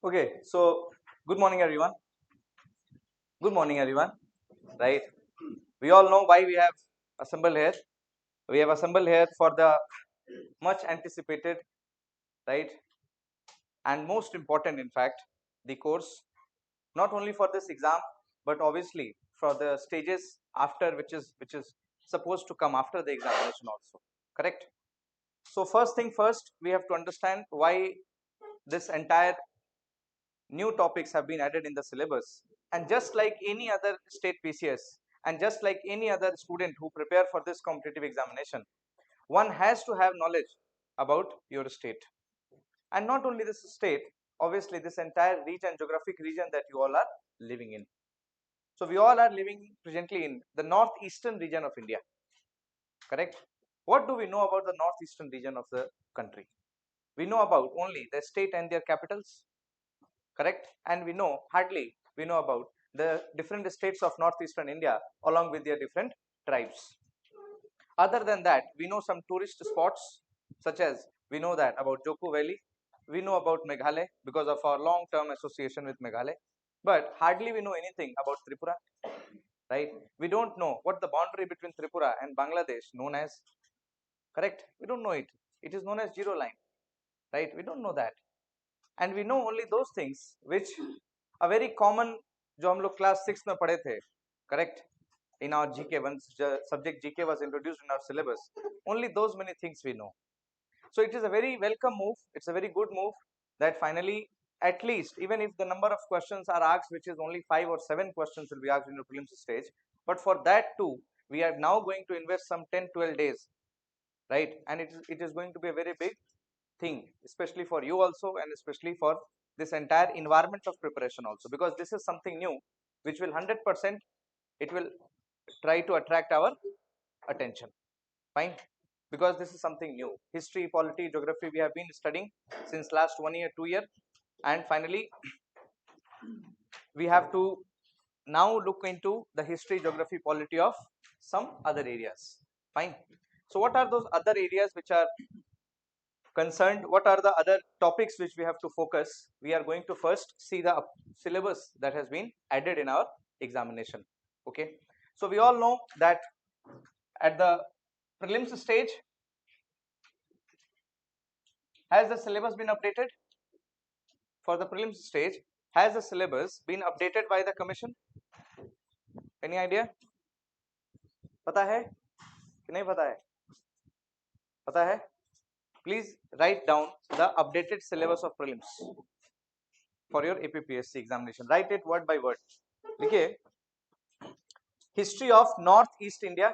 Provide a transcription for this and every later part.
Okay, so good morning, everyone. Good morning, everyone. Right? We all know why we have assembled here. We have assembled here for the much anticipated, right, and most important, in fact, the course. Not only for this exam, but obviously for the stages after, which is supposed to come after the examination also. Correct? So first thing first, we have to understand why this entire new topics have been added in the syllabus, and just like any other state PCS and just like any other student who prepare for this competitive examination, one has to have knowledge about your state, and not only this state, obviously this entire region, geographic region that you all are living in. So we all are living presently in the northeastern region of India. Correct? What do we know about the northeastern region of the country? We know about only the state and their capitals. Correct? And we know hardly we know about the different states of northeastern India along with their different tribes. Other than that, we know some tourist spots, such as we know that about Joku Valley. We know about Meghalaya because of our long term association with Meghalaya, but hardly we know anything about Tripura. Right? We don't know what the boundary between Tripura and Bangladesh known as. Correct? We don't know it. It is known as zero line. Right? We don't know that. And we know only those things which are very common, जो हम लोग class 6 में पढ़े थे. Correct? In our GK, once subject GK was introduced in our syllabus, only those many things we know. So it is a very welcome move. It's a very good move that finally, at least, even if the number of questions are asked, which is only 5 or 7 questions will be asked in the prelims stage, but for that too, we are now going to invest some 10-12 days, right? And it is going to be a very big thing, especially for you also, and especially for this entire environment of preparation also, because this is something new which will 100% it will try to attract our attention. Fine? Because this is something new. History, polity, geography we have been studying since last 1 year, 2 year, and finally we have to now look into the history, geography, polity of some other areas. Fine? So what are those other areas which are concerned? What are the other topics which we have to focus? We are going to first see the syllabus that has been added in our examination. Okay, so we all know that at the prelims stage, has the syllabus been updated? For the prelims stage, has the syllabus been updated by the commission? Any idea? पता है कि नहीं पता है? पता है? Please write down the updated syllabus of prelims for your APPSC examination. Write it word by word. देखिए, history of Northeast India,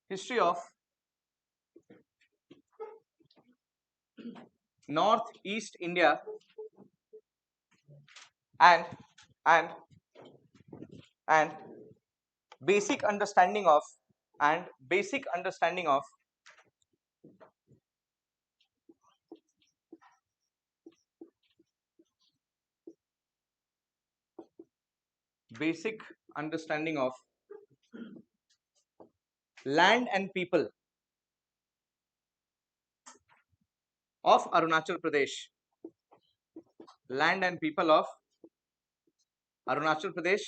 history of Northeast India, and and and basic understanding of basic understanding of land and people of Arunachal Pradesh. Land and people of Arunachal Pradesh.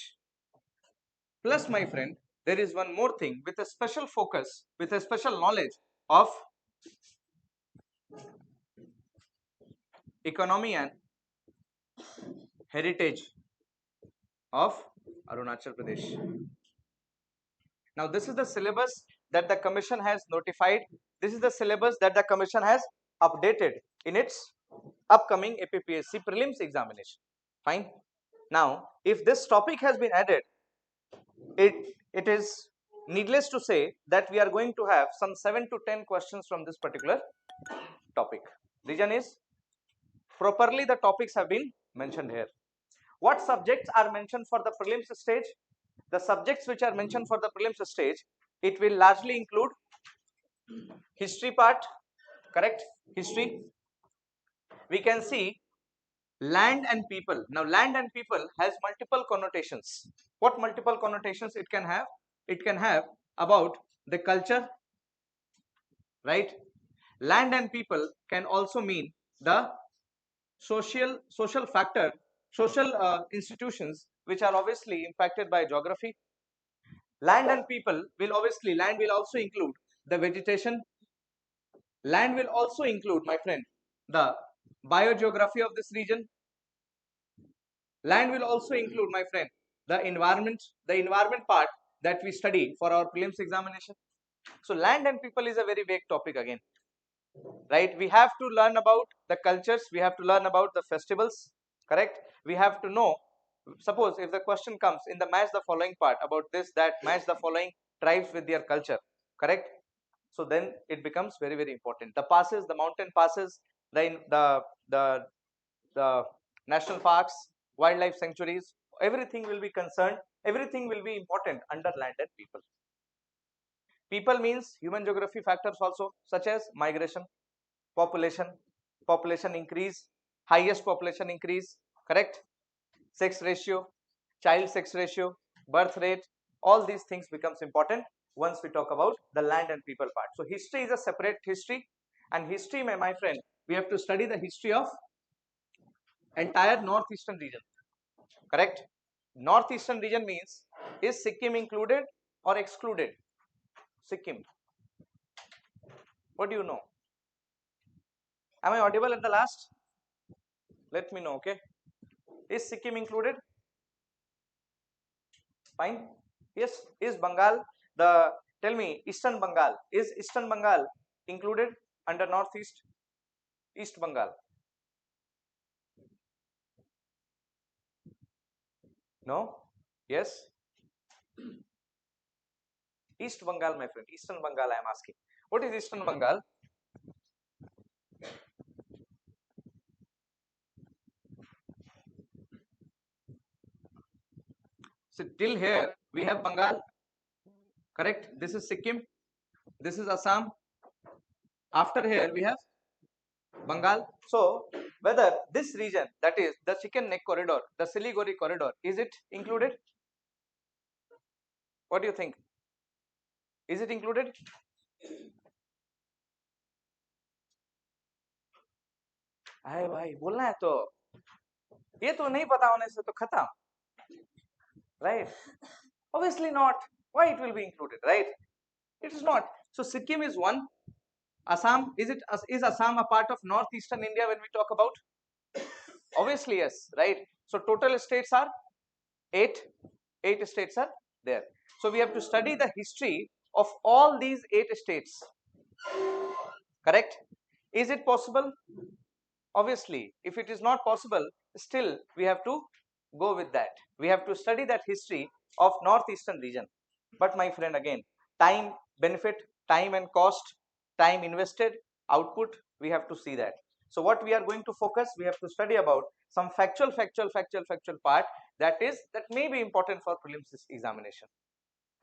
Plus, my friend, there is one more thing with a special focus, with a special knowledge of economy and heritage of Arunachal Pradesh. Now, this is the syllabus that the commission has notified. This is the syllabus that the commission has updated in its upcoming APPSC prelims examination. Fine. Now, if this topic has been added, it is needless to say that we are going to have some 7 to 10 questions from this particular topic. Reason is properly the topics have been mentioned here. What subjects are mentioned for the prelims stage? The subjects which are mentioned for the prelims stage, it will largely include history part. Correct? History. We can see Land and people. Now land and people has multiple connotations. What multiple connotations it can have? It can have about the culture, right? Land and people can also mean the social factor, social institutions which are obviously impacted by geography. Land and people will obviously, land will also include the vegetation. Land will also include, my friend, the biogeography of this region. Land will also include, my friend, the environment part that we study for our prelims examination. So land and people is a very vague topic again, right? We have to learn about the cultures, we have to learn about the festivals, correct? We have to know, suppose if the question comes in the match the following part about this, that match the following tribes with their culture, correct? So then it becomes very, very important. The passes, the mountain passes, the the national parks, wildlife sanctuaries, everything will be concerned, everything will be important under land and people. People means human geography factors also, such as migration, population, population increase, highest population increase, correct? Sex ratio, child sex ratio, birth rate, all these things becomes important once we talk about the land and people part. So history is a separate history, and history, my friend, we have to study the history of entire northeastern region, correct? Northeastern region means, is Sikkim included or excluded? Sikkim, what do you know? Am I audible at the last? Let me know, okay? Is Sikkim included? Fine. Yes. Is Bengal, the, tell me, Eastern Bengal, is Eastern Bengal included under Northeast? East Bengal? No? Yes? East Bengal, my friend, Eastern Bengal I am asking. What is Eastern Bengal? So till here we have Bengal, correct? This is Sikkim, this is Assam. After here we have Bengal. So whether this region, that is the Chicken Neck corridor, the Siliguri corridor, is it included? What do you think? Is it included? अरे भाई बोलना है तो, ये तो नहीं पता होने से तो खत्म, right? Obviously not. Why it will be included, right? It is not. So Sikkim is one. Assam, is Assam a part of northeastern India when we talk about? Obviously yes, right? So total states are 8. 8 states are there. So we have to study the history of all these 8 states, correct? Is it possible? Obviously, if it is not possible, still we have to go with that. We have to study that history of northeastern region. But my friend, again, time, benefit, time and cost, time invested, output, we have to see that. So what we are going to focus, we have to study about some factual part that may be important for prelims examination,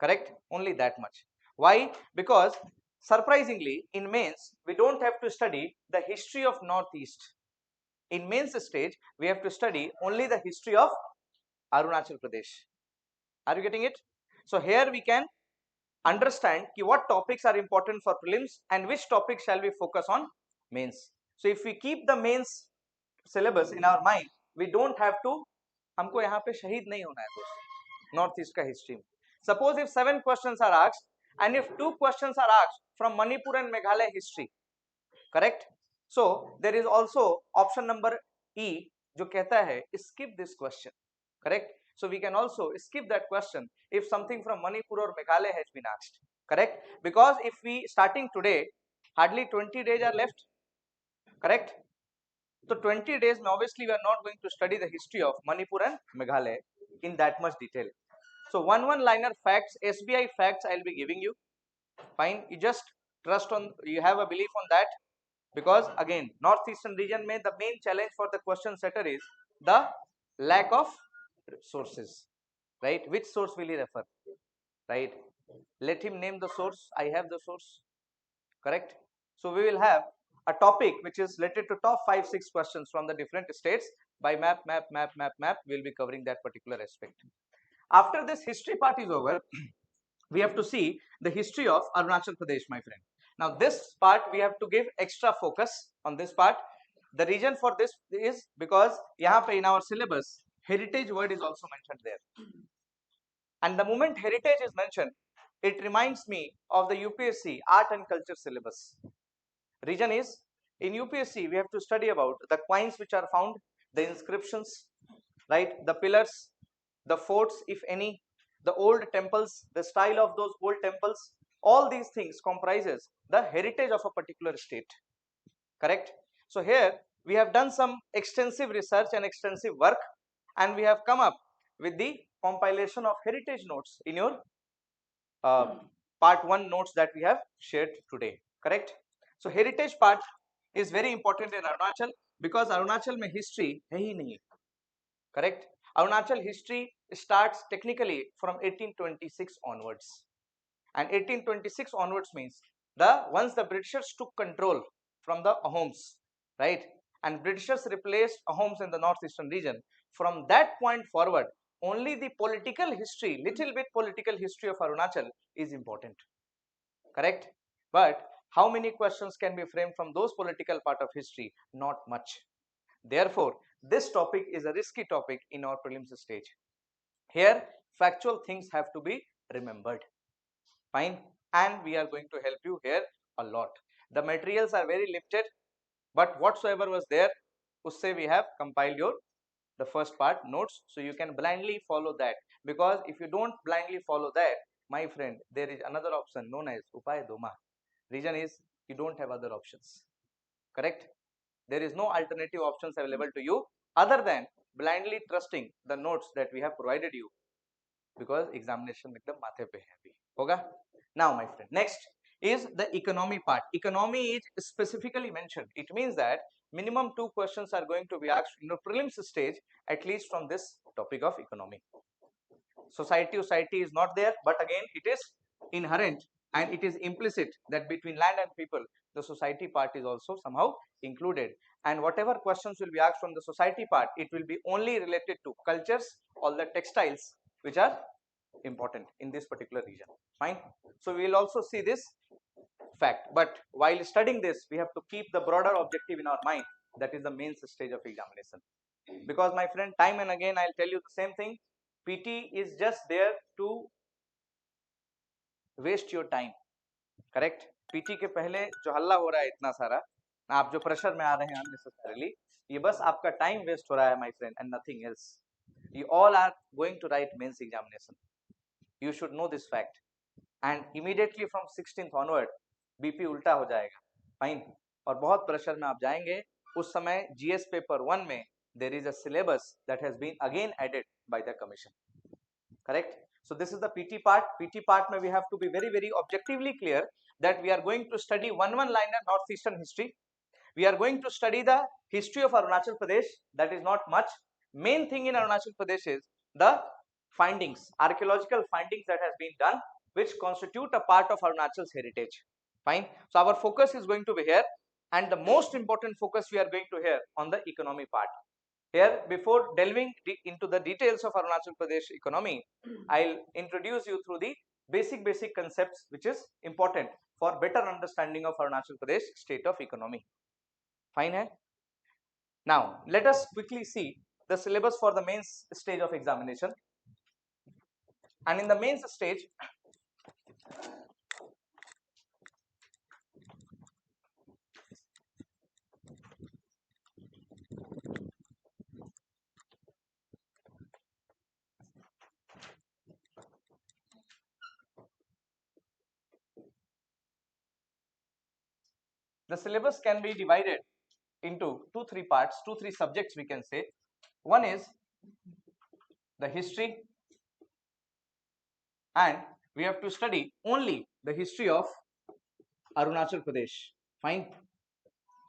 correct? Only that much. Why? Because surprisingly in mains we don't have to study the history of northeast. In mains stage we have to study only the history of Arunachal Pradesh. Are you getting it? So here we can understand what topics are important for prelims and which topics shall we focus on mains. So if we keep the mains syllabus in our mind, we don't have to, हमको यहाँ पे शहीद नहीं होना है दोस्त north east का history में. Suppose if 7 questions are asked and if 2 questions are asked from Manipur and Meghalaya history, correct? So there is also option number E जो कहता है skip this question, correct? So we can also skip that question if something from Manipur or Meghalaya has been asked, correct? Because if we starting today, hardly 20 days are left, correct? So 20 days obviously we are not going to study the history of Manipur and Meghalaya in that much detail. So one liner facts, SBI facts I will be giving you. Fine, you just trust on, you have a belief on that, because again northeastern region mein the main challenge for the question setter is the lack of sources, right? Which source will he refer, right? Let him name the source. I have the source, correct? So we will have a topic which is related to top 5-6 questions from the different states. By map, we will be covering that particular aspect. After this history part is over, we have to see the history of Arunachal Pradesh, my friend. Now this part we have to give extra focus on this part. The reason for this is because यहाँ पे in our syllabus heritage word is also mentioned there, and the moment heritage is mentioned, it reminds me of the UPSC art and culture syllabus. Reason is, in UPSC we have to study about the coins which are found, the inscriptions, right, the pillars, the forts if any, the old temples, the style of those old temples. All these things comprises the heritage of a particular state, correct? So here we have done some extensive research and extensive work, and we have come up with the compilation of heritage notes in your part 1 notes that we have shared today, correct? So heritage part is very important in Arunachal because Arunachal में history है ही नहीं, correct? Arunachal history starts technically from 1826 onwards, and 1826 onwards means once the Britishers took control from the Ahoms, right, and Britishers replaced Ahoms in the northeastern region. From that point forward, only the political history, little bit political history of Arunachal is important, correct? But how many questions can be framed from those political part of history? Not much. Therefore, this topic is a risky topic in our prelims stage. Here, factual things have to be remembered. Fine, and we are going to help you here a lot. The materials are very limited, but whatsoever was there, usse we have compiled your the first part notes, so you can blindly follow that. Because if you don't blindly follow that, my friend, there is another option known as upay doma. Reason is you don't have other options, correct? There is no alternative options available to you other than blindly trusting the notes that we have provided you, because examination एकदम माथे पे है अभी होगा. Now my friend, next is the economy part. Economy is specifically mentioned. It means that minimum 2 questions are going to be asked in the prelims stage, at least from this topic of economy. Society is not there, but again it is inherent and it is implicit that between land and people, the society part is also somehow included, and whatever questions will be asked from the society part, it will be only related to cultures, all the textiles which are important in this particular region. Fine. So we will also see this fact, but while studying this, we have to keep the broader objective in our mind, that is the main stage of examination. Because my friend, time and again I'll tell you the same thing, PT is just there to waste your time, correct? PT के पहले जो हल्ला हो रहा है इतना सारा, आप जो प्रेशर में आ रहे हैं unnecessarily, ये बस आपका टाइम वेस्ट हो रहा है, my friend, and nothing else. You all are going to write mains examination. You should know this fact, and immediately from 16th onward BP उल्टा हो जाएगा. फाइन, और बहुत प्रेशर में आप जाएंगे. उस समय GS पेपर 1 में there is a syllabus that has been again added by the commission, correct? So this is the PT part. PT part mein we have to be very objectively clear that we are going to study one liner northeastern history. We are going to study the history of Arunachal Pradesh. That is not much. Main thing in Arunachal Pradesh is the findings, archaeological findings that has been done, which constitute a part of Arunachal's heritage. Fine. So our focus is going to be here, and the most important focus we are going to hear on the economy part. Here, before delving into the details of Arunachal Pradesh economy, I'll introduce you through the basic concepts which is important for better understanding of Arunachal Pradesh state of economy. Fine hai? Now, let us quickly see the syllabus for the mains stage of examination. And in the mains stage, the syllabus can be divided into 2-3 parts, 2-3 subjects we can say. One is the history, and we have to study only the history of Arunachal Pradesh. Fine.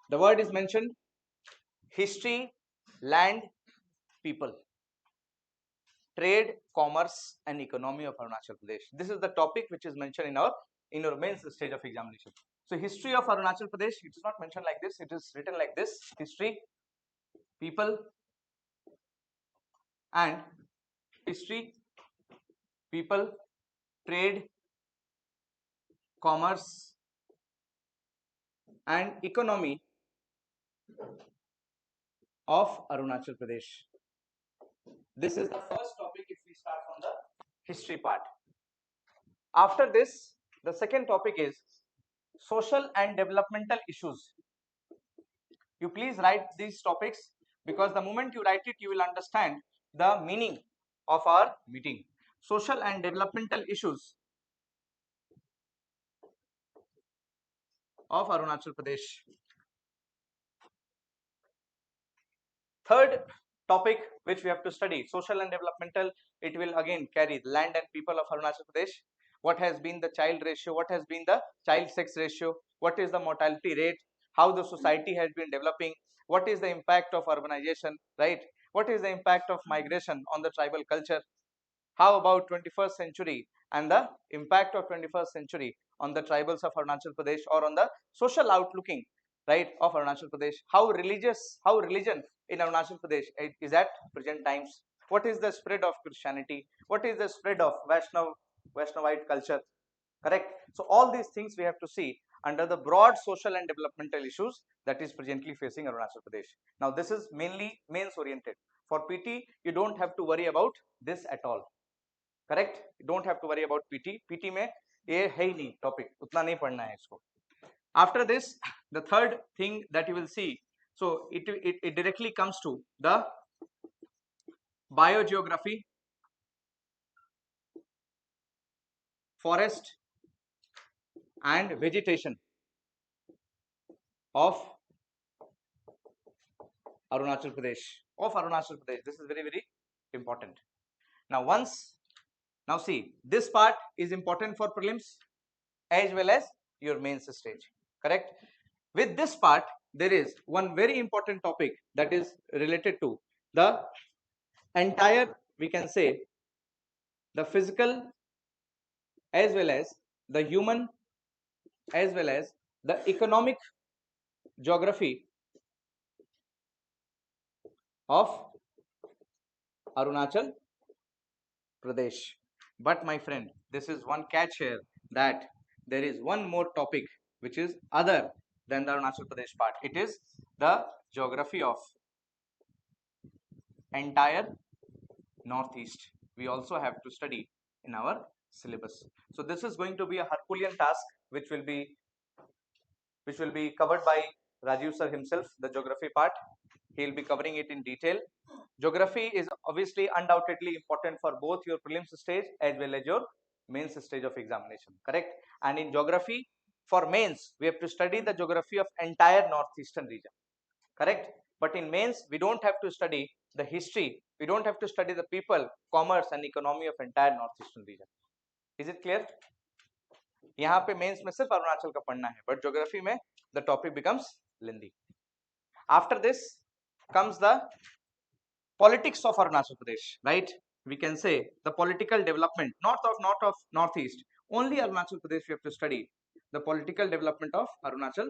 The word is mentioned: history, land, people, trade, commerce, and economy of Arunachal Pradesh. This is the topic which is mentioned in your mains stage of examination. So history of Arunachal Pradesh, it is not mentioned like this, it is written like this: history, people, and history, people, trade, commerce and economy of Arunachal Pradesh. This is the first topic if we start from the history part. After this, the second topic is social and developmental issues. You please write these topics, because the moment you write it, you will understand the meaning of our meeting. Social and developmental issues of Arunachal Pradesh. Third topic which we have to study, social and developmental, it will again carry land and people of Arunachal Pradesh. What has been the child ratio, what has been the child sex ratio, what is the mortality rate, how the society has been developing, what is the impact of urbanization, right? What is the impact of migration on the tribal culture? How about 21st century and the impact of 21st century on the tribals of Arunachal Pradesh, or on the social outlooking, right, of Arunachal Pradesh? How religion in Arunachal Pradesh is at present times? What is the spread of Christianity? What is the spread of Vaishnavite culture? Correct. So all these things we have to see under the broad social and developmental issues that is presently facing Arunachal Pradesh. Now this is mainly mains oriented. For PT, you don't have to worry about this at all. Correct, don't have to worry about PT. PT में ये है ही नहीं topic, उतना नहीं पढ़ना है इसको. After this the third thing that you will see, so it directly comes to the biogeography, forest and vegetation of Arunachal Pradesh. This is very very important. Now see, this part is important for prelims as well as your mains stage, correct? With this part, there is one very important topic that is related to the entire, we can say, the physical as well as the human as well as the economic geography of Arunachal Pradesh. But my friend, this is one catch here, that there is one more topic which is other than the Arunachal Pradesh part. It is the geography of entire Northeast. We also have to study in our syllabus. So this is going to be a Herculean task which will be covered by Rajiv sir himself, the geography part. He will be covering it in detail. Geography is obviously undoubtedly important for both your prelims stage as well as your mains stage of examination, correct? And in geography, for mains, we have to study the geography of entire northeastern region, correct? But in mains, we don't have to study the history, we don't have to study the people, commerce and economy of entire northeastern region. Is it clear? यहाँ पे mains में सिर्फ अरुणाचल का पढ़ना है, but geography में the topic becomes lengthy. After this comes the politics of Arunachal Pradesh, right? We can say the political development, not of northeast. Only Arunachal Pradesh we have to study the political development of Arunachal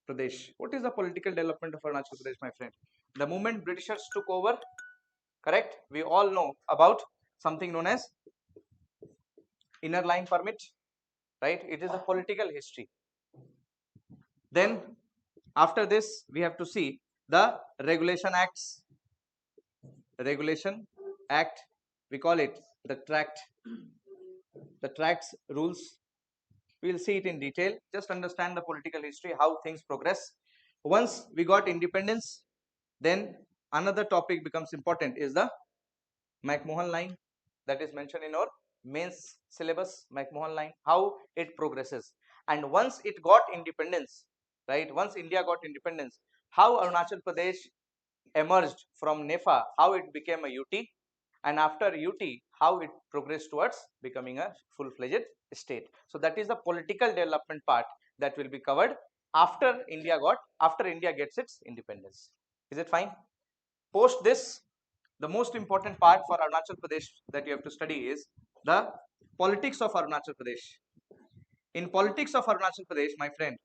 Pradesh. What is the political development of Arunachal Pradesh, my friend? The moment Britishers took over, correct? We all know about something known as inner line permit, right? It is a political history. Then after this we have to see the regulation acts. Regulation act, we call it the tracts rules. We will see it in detail. Just understand the political history, how things progress. Once we got independence, then another topic becomes important is the McMahon line, that is mentioned in our mains syllabus. McMahon line, how it progresses. And once it got independence, right, once India got independence, how Arunachal Pradesh emerged from NEFA, how it became a UT, and after UT, how it progressed towards becoming a full-fledged state. So that is the political development part that will be covered after India gets its independence. Is it fine? Post this, the most important part for Arunachal Pradesh that you have to study is the politics of Arunachal Pradesh. In politics of Arunachal Pradesh, my friend,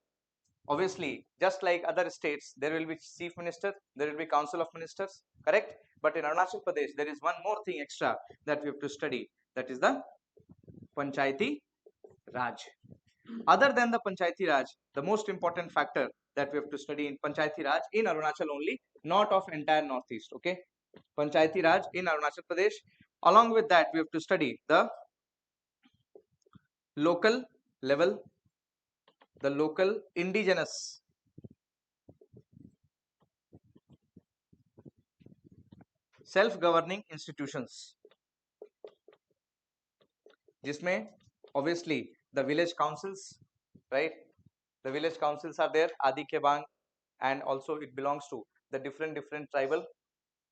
obviously, just like other states, there will be chief minister, there will be council of ministers, correct? But in Arunachal Pradesh there is one more thing extra that we have to study, that is the Panchayati Raj. Other than the Panchayati Raj, the most important factor that we have to study in Panchayati Raj in Arunachal only, not of entire Northeast, okay? Panchayati Raj in Arunachal Pradesh. Along with that, we have to study the local level, the local indigenous self-governing institutions, जिसमें obviously the village councils, right? The village councils are there, Adi Kebang, and also it belongs to the different tribal,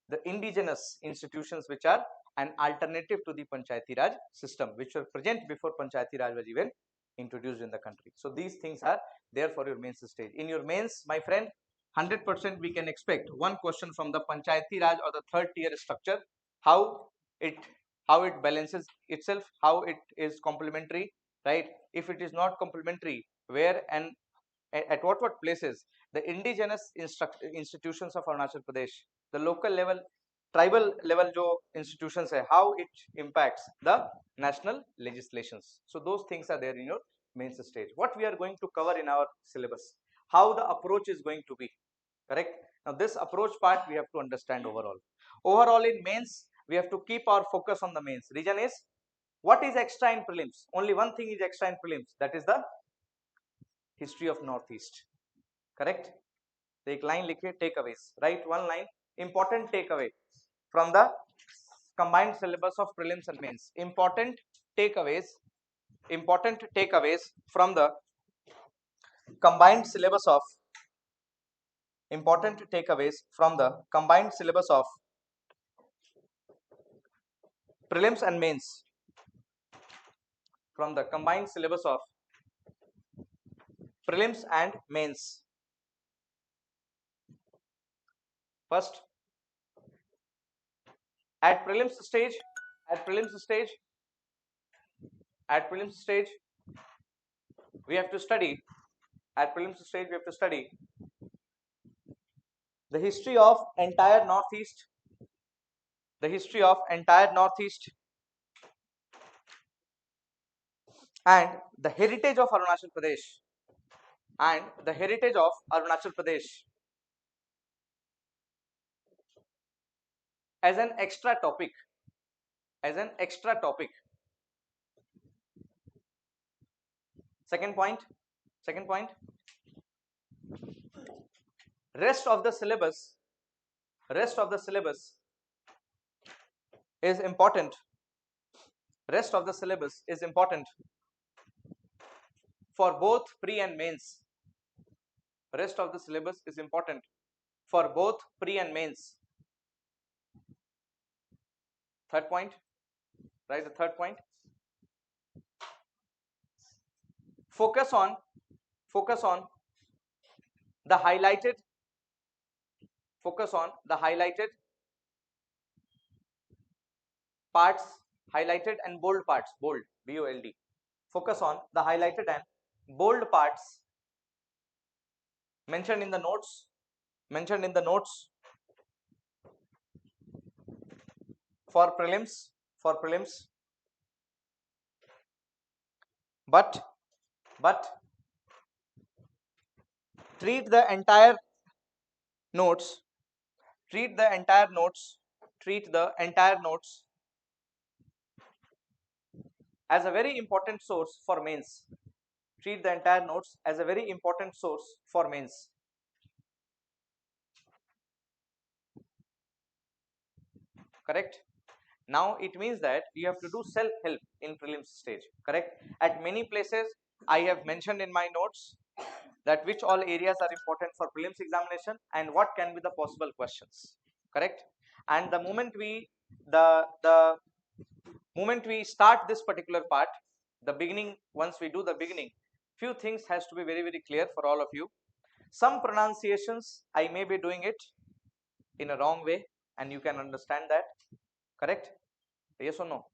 the indigenous institutions which are an alternative to the Panchayati Raj system, which were present before Panchayati Raj was even introduced in the country. So these things are there for your mains stage. In your mains, my friend, 100% we can expect one question from the Panchayati Raj or the third tier structure, how it balances itself, how it is complementary, right? If it is not complementary, where and at what places the indigenous institutions of Arunachal Pradesh, the local level, tribal level जो institutions है, how it impacts the national legislations. So those things are there in your mains stage. What we are going to cover in our syllabus, how the approach is going to be, correct? Now this approach part we have to understand overall. Overall in mains, we have to keep our focus on the mains. Reason is, what is extra in prelims? Only one thing is extra in prelims, that is the history of Northeast, correct? एक line लिखिए, takeaways, write one line, important takeaway from the combined syllabus of prelims and mains. Important takeaways from the combined syllabus of prelims and mains, from the combined syllabus of prelims and mains. First, at prelims stage we have to study the history of entire Northeast, and the heritage of Arunachal Pradesh, as an extra topic. Second point, rest of the syllabus is important. For both pre and mains. Rest of the syllabus is important for both pre and mains. Third point, write the third point. Focus on the highlighted parts, highlighted and bold parts, bold, BOLD. Focus on the highlighted and bold parts mentioned in the notes for prelims, but treat the entire notes as a very important source for mains. Correct? Now it means that you have to do self-help in prelims stage, correct? At many places I have mentioned in my notes that which all areas are important for prelims examination and what can be the possible questions, correct? And the moment we start this particular part, the beginning, once we do the beginning, few things has to be very clear for all of you. Some pronunciations I may be doing it in a wrong way and you can understand that, correct? Yes or no?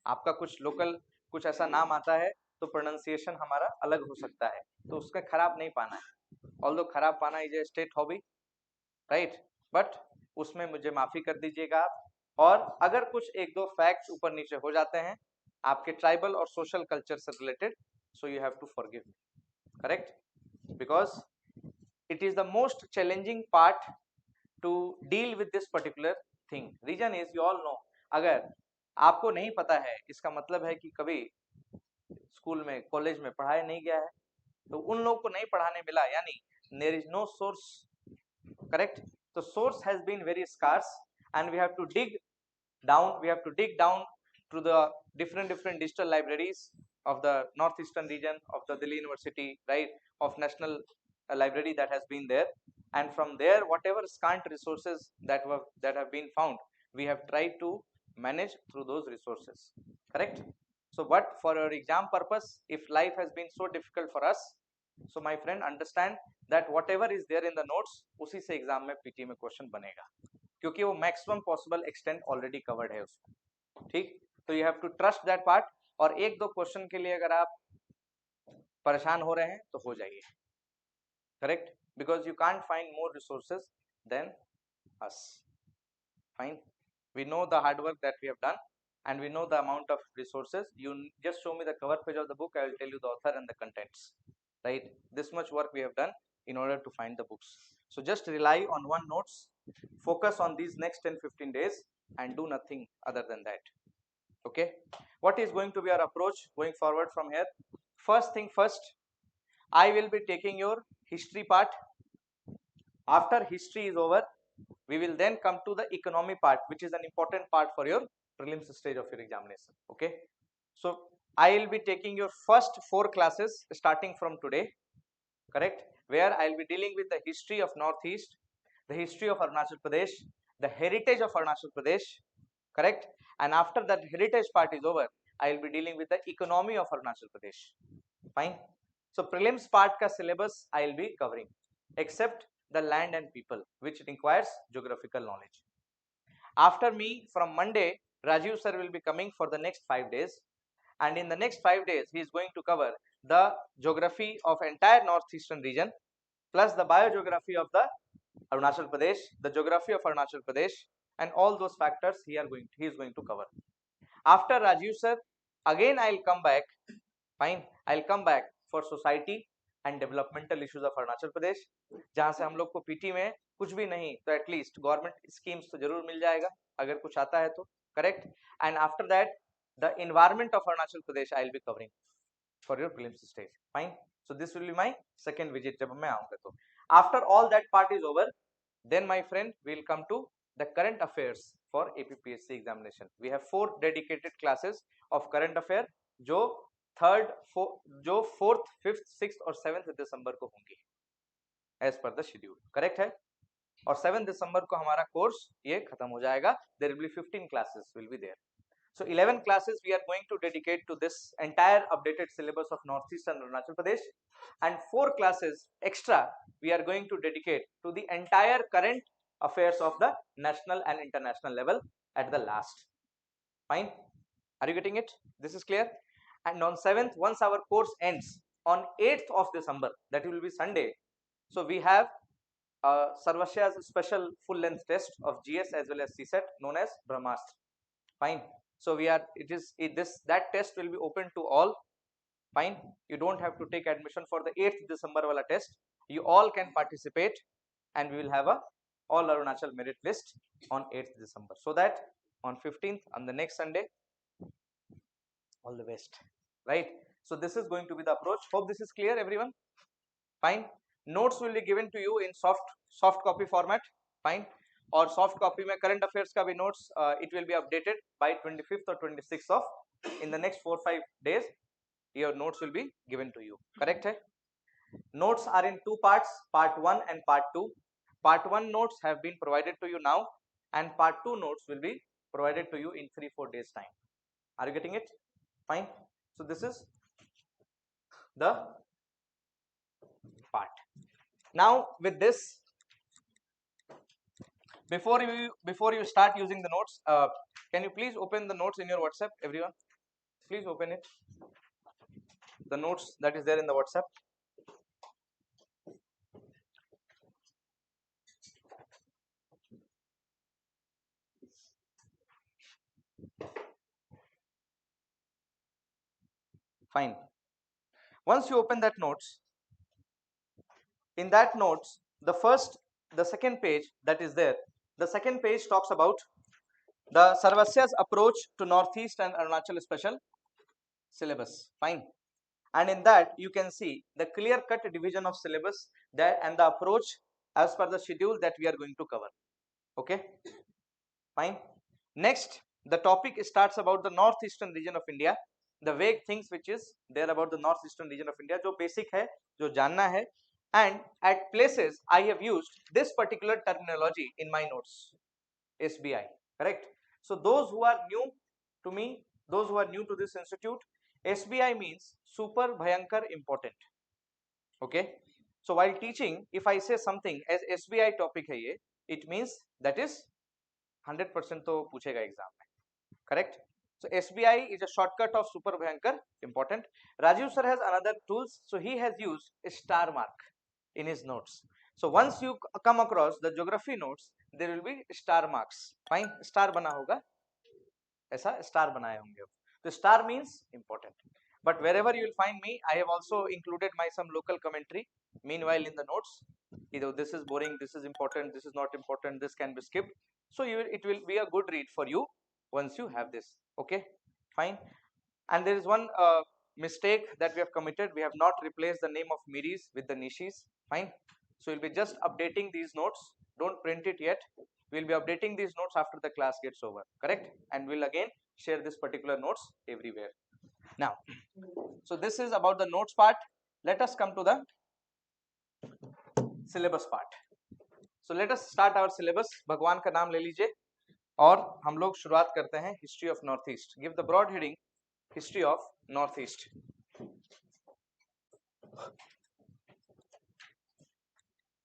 आपका कुछ local कुछ ऐसा नाम आता है तो pronunciation हमारा अलग हो सकता है, तो उसका खराब नहीं पाना है. Although खराब पाना is a state hobby, right? But उसमें मुझे माफी कर दीजिएगा आप। और अगर कुछ एक दो फैक्ट्स ऊपर नीचे हो जाते हैं आपके ट्राइबल और सोशल कल्चर से related, so you have to forgive me, correct, because it is the most challenging part to deal with this particular thing. Reason is you all know, अगर आपको नहीं पता है इसका मतलब है कि कभी स्कूल में कॉलेज में पढ़ाया नहीं गया है, तो उन लोगों को नहीं पढ़ाने मिला, यानी there is no source, correct. So source has been very scarce and we have to dig down to the different digital libraries of the northeastern region of the Delhi University, right, of national library that has been there, and from there whatever scant resources that have been found, we have tried to manage through those resources, correct. So but for your exam purpose, if life has been so difficult for us, so my friend understand that whatever is there in the notes उसी से exam में PT में question बनेगा, क्योंकि वो maximum possible extent already covered है उसमें, ठीक। तो you have to trust that part, और एक दो क्वेश्चन के लिए अगर आप परेशान हो रहे हैं तो हो जाइए, correct, because you can't find more resources than us, fine, we know the hard work that we have done and we know the amount of resources. You just show me the cover page of the book, I will tell you the author and the contents, right. This much work we have done in order to find the books. So just rely on one notes, focus on these next 10-15 days and do nothing other than that, okay. What is going to be our approach going forward from here? First thing first, I will be taking your history part. After history is over, we will then come to the economy part, which is an important part for your prelims stage of your examination, okay. So I will be taking your first 4 classes starting from today, correct, where I will be dealing with the history of Northeast, the history of Arunachal Pradesh, the heritage of Arunachal Pradesh, correct, and after that heritage part is over, I will be dealing with the economy of Arunachal Pradesh, fine. So prelims part ka syllabus I will be covering, except the land and people, which requires geographical knowledge. After me, from Monday, Rajiv sir will be coming for the next 5 days, and in the next 5 days he is going to cover the geography of entire northeastern region, plus the biogeography of the Arunachal Pradesh, the geography of Arunachal Pradesh, and all those factors he is going to cover. After Rajiv sir, again I will come back, fine, I will come back for society and developmental issues of Arunachal Pradesh, जहां से हम लोग को PT में कुछ भी नहीं तो एटलीस्ट गवर्नमेंट स्कीम्स तो जरूर मिल जाएगा अगर कुछ आता है तो, correct. And after that the environment of Arunachal Pradesh I will be covering for your prelims stage, fine. So this will be my second visit जब मैं आऊंगा. तो after all that part is over, then my friend we will come to the current affairs for APPSC examination. We have 4 dedicated classes of current affair जो जो 4th, 5th, 6th और 7th दिसंबर को होंगी as per the schedule, correct है. और 7 दिसंबर को हमारा course ये खत्म हो जाएगा. There will be 15 classes will be there. So 11 classes we are going to dedicate to this entire updated syllabus of Northeast and Arunachal Pradesh, and 4 classes extra we are going to dedicate to the entire current affairs of the national and international level at the last. Fine, are you getting it? This is clear. And on 7th, once our course ends on 8th of December, that will be Sunday, so we have Sarvasya's special full length test of GS as well as CSET known as Brahmastra. Fine. So we are that test will be open to all, fine. You don't have to take admission for the 8th December wala test. You all can participate, and we will have a all Arunachal merit list on 8th December, so that on 15th, on the next Sunday, all the best, right. So this is going to be the approach. Hope this is clear everyone, fine. Notes will be given to you in soft copy format, fine. और soft copy में current affairs का भी notes it will be updated by 25th और 26th of in the next 4-5 days. Your notes will be given to you, correct है. Notes are in 2 parts, part 1 and part 2. Part 1 notes have been provided to you now, and part 2 notes will be provided to you in 3-4 days time. Are you getting it? Fine. So this is the part. Now with this, before you start using the notes, can you please open the notes in your WhatsApp, everyone? Please open it, the notes that is there in the WhatsApp. Fine. Once you open that notes, in that notes, the second page that is there, the second page talks about the Sarvasya's approach to Northeast and Arunachal special syllabus. Fine. And in that you can see the clear cut division of syllabus there and the approach as per the schedule that we are going to cover. Okay, fine. Next, the topic starts about the northeastern region of India, the vague things which is there about the northeastern region of India, जो basic है, जो जानना है, and at places I have used this particular terminology in my notes. SBI, correct? So those who are new to me, those who are new to this institute, SBI means super bhayankar important. Okay, so while teaching, if I say something as SBI topic है ये, it means that is 100% तो पूछेगा exam में, correct? So SBI is a shortcut of super bhayankar important. Rajiv sir has another tools, so he has used a star mark in his notes. So once you come across the geography notes, there will be star marks. Fine, star बना होगा, ऐसा star बनाए होंगे. The star means important. But wherever you will find me, I have also included my some local commentary meanwhile in the notes. Either this is boring, this is important, this is not important, this can be skipped. So it will be a good read for you once you have this. Okay, fine. And there is one mistake that we have committed. We have not replaced the name of Miris with the Nishis. Fine. So we'll be just updating these notes. Don't print it yet. We'll be updating these notes after the class gets over. Correct? And we'll again share this particular notes everywhere. Now, so this is about the notes part. Let us come to the syllabus part. So let us start our syllabus. भगवान का नाम ले लीजिए और हम लोग शुरुआत करते हैं history of north east. Give the broad heading history of north east.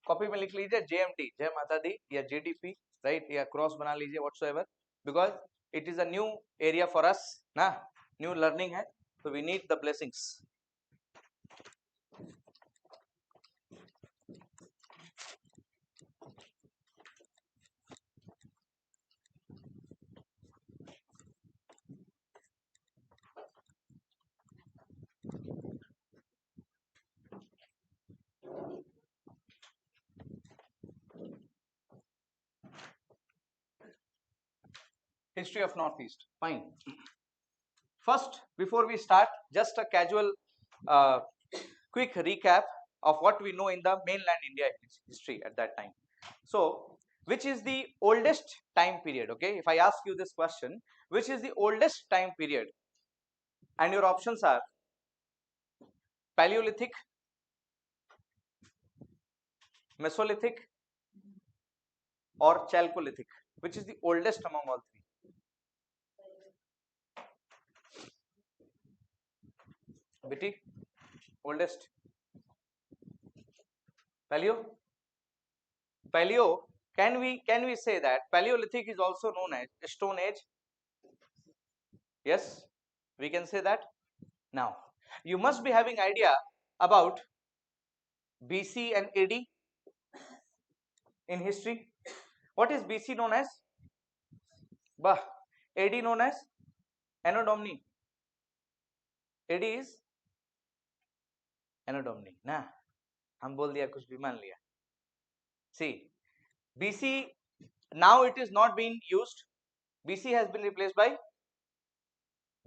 Copy में लिख लीजिए JMT, जय माता दी, या JDP, राइट, या क्रॉस बना लीजिए whatsoever, because it is a new area for us ना, न्यू लर्निंग है, तो we need the blessings. History of Northeast. Fine. First, before we start, just a casual quick recap of what we know in the mainland India history at that time. So, which is the oldest time period? Okay, if I ask you this question, which is the oldest time period, and your options are Paleolithic, Mesolithic, or Chalcolithic, which is the oldest among all three? Betty, oldest? Paleo. Can we say that Paleolithic is also known as Stone Age? Yes, we can say that. Now, you must be having idea about BC and AD in history. What is BC known as? Bah. AD known as Anno Domini. AD is Anno Domini. ना, हम बोल दिया, कुछ भी मान लिया. See, BC now it is not being used. BC has been replaced by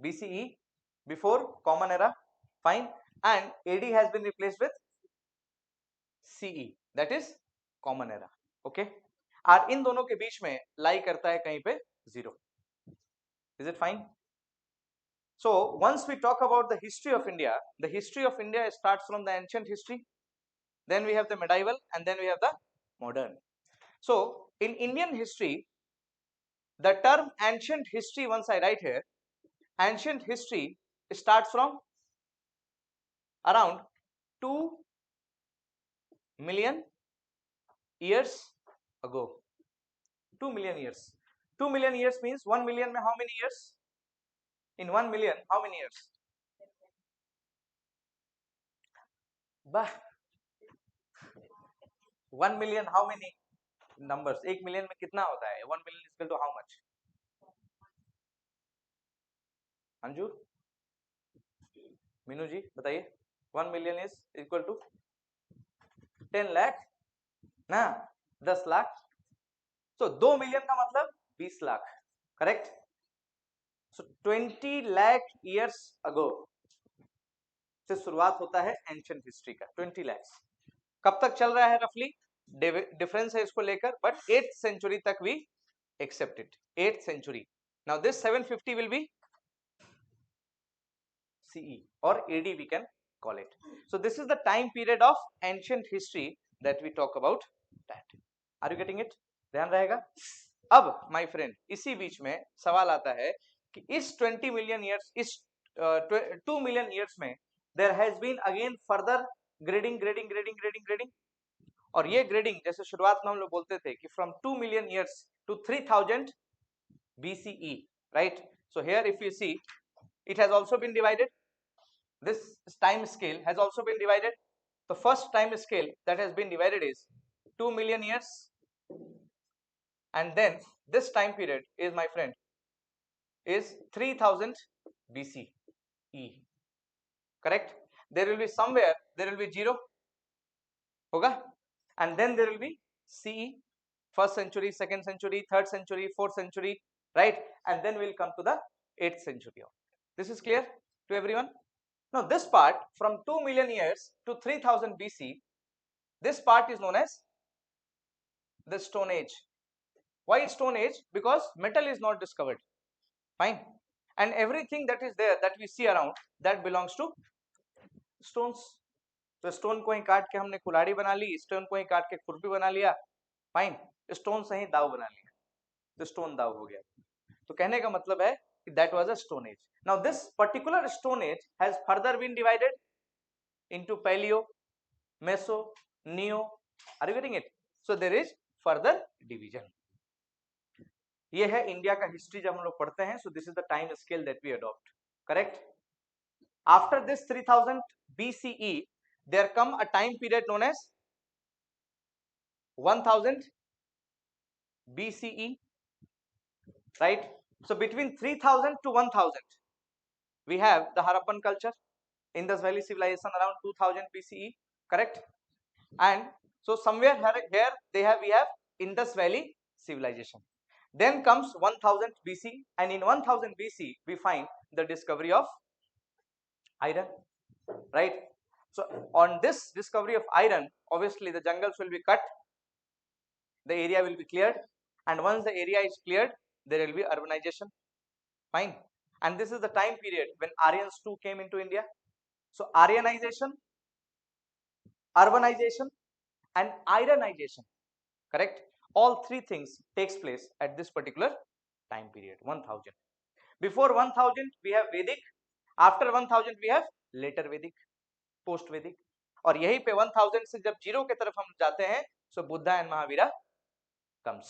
BCE, before Common Era. Fine. And AD has been replaced with CE, that is Common Era. Okay. और इन दोनों के बीच में लाई करता है कहीं पे 0. Is it fine? So once we talk about the history of India starts from the ancient history, then we have the medieval, and then we have the modern. So in Indian history, the term ancient history, once I write here, ancient history starts from around 2 million years ago. 2 million years. 2 million years means 1 million में how many years? In 1 million, how many years? Bah. 1 million, how many numbers? 1 million में कितना होता है? 1 million is equal to how much? Anju? Meenu जी बताइए 1 million is equal to 10 lakh ना 10 लाख तो 2 million का मतलब 20 lakh correct so 20 lakh years ago से शुरुआत होता है एंशिएंट हिस्ट्री का 20 लाख कब तक चल रहा है रफली डिफरेंस है इसको लेकर बट 8th सेंचुरी तक भी accept it 8th century now this 750 will be CE or AD we can call it so this is the time period of ancient history that we talk about that are you getting it ध्यान रहेगा अब my friend इसी बीच में सवाल आता है कि इस 20 million years इस 2 million years में there has been again further grading और ये ग्रेडिंग जैसे शुरुआत में हम लोग बोलते थे कि from 2 million years to 3000 BCE right so here if you see it has also been divided this time scale has also been divided the first time scale that has been divided is 2 million years and then this time period is my friend is 3000 BCE correct there will be somewhere there will be 0 होगा and then there will be CE first century second century third century fourth century right and then we'll come to the 8th century this is clear to everyone now this part from 2 million years to 3000 BC this part is known as the stone age why stone age because metal is not discovered fine and everything that is there that we see around that belongs to stones तो stone को ही काट के हमने कुल्हाड़ी बना ली stone को ही काट के खुरपी बना लिया फाइन स्टोन से ही दाव बना लिया तो स्टोन दाव हो गया तो कहने का मतलब है कि that was a stone age now this particular stone age has further been divided into paleo meso neo are you getting it so there is further division ये है इंडिया का हिस्ट्री जब हम लोग पढ़ते हैं so this is the time scale that we adopt correct after this 3000 BCE there come a time period known as 1000 BCE right so between 3000 to 1000 we have the Harappan culture Indus Valley civilization around 2000 BCE correct and so somewhere here we have Indus Valley civilization then comes 1000 BC and in 1000 BC we find the discovery of iron right so on this discovery of iron obviously the jungles will be cut the area will be cleared and once the area is cleared there will be urbanization fine and this is the time period when Aryans too came into India so Aryanization urbanization and ironization correct all three things takes place at this particular time period 1000 before 1000 we have Vedic after 1000 we have later Vedic post Vedic और यहीं पे 1000 से जब zero के तरफ हम जाते हैं so Buddha and Mahavira comes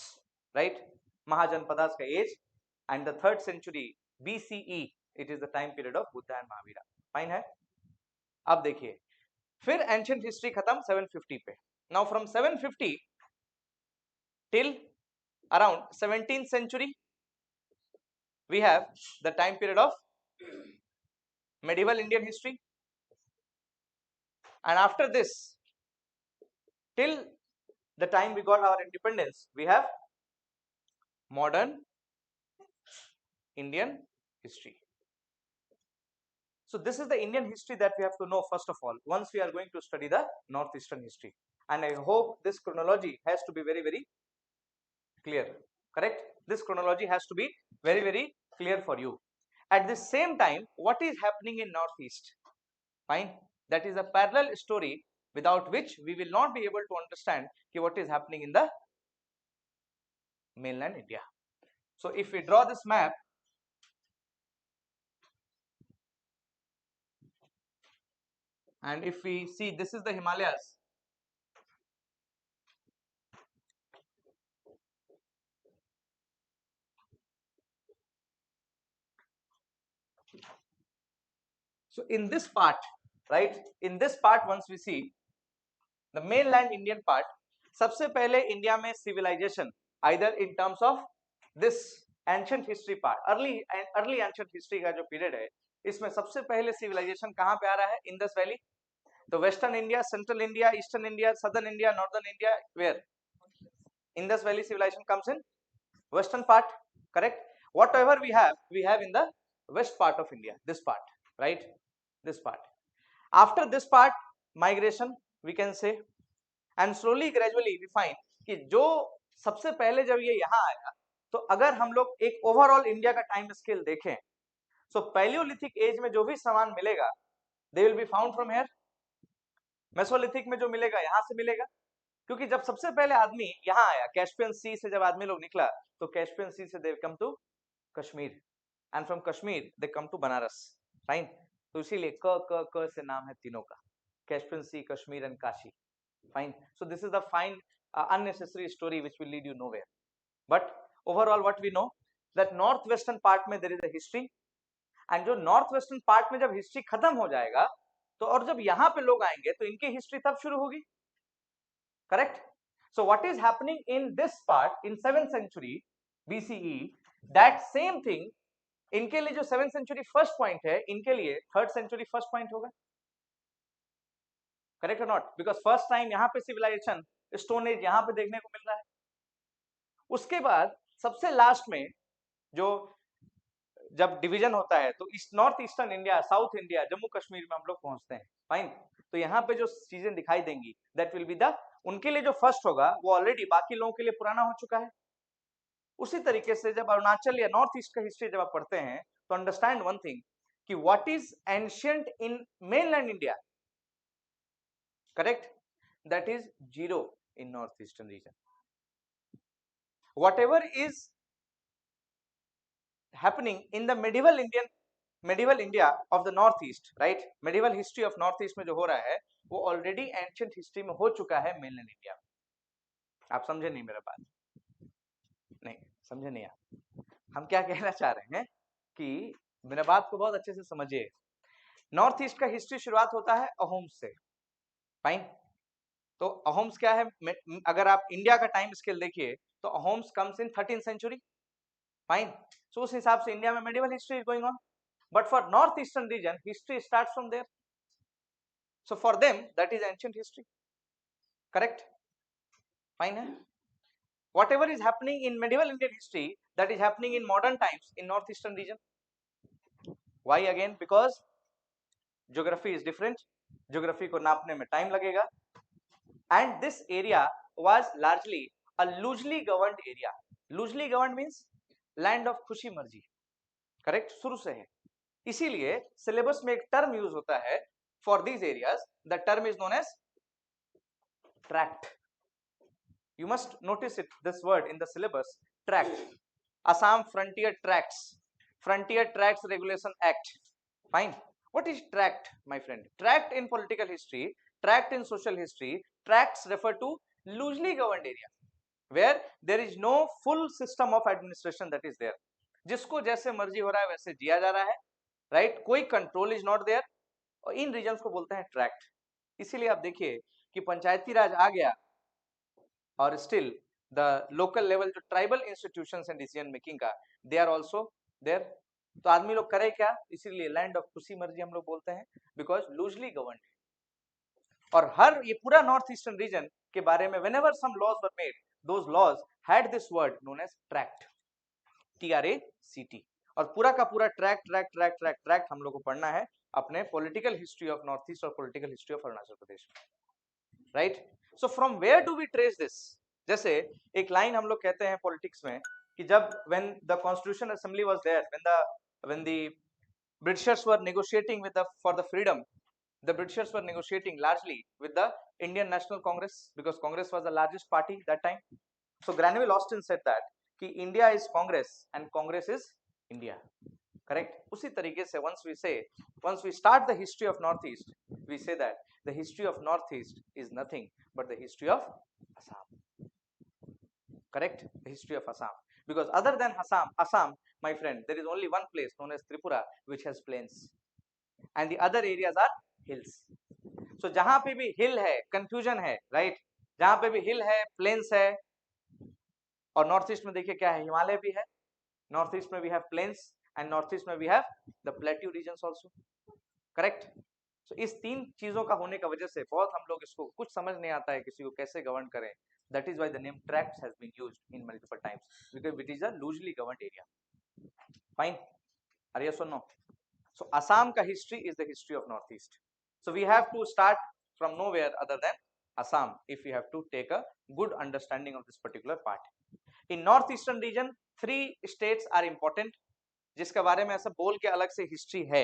right Mahajanapadas का age and the 3rd century BCE it is the time period of Buddha and Mahavira fine है अब देखिए फिर ancient history खत्म 750 पे now from 750 till around 17th century we have the time period of medieval Indian history and after this till the time we got our independence we have modern Indian history so this is the Indian history that we have to know first of all once we are going to study the northeastern history and I hope this chronology has to be very clear correct this chronology has to be very clear for you at the same time what is happening in northeast fine that is a parallel story without which we will not be able to understand what is happening in the mainland India so if we draw this map and if we see this is the Himalayas so in this part right in this part once we see the mainland Indian part सबसे पहले India में civilization either in terms of this ancient history part early ancient history का जो period है इसमें सबसे पहले civilisation कहां पे आ रहा है? Indus valley. तो western India, central India, eastern India, southern India, northern India, where Indus Valley civilization comes in western part, correct? Whatever we have in the west part of India, this part, right? This part. After this part, migration we can say, and slowly gradually we find कि जो सबसे पहले जब ये यहाँ आया, तो अगर हम लोग एक ओवरऑल इंडिया का टाइम स्केल देखें, सो पैलियोलिथिक एज में जो भी सामान मिलेगा, they will be found from here. Mesolithic में जो मिलेगा यहाँ से मिलेगा, क्योंकि जब सबसे पहले आदमी यहाँ आया, कैस्पियन सी से जब आदमी लोग निकला, तो कैस्पियन सी से they come to Kashmir, and from Kashmir they come to Banaras, fine. तो इसीलिए क से नाम है तीनों का, Caspian sea, Kashmir and Kashi, fine. So this is the fine unnecessary story which will lead you nowhere, but overall what we know that north western part में there is a history, and जो north western part में जब history खत्म हो जाएगा, तो और जब यहाँ पे लोग आएंगे तो इनकी history तब शुरू होगी, correct? So what is happening in this part in 7th century BCE, that same thing इनके लिए जो 7th century first point है, इनके लिए 3rd century first point होगा, correct or not? Because first time यहाँ पे civilization स्टोन एज यहाँ पे देखने को मिल रहा है। उसके बाद सबसे लास्ट में जो जब डिवीजन होता है, तो north eastern India, south India, Jammu Kashmir में हम लोग पहुंचते हैं, फाइन। तो यहाँ पे जो चीजें दिखाई देंगी, दैट विल बी द, उनके लिए जो फर्स्ट होगा वो ऑलरेडी बाकी लोगों के लिए पुराना हो चुका है। उसी तरीके से जब अरुणाचल या नॉर्थ ईस्ट का हिस्ट्री जब आप पढ़ते हैं, तो अंडरस्टैंड वन थिंग कि what is ancient in mainland India, correct, that is zero in northeastern region. Whatever is happening in the medieval India of the northeast, right? Medieval history of northeast में जो हो रहा है, वो already ancient history में हो चुका है mainland India में। आप समझे नहीं मेरा बात? नहीं समझे नहीं आप? हम क्या कहना चाह रहे हैं कि मेरा बात को बहुत अच्छे से समझिए। नॉर्थ ईस्ट का हिस्ट्री शुरुआत होता है अहोम्स से, फाइन। तो अहोम्स क्या है? अगर आप इंडिया का टाइम स्केल देखिए, तो Ahoms comes in 13th century, fine. So उस हिसाब से इंडिया में medieval history is going on, but for north eastern region history starts from there, so for them that is ancient history, correct, fine है। whatever is happening in medieval Indian history, that is happening in modern times in northeastern region. Why again? Because geography is different, geography को नापने में time लगेगा, and this area was largely a loosely governed area. Loosely governed means land of खुशी मर्जी, correct, शुरू से है। इसीलिए सिलेबस में एक टर्म यूज होता है for these areas, the term is known as tract. You must notice it, this word in the syllabus, tract. Assam Frontier Tracts, Frontier Tracts Regulation Act, fine. What is tract, my friend? Tract in political history, tract in social history, tracts refer to loosely governed area where there is no full system of administration that is there. जिसको जैसे मर्जी हो रहा है वैसे जिया जा रहा है, राइट, कोई कंट्रोल इज नॉट देयर, और इन रीजन्स को बोलते हैं ट्रैक्ट। इसीलिए आप देखिए कि पंचायती राज आ गया और स्टिल द लोकल लेवल जो tribal institutions and decision making का, दे आर आल्सो देयर। तो आदमी लोग करे क्या? इसीलिए लैंड ऑफ खुशी मर्जी हम लोग बोलते हैं, बिकॉज लूजली गवर्न्ड। और हर ये पूरा नॉर्थ ईस्टर्न रीजन के बारे में whenever some laws were made, those laws had this word known as tract, TRACT। और पूरा का पूरा ट्रैक्ट हम लोग को पढ़ना है अपने political history of north east और political history of Arunachal Pradesh में, right. So from where do we trace this? जैसे एक लाइन हम लोग कहते हैं पॉलिटिक्स में कि जब when the constitution assembly was there, when the britishers were negotiating with the for the freedom, the Britishers were negotiating largely with the Indian National Congress because Congress was the largest party that time. So Granville Austin said that कि India is Congress and Congress is India, correct? उसी तरीके से once we start the history of Northeast, we say that the history of Northeast is nothing but the history of Assam, correct? The history of Assam, because other than Assam, my friend, there is only one place known as Tripura which has plains, and the other areas are hills. So जहां पे भी हिल है confusion है, right, जहां पे भी हिल है planes है। और नॉर्थ ईस्ट में देखिए क्या है, हिमालय भी है, नॉर्थ ईस्ट में we have plains and north east में we have the plateau regions also, correct. तो इस तीन चीजों का होने का वजह से बहुत हम लोग इसको कुछ समझ नहीं आता है किसी को कैसे गवर्न करें। That is why the name tracts has been used in multiple times because it is a loosely governed area. Fine, are yes और no? So Assam ka history is the history of Northeast. So we have to start from nowhere other than Assam if we have to take a good understanding of this particular part. In northeastern region, 3 states are important, जिसके बारे में ऐसा बोल के अलग से history है,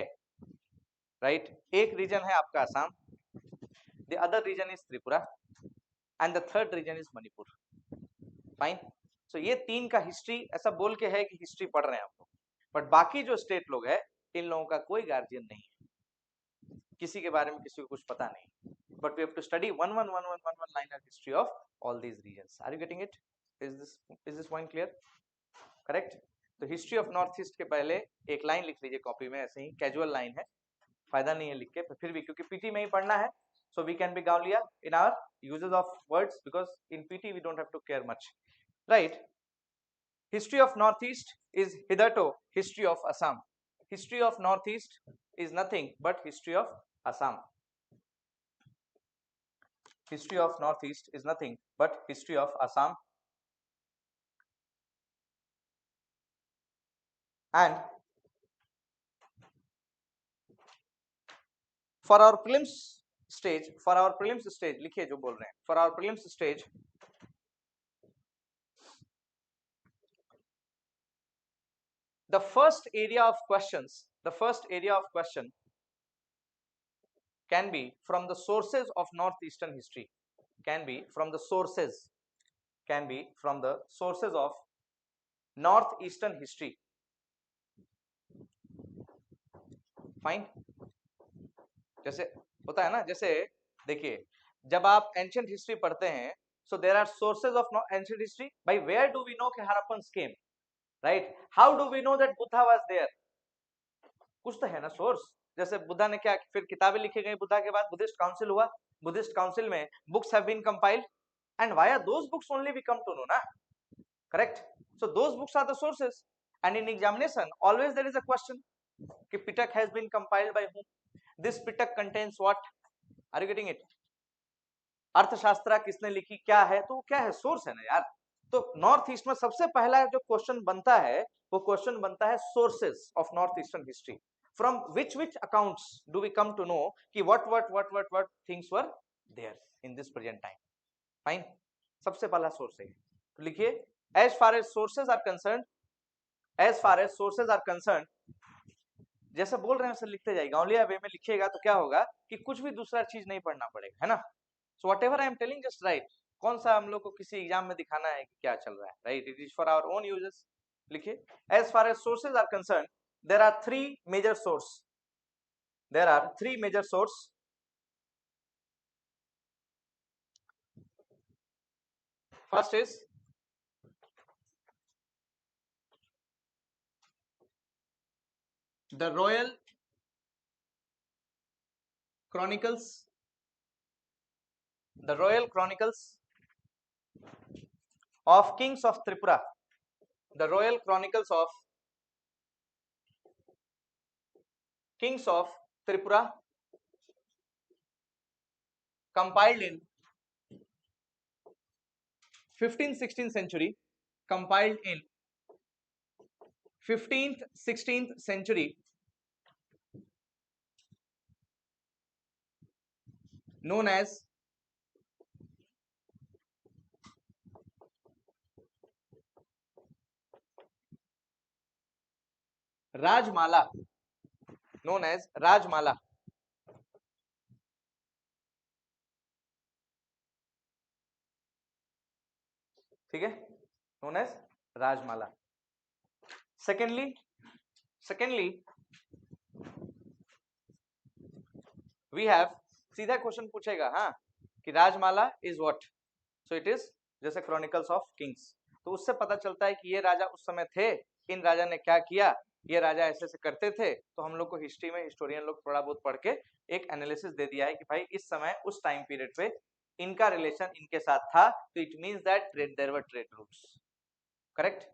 right? एक रीजन है आपका Assam, the other region is Tripura, and the third region is Manipur. Fine, so ये तीन का हिस्ट्री ऐसा बोल के है कि हिस्ट्री पढ़ रहे हैं आप लोग, बट बाकी जो स्टेट लोग है इन लोगों का कोई गार्जियन नहीं है, किसी के बारे में किसी को कुछ पता नहीं, but we have to study one liner history of all these regions. Are you getting it? Is this point clear? Correct. तो हिस्ट्री ऑफ नॉर्थ ईस्ट के पहले एक लाइन लिख लीजिए कॉपी में, ऐसे ही कैजुअल लाइन है, फायदा नहीं है लिख के, फिर भी क्योंकि पीटी में ही पढ़ना है, so we can be Gauliya in our uses of words because in PT we don't have to care much, right? History of Northeast is hitherto history of Assam. History of Northeast is nothing but history of Assam. History of Northeast is nothing but history of Assam. And for our prelims stage लिखिए जो बोल रहे हैं, for our prelims stage the first area of question can be from the sources of northeastern history, can be from the sources of northeastern history. Fine, जैसे होता है ना, जैसे देखिए जब आप एंशिएंट हिस्ट्री पढ़ते हैं, so there are sources of ancient history. By where do we know कि Harappans came, right? How do we know that Buddha was there? कुछ तो है ना सोर्स, जैसे बुद्धा ने क्या, फिर किताबें लिखी गई, बुद्धा के बाद बुद्धिस्ट काउंसिल हुआ, बुद्धिस्ट काउंसिल में books have been compiled and via those books only we come to know ना, correct? So those books are the sources and in examination always there is a question कि Pitaka has been compiled by whom, this Pitaka contains what, are you getting it? Arthashastra किसने लिखी, क्या है, तो क्या है, source है ना यार। तो नॉर्थ ईस्ट में सबसे पहला जो क्वेश्चन बनता है वो क्वेश्चन बनता है sources of north eastern history, from which accounts do we come to know कि what things were there in this present time. Fine, सबसे पहला सोर्स है, तो लिखिए as far as sources are concerned, जैसे बोल रहे हैं वैसे लिखते जाइए, गांवलिया वे में लिखिएगा तो क्या होगा कि कुछ भी दूसरा चीज नहीं पढ़ना पड़ेगा, है ना। So what ever I am telling just right, कौन सा हम लोग को किसी एग्जाम में दिखाना है कि क्या चल रहा है, right? It is for our own uses. लिखिए as far as sources are concern there are three major source, first is the royal chronicles of kings of Tripura, the royal chronicles of kings of Tripura compiled in 15th-16th century, compiled in 15th-16th century, known as Rajmala, ठीक है, known as Rajmala. Secondly we have, सीधा question पूछेगा हाँ कि Rajmala is what, so it is जैसे chronicles of kings, तो उससे पता चलता है कि ये राजा उस समय थे, इन राजा ने क्या किया, ये राजा ऐसे ऐसे करते थे, तो हम लोग को हिस्ट्री में हिस्टोरियन लोग थोड़ा बहुत पढ़ के एक एनालिसिस दे दिया है कि भाई इस समय उस टाइम पीरियड पे इनका रिलेशन इनके साथ था, तो it means that there were trade routes, correct.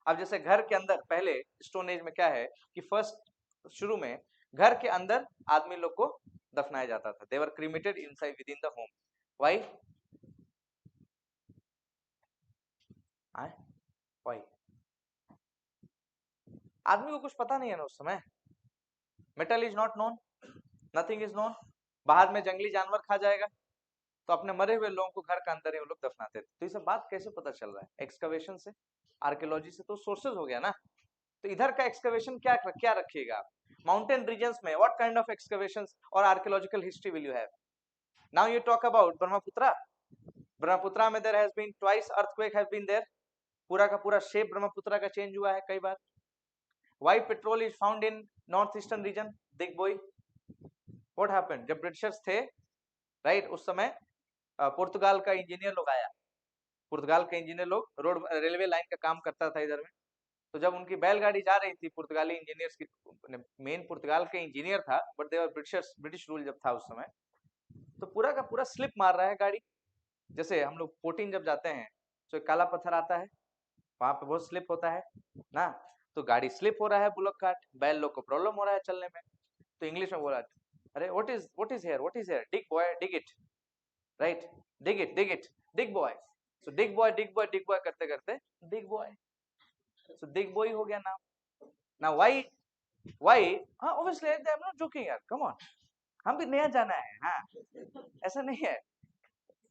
अब जैसे घर के अंदर पहले स्टोन एज में क्या है कि फर्स्ट शुरू में घर के अंदर आदमी लोग को दफनाया जाता था, they were cremated inside with in the home. Why? Why? आदमी को कुछ पता नहीं है ना उस समय, metal is not known, nothing is known, बाहर में जंगली जानवर खा जाएगा, तो अपने मरे हुए लोगों को घर के अंदर ही वो लोग दफनाते थे। तो ये सब बात कैसे पता चल रहा है? एक्सकवेशन से, आर्कियोलॉजी से तो सोर्सेज हो गया ना। तो इधर का एक्सकवेशन क्या क्या रखिएगा आप? माउंटेन रीजन्स में व्हाट काइंड ऑफ एक्सकवेशंस और archaeological history will you have? Now you talk about Brahmaputra. Brahmaputra में there has been twice earthquake have been there, पूरा का पूरा शेप ब्रह्मपुत्रा का चेंज हुआ है कई बार। Why petrol is found in north eastern region? Digboi, what happened? जब ब्रिटिशर्स थे राइट, उस समय पुर्तगाल का इंजीनियर लोग आया, पुर्तगाल के इंजीनियर लोग रोड रेलवे लाइन का काम करता था इधर में, तो जब उनकी बैलगाड़ी जा रही थी, पुर्तगाली इंजीनियर्स की, मेन पुर्तगाल के इंजीनियर था but they were Britishers, British rule जब था उस समय, तो पूरा का पूरा स्लिप मार रहा है गाड़ी। जैसे हम लोग पोटीन जब जाते हैं तो एक काला पत्थर आता है, वहां पे बहुत स्लिप होता है ना, तो गाड़ी स्लिप हो रहा है, बुलक कार्ट, बैल लोग को प्रॉब्लम हो रहा है चलने में, तो इंग्लिश में बोला, अरे what is here, dig boy dig it, right, dig it, dig boy. So dig boy dig boy dig boy करते करते डिग बॉय, सो डिग बॉय हो गया नाम। नाउ व्हाई, हाँ obviously I am not joking यार, कम ऑन, हम भी नया जाना है, हाँ ऐसा नहीं है,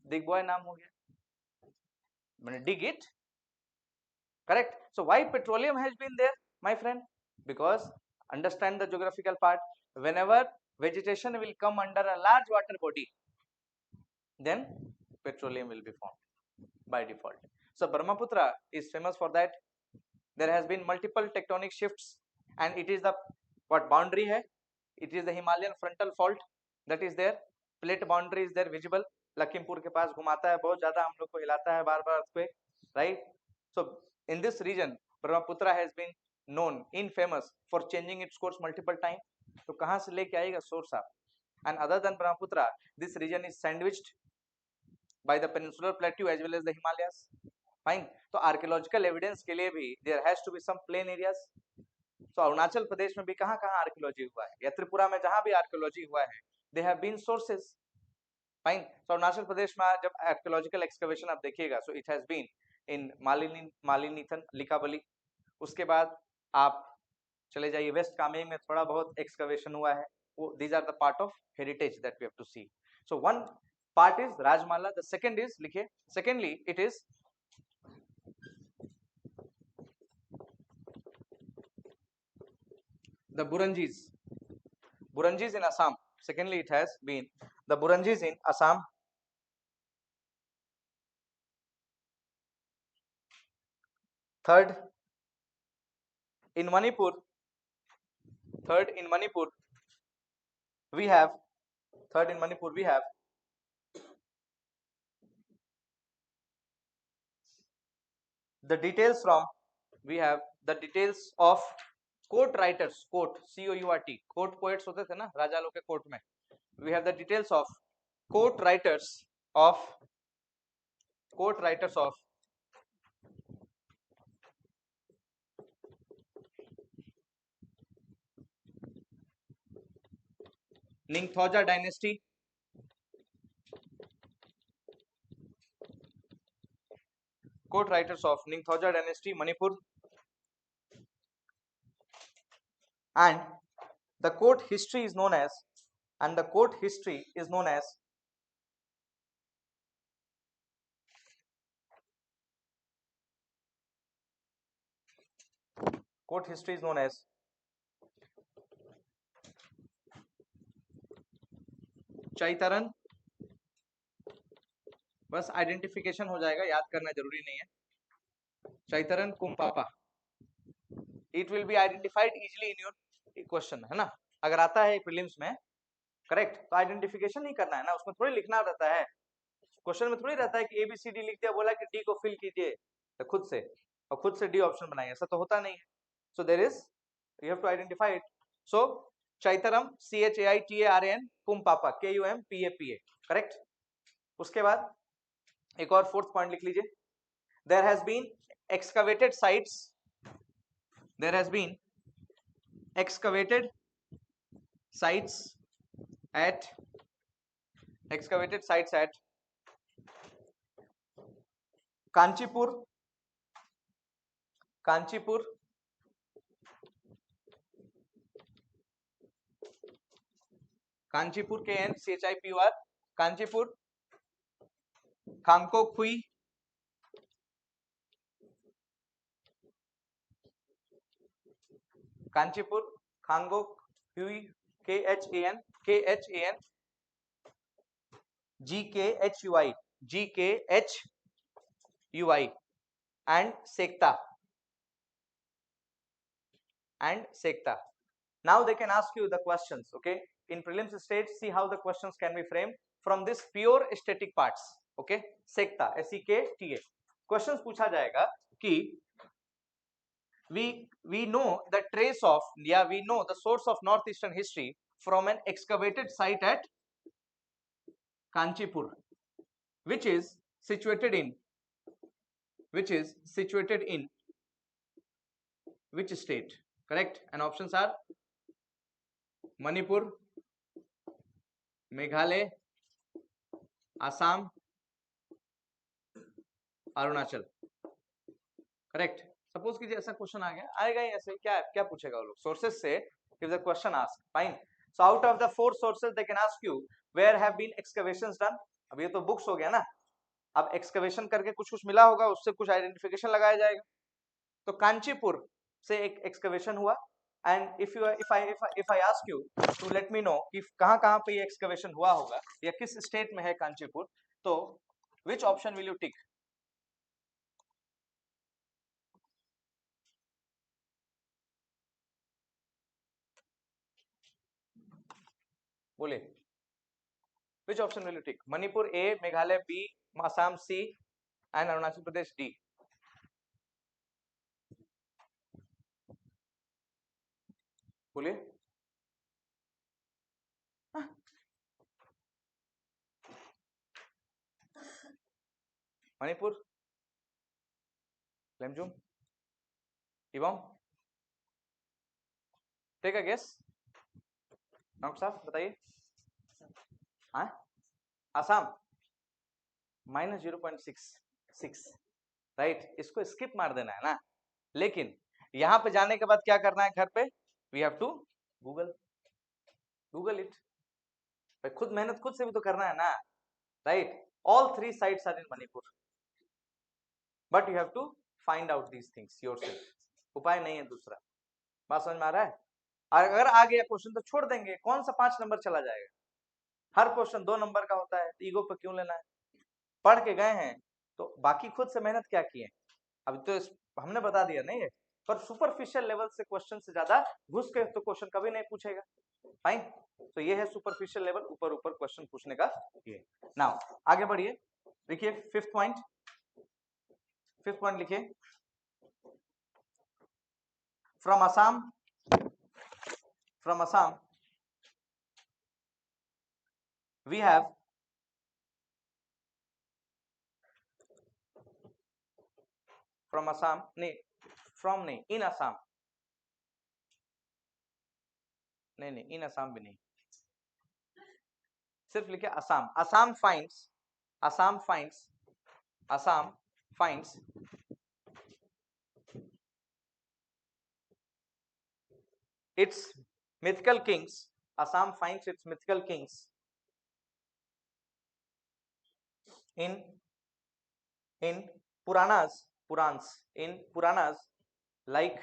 डिग बॉय नाम हो गया, मैंने dig it, correct? So why petroleum has been there, my friend? Because understand the geographical part, whenever vegetation will come under a large water body, then petroleum will be formed by default. So Brahmaputra is famous for that. There has been multiple tectonic shifts, and it is the what boundary hai, it is the Himalayan frontal fault that is there, plate boundary is there visible, Lakhimpur के पास घुमाता है बहुत ज्यादा, हम लोग को हिलाता है बार बार earthquake, right? So in this region Brahmaputra has been known in famous for changing its course multiple times. तो कहाँ से लेके आएगा सोर्स आप? And other than Brahmaputra, this region is sandwiched by the peninsular plateau as well as the Himalayas. Fine. तो archaeological evidence के लिए भी there has to be some plain areas. तो अरुणाचल प्रदेश में भी कहाँ कहाँ आर्कियोलॉजी हुआ है, या त्रिपुरा में जहां भी आर्कियोलॉजी हुआ है, they have been sources. Fine. तो अरुणाचल प्रदेश में जब आर्कियोलॉजिकल एक्सकवेशन आप देखिएगा, so it has been in Malinithan, Likabali. उसके बाद आप चले जाइए वेस्ट कामेंग में थोड़ा बहुत एक्सकवेशन हुआ है, वो these are the part of heritage that we have to see. So one part is Rajmala, the second is, लिखिए, secondly it is the Buranjis in Assam. Secondly, it has been the Buranjis in Assam. Third, in Manipur. Third, in Manipur, we have. Third, in Manipur, we have the details from. We have the details of court writers. Court, C-O-U-R-T. Court poets होते थे ना राजा लोग के court में. We have the details of court writers of Ningthauja dynasty. Court writers of Ningthauja dynasty, Manipur, and the court history is known as, court history is known as चैतरन। बस identification हो जाएगा, याद करना जरूरी नहीं है। Chaitaran Kumpapa, it will be identified easily in your question, है ना, अगर आता है प्रीलिम्स में, करेक्ट, तो आइडेंटिफिकेशन नहीं करना है ना, उसमें थोड़ी लिखना रहता है, क्वेश्चन में थोड़ी रहता है कि ABCD लिख दिया, बोला कि डी को फिल कीजिए तो खुद से, और खुद से डी ऑप्शन बनाइए, ऐसा तो होता नहीं है। So there is, you have to identify it. So Chaitaram, CHAITARAN, Kumpapa, KUMPAPA, correct. उसके बाद एक और फोर्थ पॉइंट लिख लीजिए, there has been excavated sites there has been excavated sites at Kanchipur, Kanchipur, Kanchipur, KNCHIPUR, Kanchipur, Khangkok-Hui, Kanchipur, Khangkok-Hui, KHAN, GKHUI, GKHUI, and Sekta, Now they can ask you the questions, okay? In prelims stage, see how the questions can be framed from this pure static parts, okay? Sekta, SEKTA. Questions पूछा जाएगा कि we know the trace of, we know the source of northeastern history from an excavated site at Kanchipur, which is situated in which state? Correct. And options are Manipur, Meghalaya, Assam, Arunachal. Correct. Suppose कीजिए ऐसा question आ गया, आएगा ही ऐसे. क्या क्या पूछेगा वो लोग सोर्सेस से, if the question ask, fine. So out of the 4 sources they can ask you where have been excavations done. अब ये तो बुक्स हो गया ना, अब एक्सकवेशन करके कुछ कुछ मिला होगा, उससे कुछ आइडेंटिफिकेशन लगाया जाएगा. तो कांचीपुर से एक एक्सकवेशन हुआ. And if I ask you to let me know कि कहां पे ये एक्सकवेशन हुआ होगा या किस स्टेट में है कांचीपुर, तो which option will you tick? बोले, which option will you tick? Manipur A, Meghalaya B, Assam C and Arunachal Pradesh D. बोलिए. मणिपुर, लेमजुम, इवम, टेक अ गेस. डॉक्टर साहब बताइए. हाँ, असम -0.66, राइट. इसको स्किप मार देना है ना, लेकिन यहां पे जाने के बाद क्या करना है घर पे? We have to google it. खुद मेहनत खुद से भी तो करना है ना, right. All 3 sites are in Manipur, but you have to find out these things yourself. उपाय नहीं है दूसरा. बात समझ में आ रहा है? अगर आ गया क्वेश्चन तो छोड़ देंगे, कौन सा 5 नंबर चला जाएगा? हर क्वेश्चन 2 नंबर का होता है, ईगो पे क्यों लेना है? पढ़ के गए हैं तो बाकी खुद से मेहनत क्या किए? अभी तो हमने बता दिया नहीं है, पर सुपरफिशियल लेवल से क्वेश्चन से ज्यादा घुस के तो क्वेश्चन कभी नहीं पूछेगा. फाइन. तो ये है सुपरफिशियल लेवल, ऊपर ऊपर क्वेश्चन पूछने का. ये नाउ आगे बढ़िए. देखिए फिफ्थ पॉइंट लिखिए. From Assam we have from Assam, नहीं from नहीं, in Assam, नहीं in Assam भी नहीं, सिर्फ लिखे Assam. Assam finds its mythical kings. Assam finds its mythical kings in Puranas like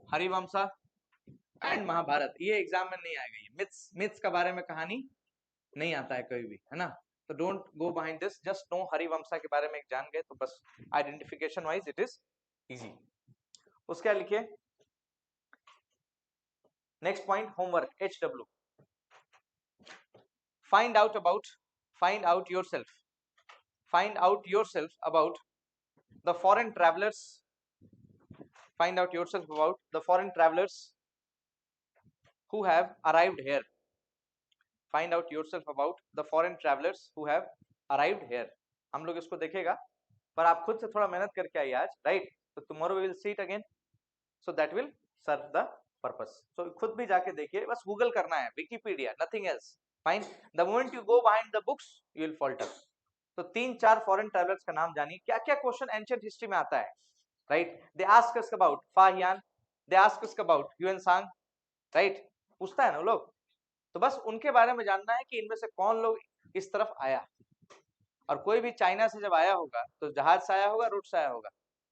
Harivamsha and Mahabharata. ये एग्जाम में नहीं आएगा, ये मिथ्स का बारे में कहानी नहीं आता है कभी भी, है ना. तो don't go behind this, just know Harivamsha के बारे में जान गए तो बस identification wise it is easy. उसके लिखिए next point, homework HW. find out yourself about the foreign travelers. Find out yourself about the foreign travelers who have arrived here. find out yourself about the foreign travelers who have arrived here. हम लोग इसको देखेगा, पर आप खुद से थोड़ा मेहनत करके आइए आज, राइट? तो tomorrow we will see it again, so that will serve the purpose. So खुद भी जाके देखिए, बस गूगल करना है, Wikipedia, nothing else. Fine. The moment you go behind the books, you will falter. तो 3-4 फॉरेन ट्रैवलर्स का नाम जानिए, क्या क्या क्वेश्चन एंशिएंट हिस्ट्री में आता है, right? They ask us about Fahien, they ask us about Hiuen right? पूछता है ना लोग, तो बस उनके बारे में जानना है कि इनमें से कौन लोग इस तरफ आया। और कोई भी चाइना से जब आया होगा तो जहाज से आया होगा, रोड से आया होगा।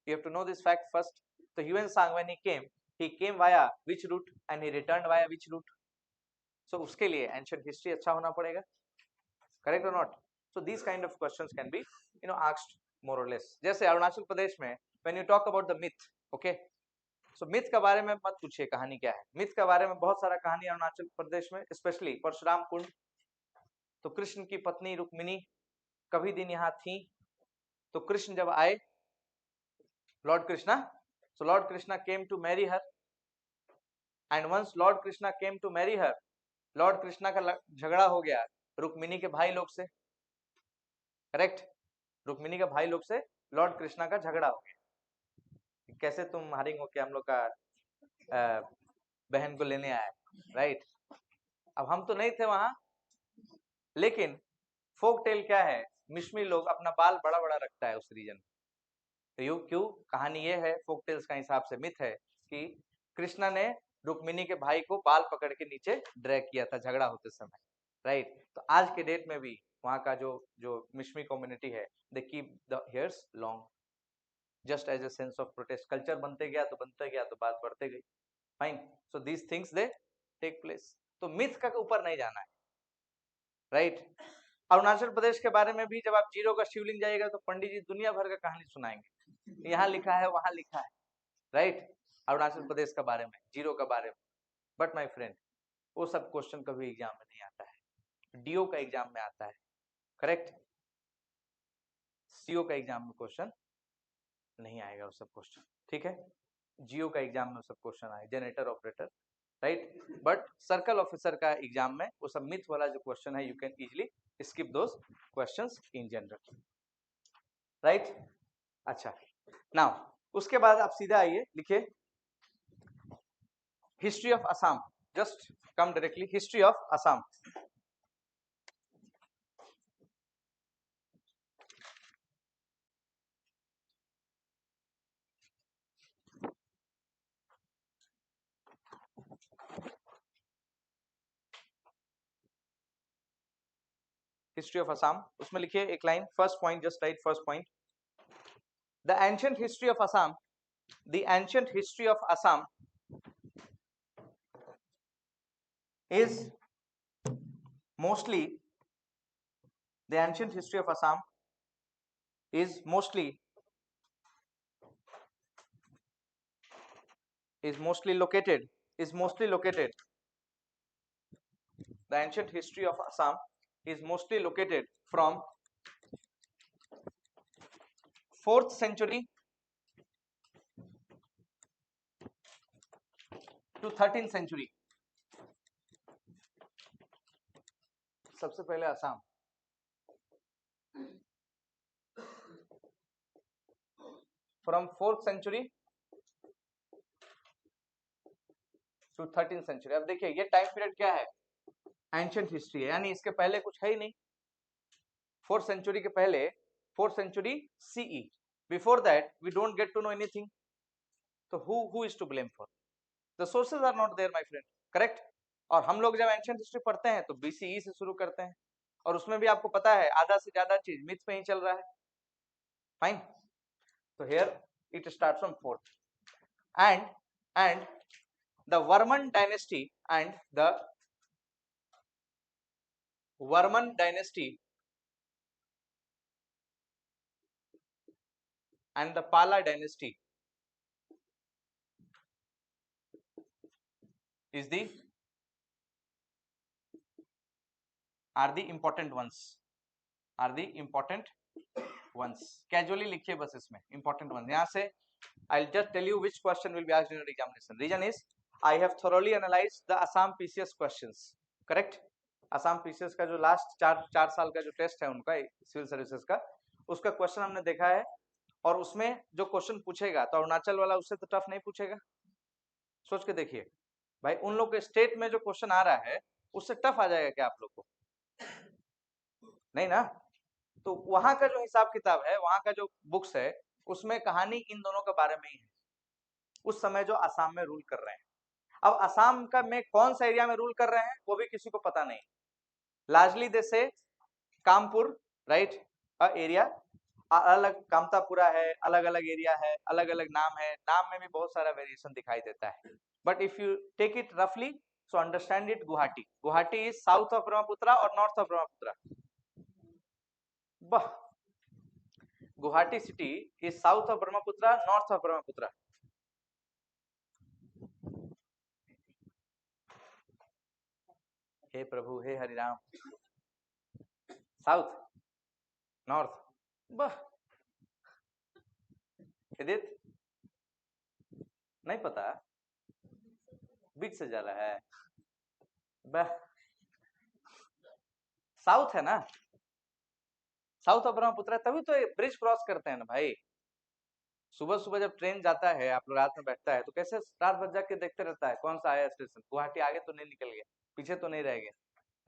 You have to know this fact first. तो Hiuen when he came via which route and he returned via which route? So उसके लिए एंशिएंट हिस्ट्री अच्छा होना पड़ेगा, करेक्ट और not? So these kind of questions can be asked more or less. जैसे अरुणाचल प्रदेश में when you talk about the myth, okay, so myth के बारे में मत पूछिए कहानी क्या है। myth के बारे में बहुत सारा कहानी अरुणाचल प्रदेश में, स्पेशली परशुराम कुंड। तो कृष्ण की पत्नी रुक्मिणी कभी दिन यहाँ थी, तो कृष्ण जब आए, Lord Krishna, so Lord Krishna came to marry her, and once Lord Krishna came to marry her, Lord Krishna का झगड़ा हो गया रुक्मिणी के भाई लोग से, करेक्ट? रुक्मिणी के भाई लोग से लॉर्ड कृष्णा का झगड़ा हो गया, कैसे तुम हारिंग हो के हम लोग का बहन को लेने आए, राइट? अब हम तो नहीं थे वहां, लेकिन फोक टेल क्या है, मिश्मी लोग अपना बाल बड़ा बड़ा रखता है उस रीजन में। तो यू क्यों, कहानी ये है फोक टेल्स का हिसाब से, मिथ है कि कृष्णा ने रुक्मिणी के भाई को बाल पकड़ के नीचे ड्रैग किया था झगड़ा होते समय, राइट? तो आज के डेट में भी वहां का जो जो मिश्मी कम्युनिटी है, they keep the hairs long just as a sense of protest. Culture बनते गया तो बात बढ़ते गई, fine. So these things they take place. तो मिथ का ऊपर नहीं जाना है, राइट? अरुणाचल प्रदेश के बारे में भी जब आप जीरो का शिवलिंग जाइएगा तो पंडित जी दुनिया भर का कहानी सुनाएंगे, यहाँ लिखा है वहां लिखा है, राइट? अरुणाचल प्रदेश का बारे में, जीरो का बारे में। बट माय फ्रेंड, वो सब क्वेश्चन कभी एग्जाम में नहीं आता है, डीओ का एग्जाम में आता है, करेक्ट? सीओ का एग्जाम में क्वेश्चन नहीं आएगा वो सब क्वेश्चन, ठीक है? जियो का एग्जाम में वो सब क्वेश्चन आए, generator operator, right? But circle officer का एग्जाम में वो सब मिथ वाला जो क्वेश्चन है, you can easily skip those questions in general, right? अच्छा, नाउ उसके बाद आप सीधा आइए, लिखिए history of Assam, just come directly, history of Assam. History of Assam, उसमें लिखिए एक line, first point, just right first point, the ancient history of Assam, the ancient history of Assam is mostly, the ancient history of Assam is mostly located, the ancient history of Assam is mostly located from 4th century to 13th century। सबसे पहले Assam, from 4th century to 13th century। अब देखिए ये time period क्या है, ancient history है, यानी इसके पहले कुछ है ही नहीं। 4th century के पहले, 4th century CE, before that we don't get to know anything. तो who is to blame for? The sources are not there, my friend, correct? और हम लोग जब एंशिएंट हिस्ट्री पढ़ते हैं तो BCE से शुरू करते हैं, और उसमें भी आपको पता है आधा से ज्यादा चीज मिथ पे ही चल रहा है, फाइन। तो here it starts from 4th, and the Varman dynasty and the Varman dynasty and the Pala dynasty is the are the important ones, are the important ones। Casually लिखिए बस इसमें important ones। यहाँ से I'll just tell you which question will be asked in your examination. Reason is I have thoroughly analyzed the Assam PCS questions, correct? Assam PCS का जो last चार साल का जो टेस्ट है उनका सिविल सर्विसेज का, उसका क्वेश्चन हमने देखा है, और उसमें जो क्वेश्चन पूछेगा तो अरुणाचल वाला उससे तो टफ नहीं पूछेगा। सोच के देखिए भाई, उन लोग के स्टेट में जो क्वेश्चन आ रहा है उससे टफ आ जाएगा क्या आप लोग को? नहीं ना। तो वहां का जो हिसाब किताब है, वहां का जो बुक्स है, उसमें कहानी इन दोनों के बारे में ही है, उस समय जो असम में रूल कर रहे हैं। अब असम का में कौन सा एरिया में रूल कर रहे हैं वो भी किसी को पता नहीं। लार्जली दे से कामपुर, राइट, एरिया अलग, कामतापुरा है, अलग अलग एरिया है, अलग अलग नाम है, नाम में भी बहुत सारा वेरिएशन दिखाई देता है। But if you take it रफली, so understand it, Guwahati, Guwahati is south of Brahmaputra और नॉर्थ ऑफ ब्रह्मपुत्र। वाह, Guwahati city is south of Brahmaputra, north of Brahmaputra. हे प्रभु, हे हरिराम, साउथ, नॉर्थ, वाह, एदित नहीं पता, बीच से जाला है, वाह, साउथ है ना, साउथ ऑफ ब्रह्मपुत्र, तभी तो ब्रिज क्रॉस करते हैं ना भाई। सुबह सुबह जब ट्रेन जाता है, आप लोग रात में बैठता है, तो कैसे रात भर जाके देखते रहता है कौन सा आया स्टेशन, गुवाहाटी आगे तो नहीं निकल गया, पीछे तो नहीं रह गया,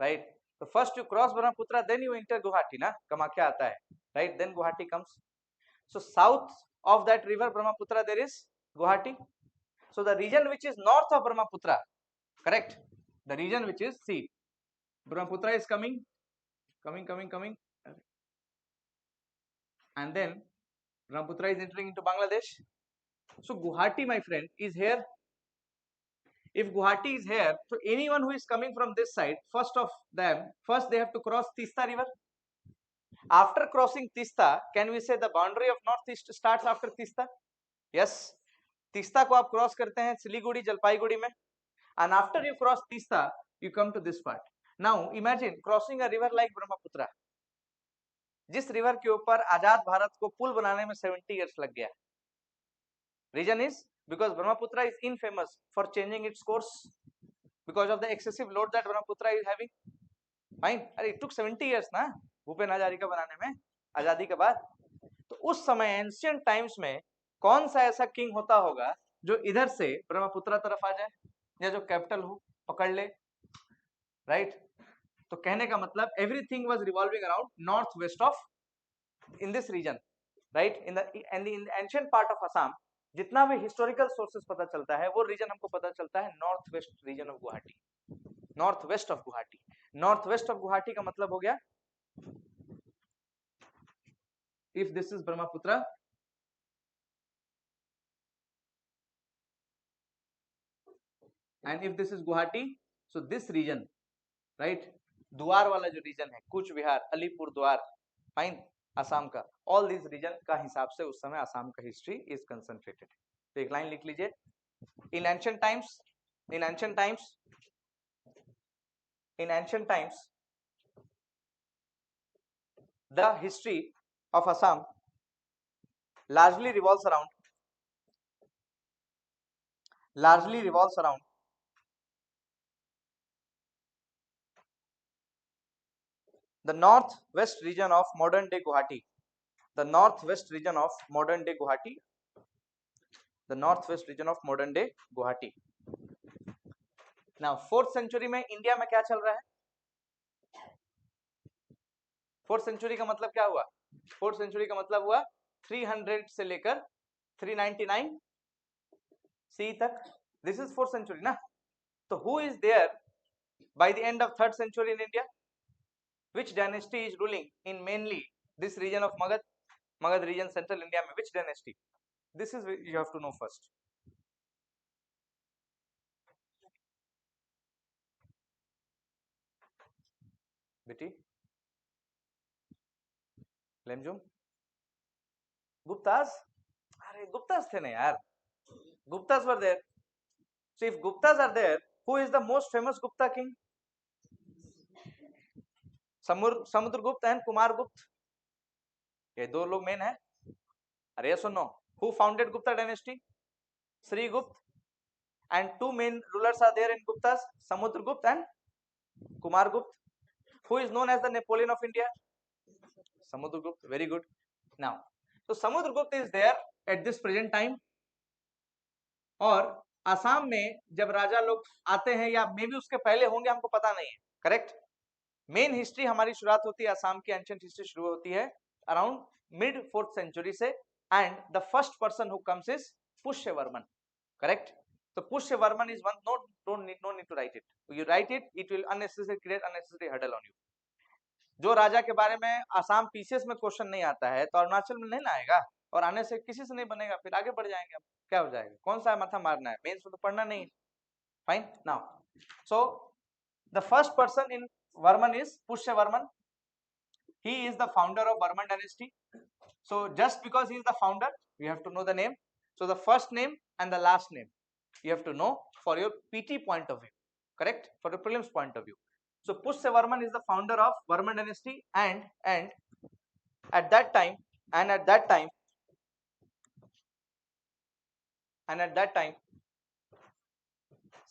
राइट। तो first you cross Brahmaputra, then you enter Guwahati ना, कामाख्या आता है, right, then Guwahati comes. So south of that river Brahmaputra there is Guwahati. So the region which is north of Brahmaputra, correct, the region which is, see, Brahmaputra is coming, and then Brahmaputra is entering into Bangladesh. So Guwahati, my friend, is here. If Guwahati is here, so anyone who is coming from this side, first they have to cross Tista river. After crossing Tista, can we say the boundary of northeast starts after Tista? Yes. Teesta को आप cross करते हैं सिलीगुड़ी, जलपाईगुड़ी में, and after you cross Teesta you come to this part. Now imagine crossing a river like Brahmaputra, जिस river के ऊपर आजाद भारत को पुल बनाने में 70 years लग गया। Reason is because Brahmaputra is infamous for changing its course because of the excessive load that Brahmaputra is having. Fine, अरे it took 70 years ना भूपेन हजारिका बनाने में, आजादी के बाद। तो उस समय एंशियंट टाइम्स में कौन सा ऐसा किंग होता होगा जो इधर से ब्रह्मपुत्र तरफ आ जाए, या जो कैपिटल हो पकड़ ले, राइट। तो कहने का मतलब everything was revolving around north west of in this region, right, in the ancient part of Assam. जितना भी हिस्टोरिकल सोर्सेस पता चलता है वो रीजन हमको पता चलता है north west region of Guwahati, north west of Guwahati. North west of Guwahati का मतलब हो गया, if this is Brahmaputra and if this is Guwahati, so this region, right, द्वार वाला जो रीजन है, कूच बिहार, अलीपुर द्वार, फाइन, असम का, ऑल दिस रीजन का हिसाब से उस समय असम का हिस्ट्री इज कंसंट्रेटेड। तो एक लाइन लिख लीजिए, इन ancient times, in ancient times, in ancient times the history of Assam largely revolves around the northwest region of modern day Guwahati, the northwest region of modern day Guwahati, the northwest region of modern day Guwahati. Now 4th century में India में क्या चल रहा है? 4th century का मतलब क्या हुआ? 4th century का मतलब हुआ 300 से लेकर 399 सी तक, दिस इज 4th century ना। तो who is there by the end of 3rd century in India? Which dynasty is ruling in mainly this region of Magad region, central India में, which dynasty? This is you have to know first. बेटी लेमजुम, गुप्तास, अरे गुप्तास थे ना यार, Guptas were there. So if Guptas are there, who is the most famous Gupta king? Samudragupta and Kumaragupta, ये दो लोग main है। अरे सुनो, who founded Gupta dynasty? Sri Gupt, and two main rulers are there in Guptas, Samudragupt and Kumargupt. Who is known as the Napoleon of India? Samudragupta. Very good. Now, so Samudragupta is there at this present time, और आसाम में जब राजा लोग आते हैं या मे भी उसके पहले होंगे, हमको पता नहीं है, करेक्ट। मेन हिस्ट्री हमारी शुरुआत होती है आसाम की एंशिएंट हिस्ट्री शुरू होती है अराउंड मिड 4th सेंचुरी से, and the first person who comes is Pushyavarman, correct. So Pushyavarman is one. No need to write it. You write it, it will unnecessarily create unnecessary hurdle on you. जो राजा के बारे में Assam PCS में question नहीं आता है तो अरुणाचल में नहीं लाएगा, और आने से किसी से नहीं बनेगा, फिर आगे बढ़ जाएंगे हम, क्या हो जाएगा, कौन सा माथा मारना है, मेंस में तो पढ़ना नहीं है। Fine. Now so the first person in Varman is Pushyavarman. He is the founder of Varman dynasty. So just because he is the founder, you have to know the name. So the first name and the last name you have to know for your PT point of view, correct, for your prelims point of view. So Pushyavarman is the founder of Varman dynasty, and at that time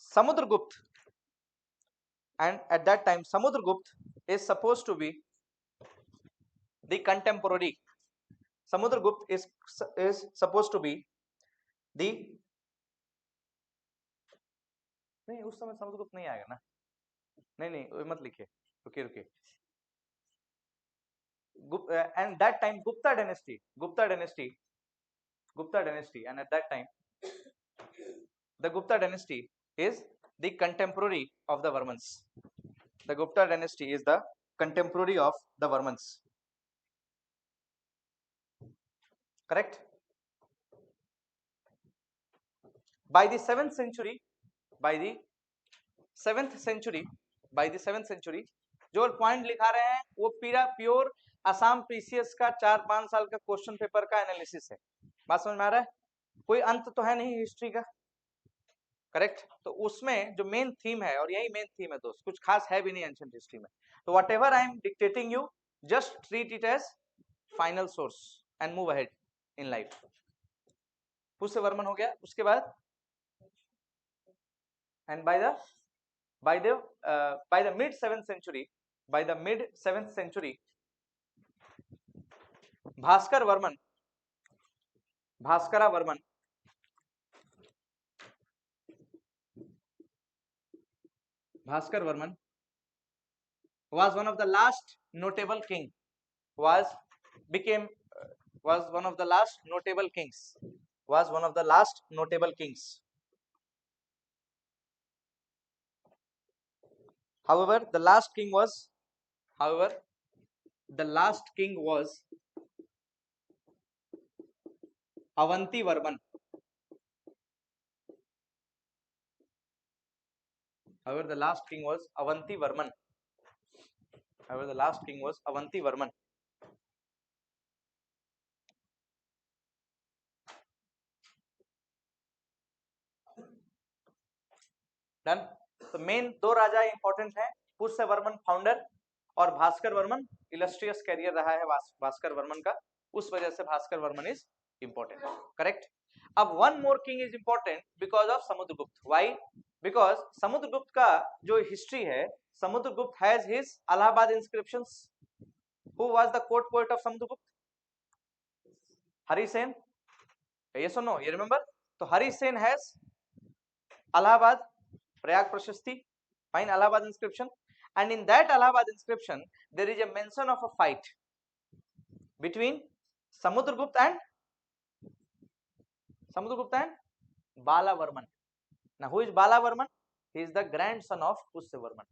Samudragupta, and at that time Samudragupta is supposed to be the contemporary. Samudragupta is supposed to be the, नहीं उस समय समुद्रगुप्त नहीं आएगा ना, नहीं मत लिखिए, रुकिए. And that time Gupta dynasty, and at that time the Gupta dynasty is the contemporary of the Varmans. The Gupta dynasty is the contemporary of the Varmans, correct. By the 7th century जो point लिखा रहे हैं वो pure Assam PCS का 4-5 साल का question paper का analysis है। बात समझ में आ रहा है? कोई अंत तो है नहीं हिस्ट्री का, करेक्ट। तो उसमें जो मेन थीम है, और यही मेन थीम है दोस्त, कुछ खास है भी नहीं एंशिएंट हिस्ट्री में, तो whatever I am dictating you, just treat it as final source and move ahead in life. Pushyavarman हो गया, उसके बाद and by the mid 7th century, Bhaskara Varman was one of the last notable king, was one of the last notable kings. However, the last king was Avanti Varman. Done. तो main 2 राजा important हैं, पुष्यवर्मन founder और Bhaskar Varman illustrious career रहा है भास्कर वर्मन का, उस वजह से Bhaskar Varman is important, correct. अब one more king is important because of Samudragupta. Why? Because Samudragupta का जो हिस्ट्री है, Samudragupta has his Allahabad inscriptions. Who was the court poet of Samudragupta? Harisen. Yes और नो, यू रिमेंबर? तो Harisen has Allahabad, Prayag Prashasti, fine, Allahabad inscription, and in that Allahabad inscription there is a mention of a fight between Samudragupta and Balavarman. Now who is Balavarman? He is the grandson of Pushyavarman,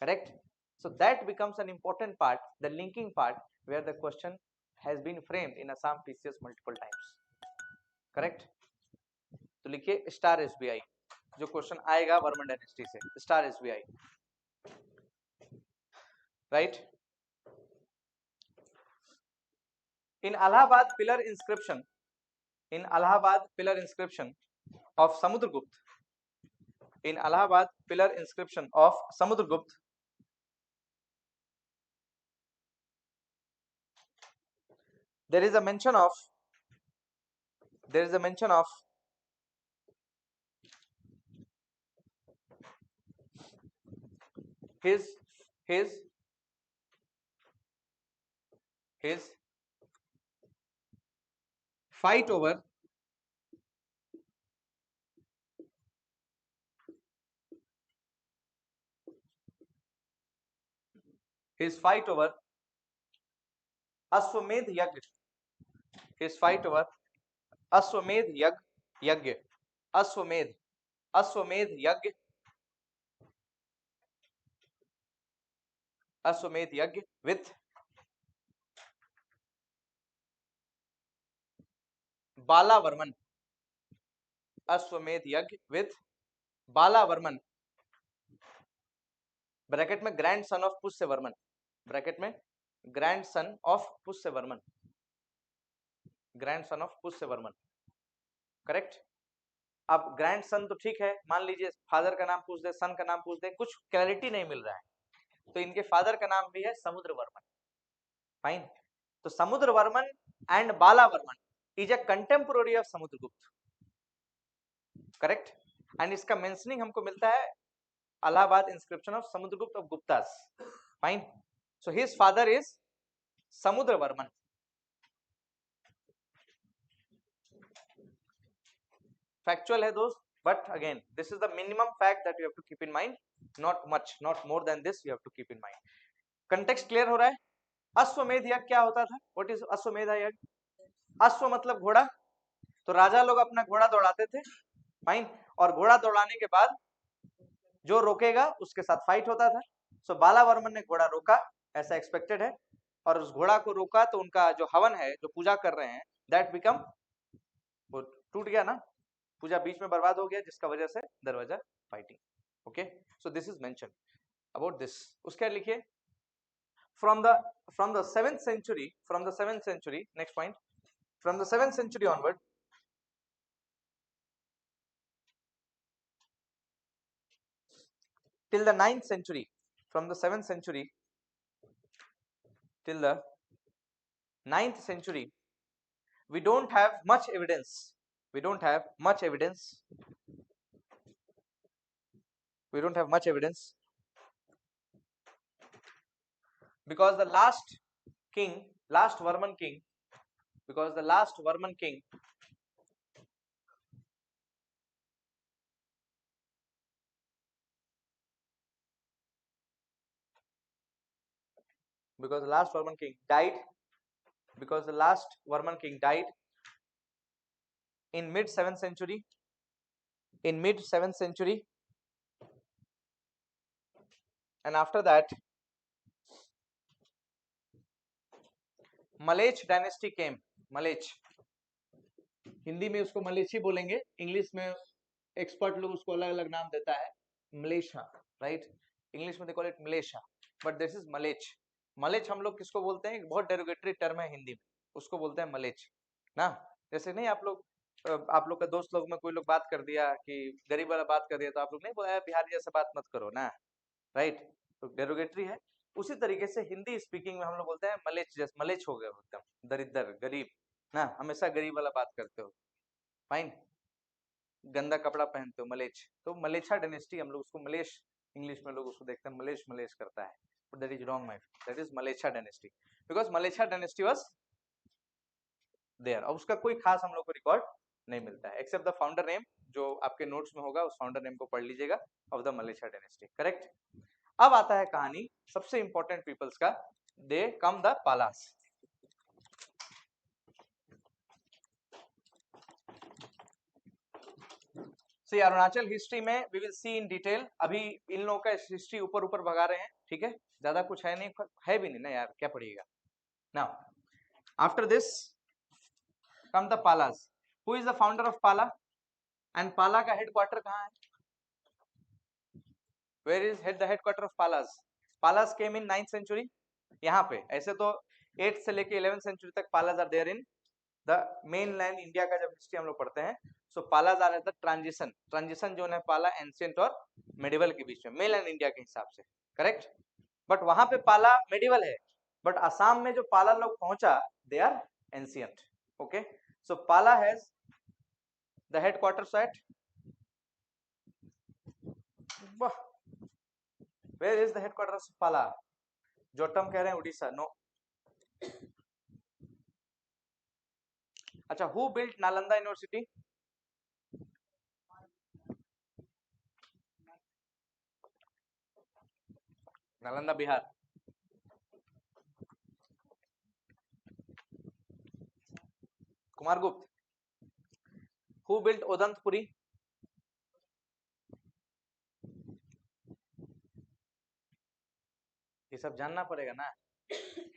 correct. So that becomes an important part, the linking part, where the question has been framed in Assam PCS multiple times, correct. तो लिखिए star SBI, जो question आएगा Varman dynasty से, star SBI, right. In Allahabad pillar inscription of Samudragupta, there is a mention of his his fight over अश्वमेध यज्ञ, his fight over अश्वमेध यज्ञ, अश्वमेध यज्ञ, अश्वमेध yagya with बालावर्मन, Ashwamedha yagya with Balavarman, bracket में grandson of Pushyavarman, bracket में grandson of Pushyavarman, grandson of Pushyavarman, correct. अब ग्रैंड सन तो ठीक है, मान लीजिए फादर का नाम पूछ दे, सन का नाम पूछ दे, कुछ क्लैरिटी नहीं मिल रहा है, तो इनके फादर का नाम भी है समुद्रवर्मन, फाइन। तो Samudravarman and Balavarman is a contemporary of Samudragupta, correct. And इसका मेंशनिंग हमको मिलता है Allahabad inscription of Samudragupta of Guptas, fine. So his father is Samudravarman, factual है दोस्त, but again this is the minimum fact that you have to keep in mind, not much, not more than this you have to keep in mind. Context clear हो रहा है? अश्वमेध यज्ञ क्या होता था? व्हाट इज अश्वमेध यज्ञ? अश्व मतलब घोड़ा, तो राजा लोग अपना घोड़ा दौड़ाते थे, फाइन, और घोड़ा दौड़ाने के बाद जो रोकेगा उसके साथ फाइट होता था। सो बालावर्मन ने घोड़ा रोका, ऐसा एक्सपेक्टेड है, और उस घोड़ा को रोका तो उनका जो हवन है, जो पूजा कर रहे हैं, दैट बिकम, वो टूट गया ना, पूजा बीच में बर्बाद हो गया, जिसका वजह से दरवाजा fighting, okay. So this is mention about this. उसके लिखिए from the 7th century, next point, from the 7th century onward, till the 9th century, from the 7th century till the 9th century, we don't have much evidence, we don't have much evidence, we don't have much evidence, because the last king, last Varman king, because the last Varman king because the last Varman king died, because the last Varman king died in mid 7th century, in mid 7th century, and after that Malech dynasty came, Malech, Hindi में उसको मलेची बोलेंगे, English में expert लोग उसको अलग अलग नाम देता है, मलेशिया, राइट, इंग्लिश में they call it Malaysia, but this is Malech. Malech हम लोग किसको बोलते हैं? बहुत डेरोगेटरी टर्म है हिंदी में, उसको बोलते हैं मलेच ना। जैसे नहीं आप लोग का दोस्त लोग में कोई लोग बात कर दिया कि गरीब वाला बात कर दिया, तो आप लोग नहीं बोला बिहारी जैसा बात मत करो ना, राइट, तो डेरोगेटरी है। उसी तरीके से हिंदी स्पीकिंग में हम लोग बोलते हैं मलेच, जैसे मलेच हो गए एकदम दरिद्र गरीब ना, हमेशा गरीब वाला बात करते हो, फाइन, गंदा कपड़ा पहनते हो, मलेच, तो मलेच्छा डायनेस्टी हम लोग उसको मलेश, इंग्लिश में लोग उसको देखते हैं मलेश, मलेश करता है, but that is wrong my friend, that is Mlechchha dynasty, because Mlechchha dynasty was there, और उसका कोई खास हम लोग को रिकॉर्ड नहीं मिलता है, एक्सेप्ट द फाउंडर नेम, जो आपके नोट्स में होगा, उस फाउंडर नेम को पढ़ लीजिएगा, of the Mlechchha dynasty, correct. अब आता है कहानी सबसे इंपॉर्टेंट पीपल्स का, they come the Palas. See Arunachal history में we will see in detail, अभी इन लोगों का हिस्ट्री ऊपर ऊपर भगा रहे हैं, ठीक है, ज्यादा कुछ है नहीं, है भी नहीं ना यार, क्या पढ़िएगा। Now after this come the Palas, who is the founder of Pala, and Pala का हेडक्वार्टर कहाँ है? Where is the headquarter of Palas? Palas came in 9th century, यहाँ पे, ऐसे तो 8th से लेके 11th सेंचुरी तक Palas are there in the main land India का, जब हिस्ट्री हम लोग पढ़ते हैं, so Palas are at the transition zone है पाला एंशिएंट और मेडिवल के बीच में, मेन लैंड इंडिया के हिसाब से, करेक्ट। बट वहां पे पाला मेडिवल है, बट असम में जो पाला लोग पहुंचा, they are ancient, okay. So Pala has the headquarters at, where is the headquarters of Pala? जोटम कह रहे हैं उड़ीसा, नो, अच्छा, who built Nalanda university? Nalanda Bihar. Kumaragupta. Who built Odantapuri? ये सब जानना पड़ेगा ना,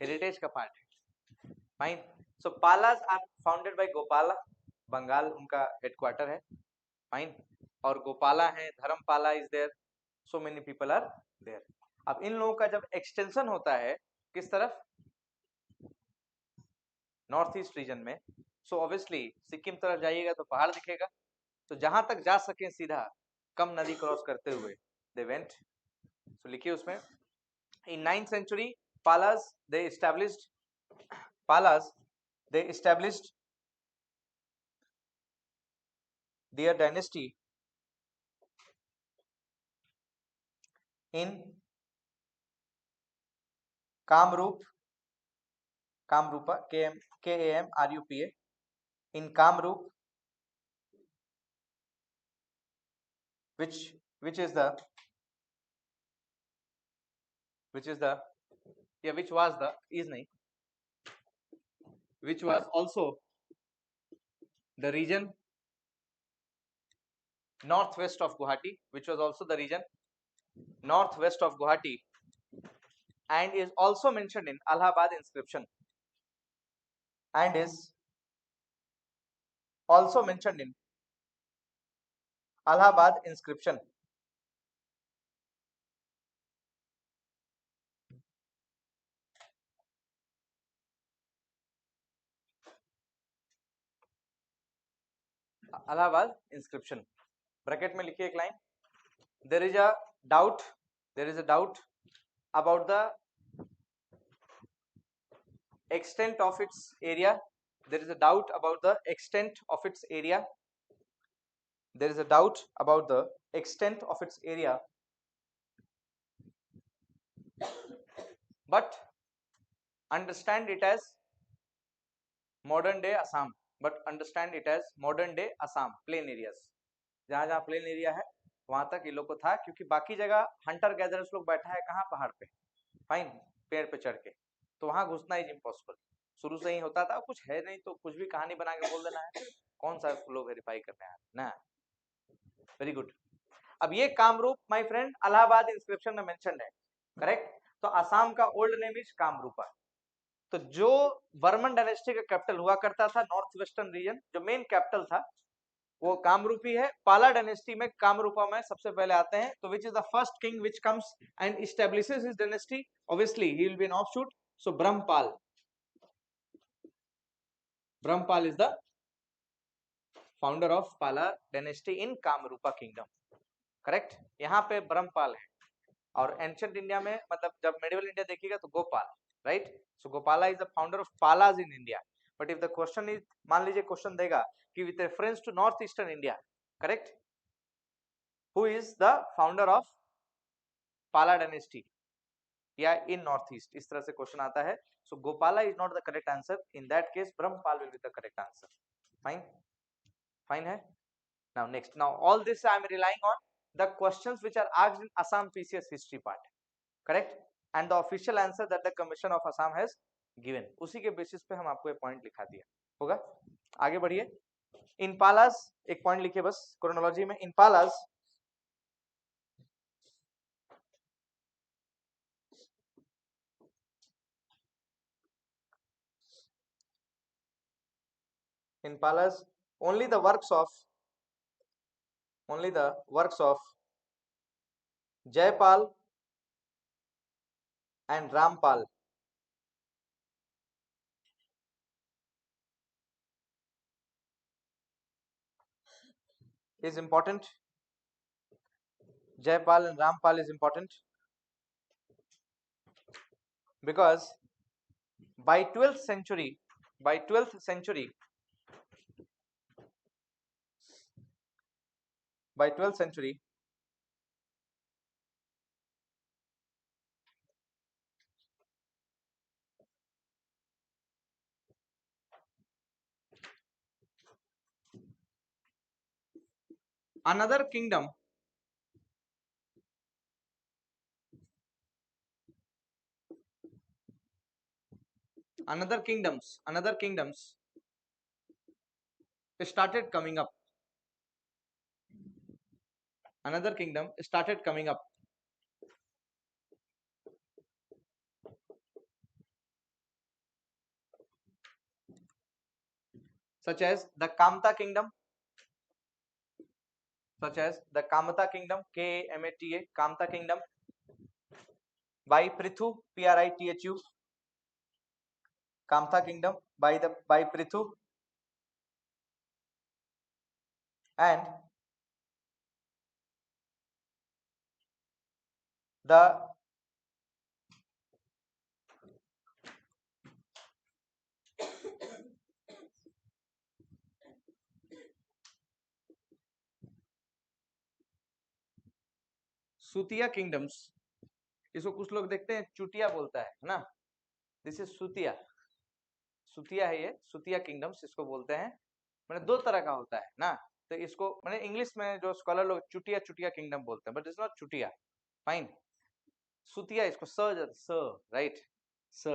हेरिटेज का पार्ट है। Fine. So Palas are founded by Gopala, Bengal उनका हेडक्वार्टर है। फाइन। और गोपाला है, Dharmapala is there, so many people are there. अब इन लोगों का जब एक्सटेंशन होता है किस तरफ, नॉर्थ ईस्ट रीजन में, सो ऑब्वियसली सिक्किम तरफ जाइएगा तो पहाड़ दिखेगा, तो जहां तक जा सके सीधा कम नदी क्रॉस करते हुए दे वेंट। सो लिखिए उसमें, इन 9th century Palas they established Palas they established their dynasty in Kamrup, Kamrupa, Kamrupa, in Kamrup, which is the yeah, which was the is nahi, which was also the region northwest of Guwahati, which was also the region northwest of Guwahati, and is also mentioned in Allahabad inscription, and is also mentioned in Allahabad inscription. Allahabad inscription, bracket में लिखिए एक line, there is a doubt about the extent of its area, there is a doubt about the extent of its area, there is a doubt about the extent of its area, but understand it as modern day Assam, plain areas, जहां जहां plain area है वहां तक ये लोग को था, क्योंकि बाकी जगह हंटर गैदरर्स लोग बैठा है कहाँ, पहाड़ पे, फाइन, पेड़ पे चढ़ के, तो वहां घुसना इज इम्पॉसिबल, शुरू से ही होता था, कुछ है नहीं तो कुछ भी कहानी बना के बोल देना है, कौन सा लोग वेरीफाई करने हैं ना। Very good. अब ये Kamrup my friend Allahabad inscription में मेंशन है, करेक्ट, तो असम का ओल्ड नेम इज कामरूपा। तो जो वर्मन डायनेस्टी का कैपिटल हुआ करता था नॉर्थ वेस्टर्न रीजन, जो मेन कैपिटल था वो कामरूपी है। पाला डायनेस्टी में कामरूपा में सबसे पहले आते हैं, तो which is the first king which comes and establishes his dynasty, obviously he will be an offshoot, so Brahmapal is the founder of Pala dynasty in Kamarupa kingdom, correct. यहाँ पे ब्रह्मपाल है, और एंशिएंट इंडिया में मतलब जब मेडिवल इंडिया देखिएगा तो Gopal, right, so Gopala is the founder of Palas in India. But if the question is, मान लीजिए क्वेश्चन देगा कि with reference to north eastern India, correct, who is the founder of Pala dynasty या इन नॉर्थ ईस्ट, इस तरह से क्वेश्चन आता है, so Gopala is not the correct answer, in that case Brahmapal will be the correct answer. Fine, fine है। Now next, now all this I am relying on the questions which are asked in Assam PCS history part, correct, and the official answer that the Commission of Assam has given, उसी के basis पे हम आपको ये point लिखा दिया होगा। आगे बढ़िए, इन पालास एक पॉइंट लिखिए बस क्रोनोलॉजी में, इन पालास only the works of Jaipal and Rampal is important. Jaipal and Rampal is important because by 12th century, by 12th century, by 12th century, another kingdom another kingdoms started coming up. Another kingdom started coming up, such as the Kamta kingdom, Kamata, Kamta kingdom, by Prithu, Prithu, Kamta kingdom by Prithu, and the Sutiya kingdoms. इसको कुछ लोग देखते हैं चुटिया बोलता है ना, this is सुतिया, सुतिया है ये, सुतिया किंगडम्स इसको बोलते हैं। मैंने दो तरह का होता है ना, तो इसको मैंने इंग्लिश में जो स्कॉलर लोग चुटिया चुटिया किंगडम बोलते हैं, but it's not Chutia, fine. Sutia इसको स राइट, स,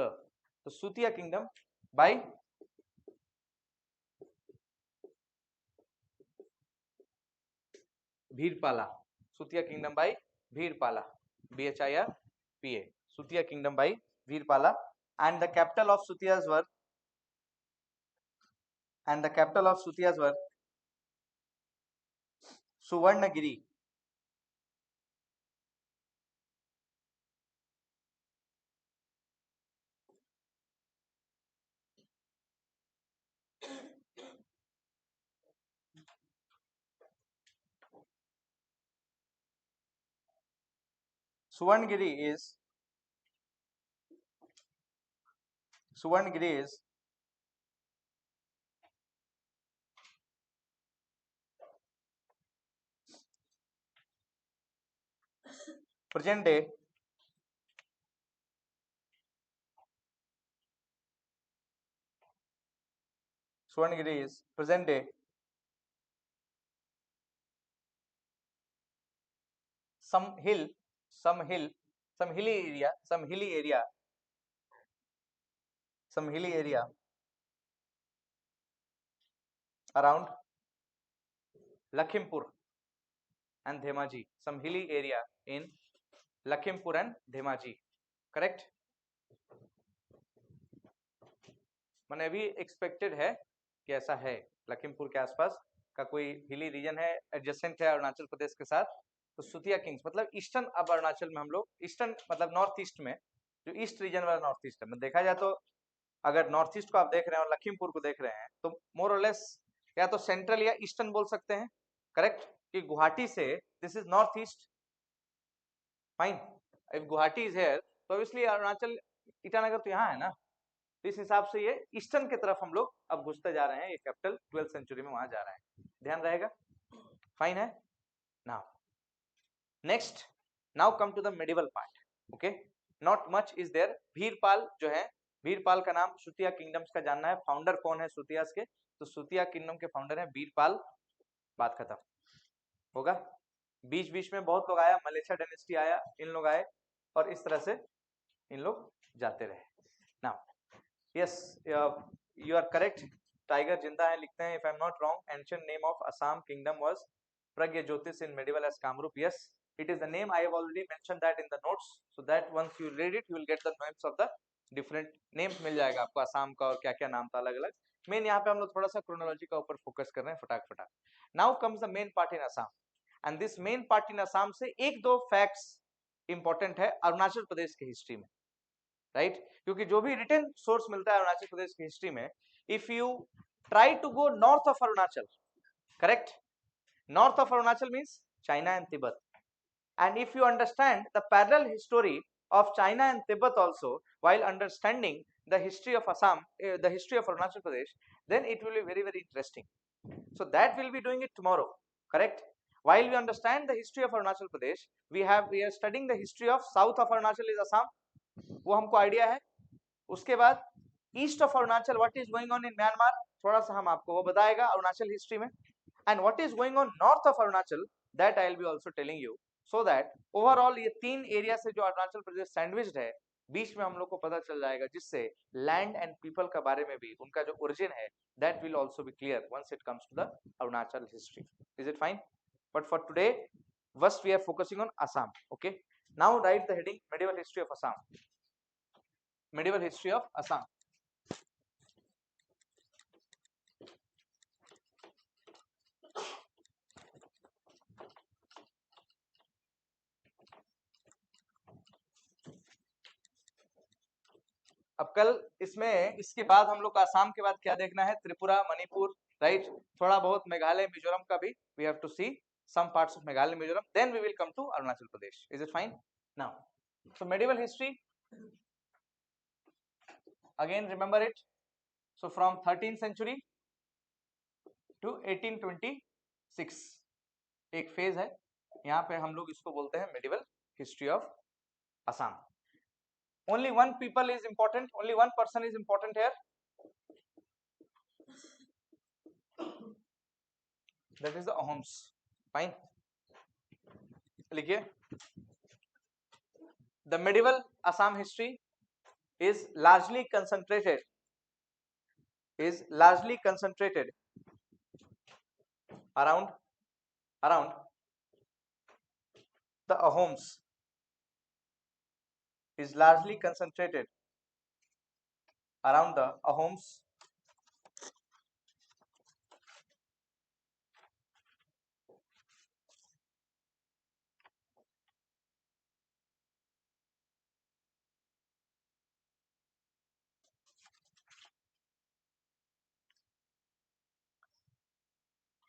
तो Sutia kingdom by Bhirpala, Sutia kingdom by Bhirpala, BHIRPA, Sutia kingdom by Bhirpala, and the capital of Sutias were Suvarnagiri. Suvarnagiri is present day some hilly area around Lakhimpur and Dhemaji, some hilly area in Lakhimpur and Dhemaji, correct? मैंने अभी expected है कि ऐसा है, लखीमपुर के आसपास का कोई हिली रीजन है, एडजेसेंट है अरुणाचल प्रदेश के साथ, तो सुतिया किंग्स मतलब ईस्टर्न, अब अरुणाचल में हम लोग ईस्टर्न मतलब नॉर्थ ईस्ट में, जो ईस्ट रीजन वाला नॉर्थ ईस्ट है, देखा जाए तो अगर नॉर्थ ईस्ट को आप देख रहे हैं और लखीमपुर को देख रहे हैं तो मोर और लेस या तो सेंट्रल या ईस्टर्न बोल सकते हैं, करेक्ट? कि गुवाहाटी से this is north east, fine. If Guwahati is here तो ऑब्वियसली अरुणाचल ईटानगर तो यहाँ है ना, तो इस हिसाब से ये ईस्टर्न की तरफ हम लोग अब घुसते जा रहे हैं, ये कैपिटल 12th सेंचुरी में वहां जा रहे हैं, ध्यान रहेगा, फाइन है। Now next, now come to the medieval part, okay, not much is there. Bhirpal जो है, भीरपाल का नाम, सुतिया किंगडम्स का जानना है, फाउंडर कौन है सुतियास के, तो सुतिया किंगडम के फाउंडर है भीरपाल, बात खत्म होगा। बीच बीच में बहुत लोग आया, मलेशिया डायनेस्टी आया, इन लोग आए और इस तरह से इन लोग जाते रहे। Now yes, you are correct, tiger जिंदा है लिखते हैं, if I am not wrong, ancient name of Assam kingdom was Pragyajyotis in medieval as Kamrup. Yes, it is the name. I have already mentioned that in the notes, so that once you read it, you will get the names of the different names, मिल जाएगा आपको असम का और क्या क्या नाम था अलग अलग। मेन यहाँ पे हम लोग थोड़ा सा क्रोनोलॉजी का ऊपर फोकस कर रहे हैं फटाक फटाक। Now comes the main part in Assam, and this main part in Assam से एक दो फैक्ट्स इंपॉर्टेंट है अरुणाचल प्रदेश की हिस्ट्री में, राइट? क्योंकि जो भी रिटन सोर्स मिलता है अरुणाचल प्रदेश की हिस्ट्री में, if you try to go north of Arunachal, correct, north of Arunachal means China and Tibet, and if you understand the parallel history of China and Tibet also while understanding the history of Assam, the history of Arunachal Pradesh, then it will be very very interesting. So that we'll be doing it tomorrow, correct? While we understand the history of Arunachal Pradesh, we are studying the history of south of Arunachal is Assam, वो हमको idea है। उसके बाद east of Arunachal what is going on in Myanmar, थोड़ा सा हम आपको वो बताएगा अरुणाचल हिस्ट्री में, and what is going on north of Arunachal, that I will be also telling you, so that overall ये 3 एरिया से जो अरुणाचल प्रदेश सैंडविच्ड है, बीच में हम लोग को पता चल जाएगा, जिससे लैंड एंड पीपल का बारे में भी, उनका जो ओरिजिन है, that will also be clear once it comes to the Arunachal history. Is it fine? But for today, first we are focusing on Assam. Okay, now write the heading medieval history of Assam. Medieval history of Assam. अब कल इसमें, इसके बाद हम लोग को आसाम के बाद क्या देखना है, त्रिपुरा, मणिपुर, राइट, थोड़ा बहुत मेघालय, मिजोरम का भी we have to see some parts of Meghalaya, Mizoram, then we will come to Arunachal Pradesh. Is it fine? Now, so medieval history, again remember it. So from 13th century to 1826 एक phase है, यहाँ पे हम लोग इसको बोलते हैं medieval history of Assam. Only one people is important, only one person is important here, that is the Ahoms. Fine, लिखिए, the medieval Assam history is largely concentrated around the Ahoms, is largely concentrated around the Ahoms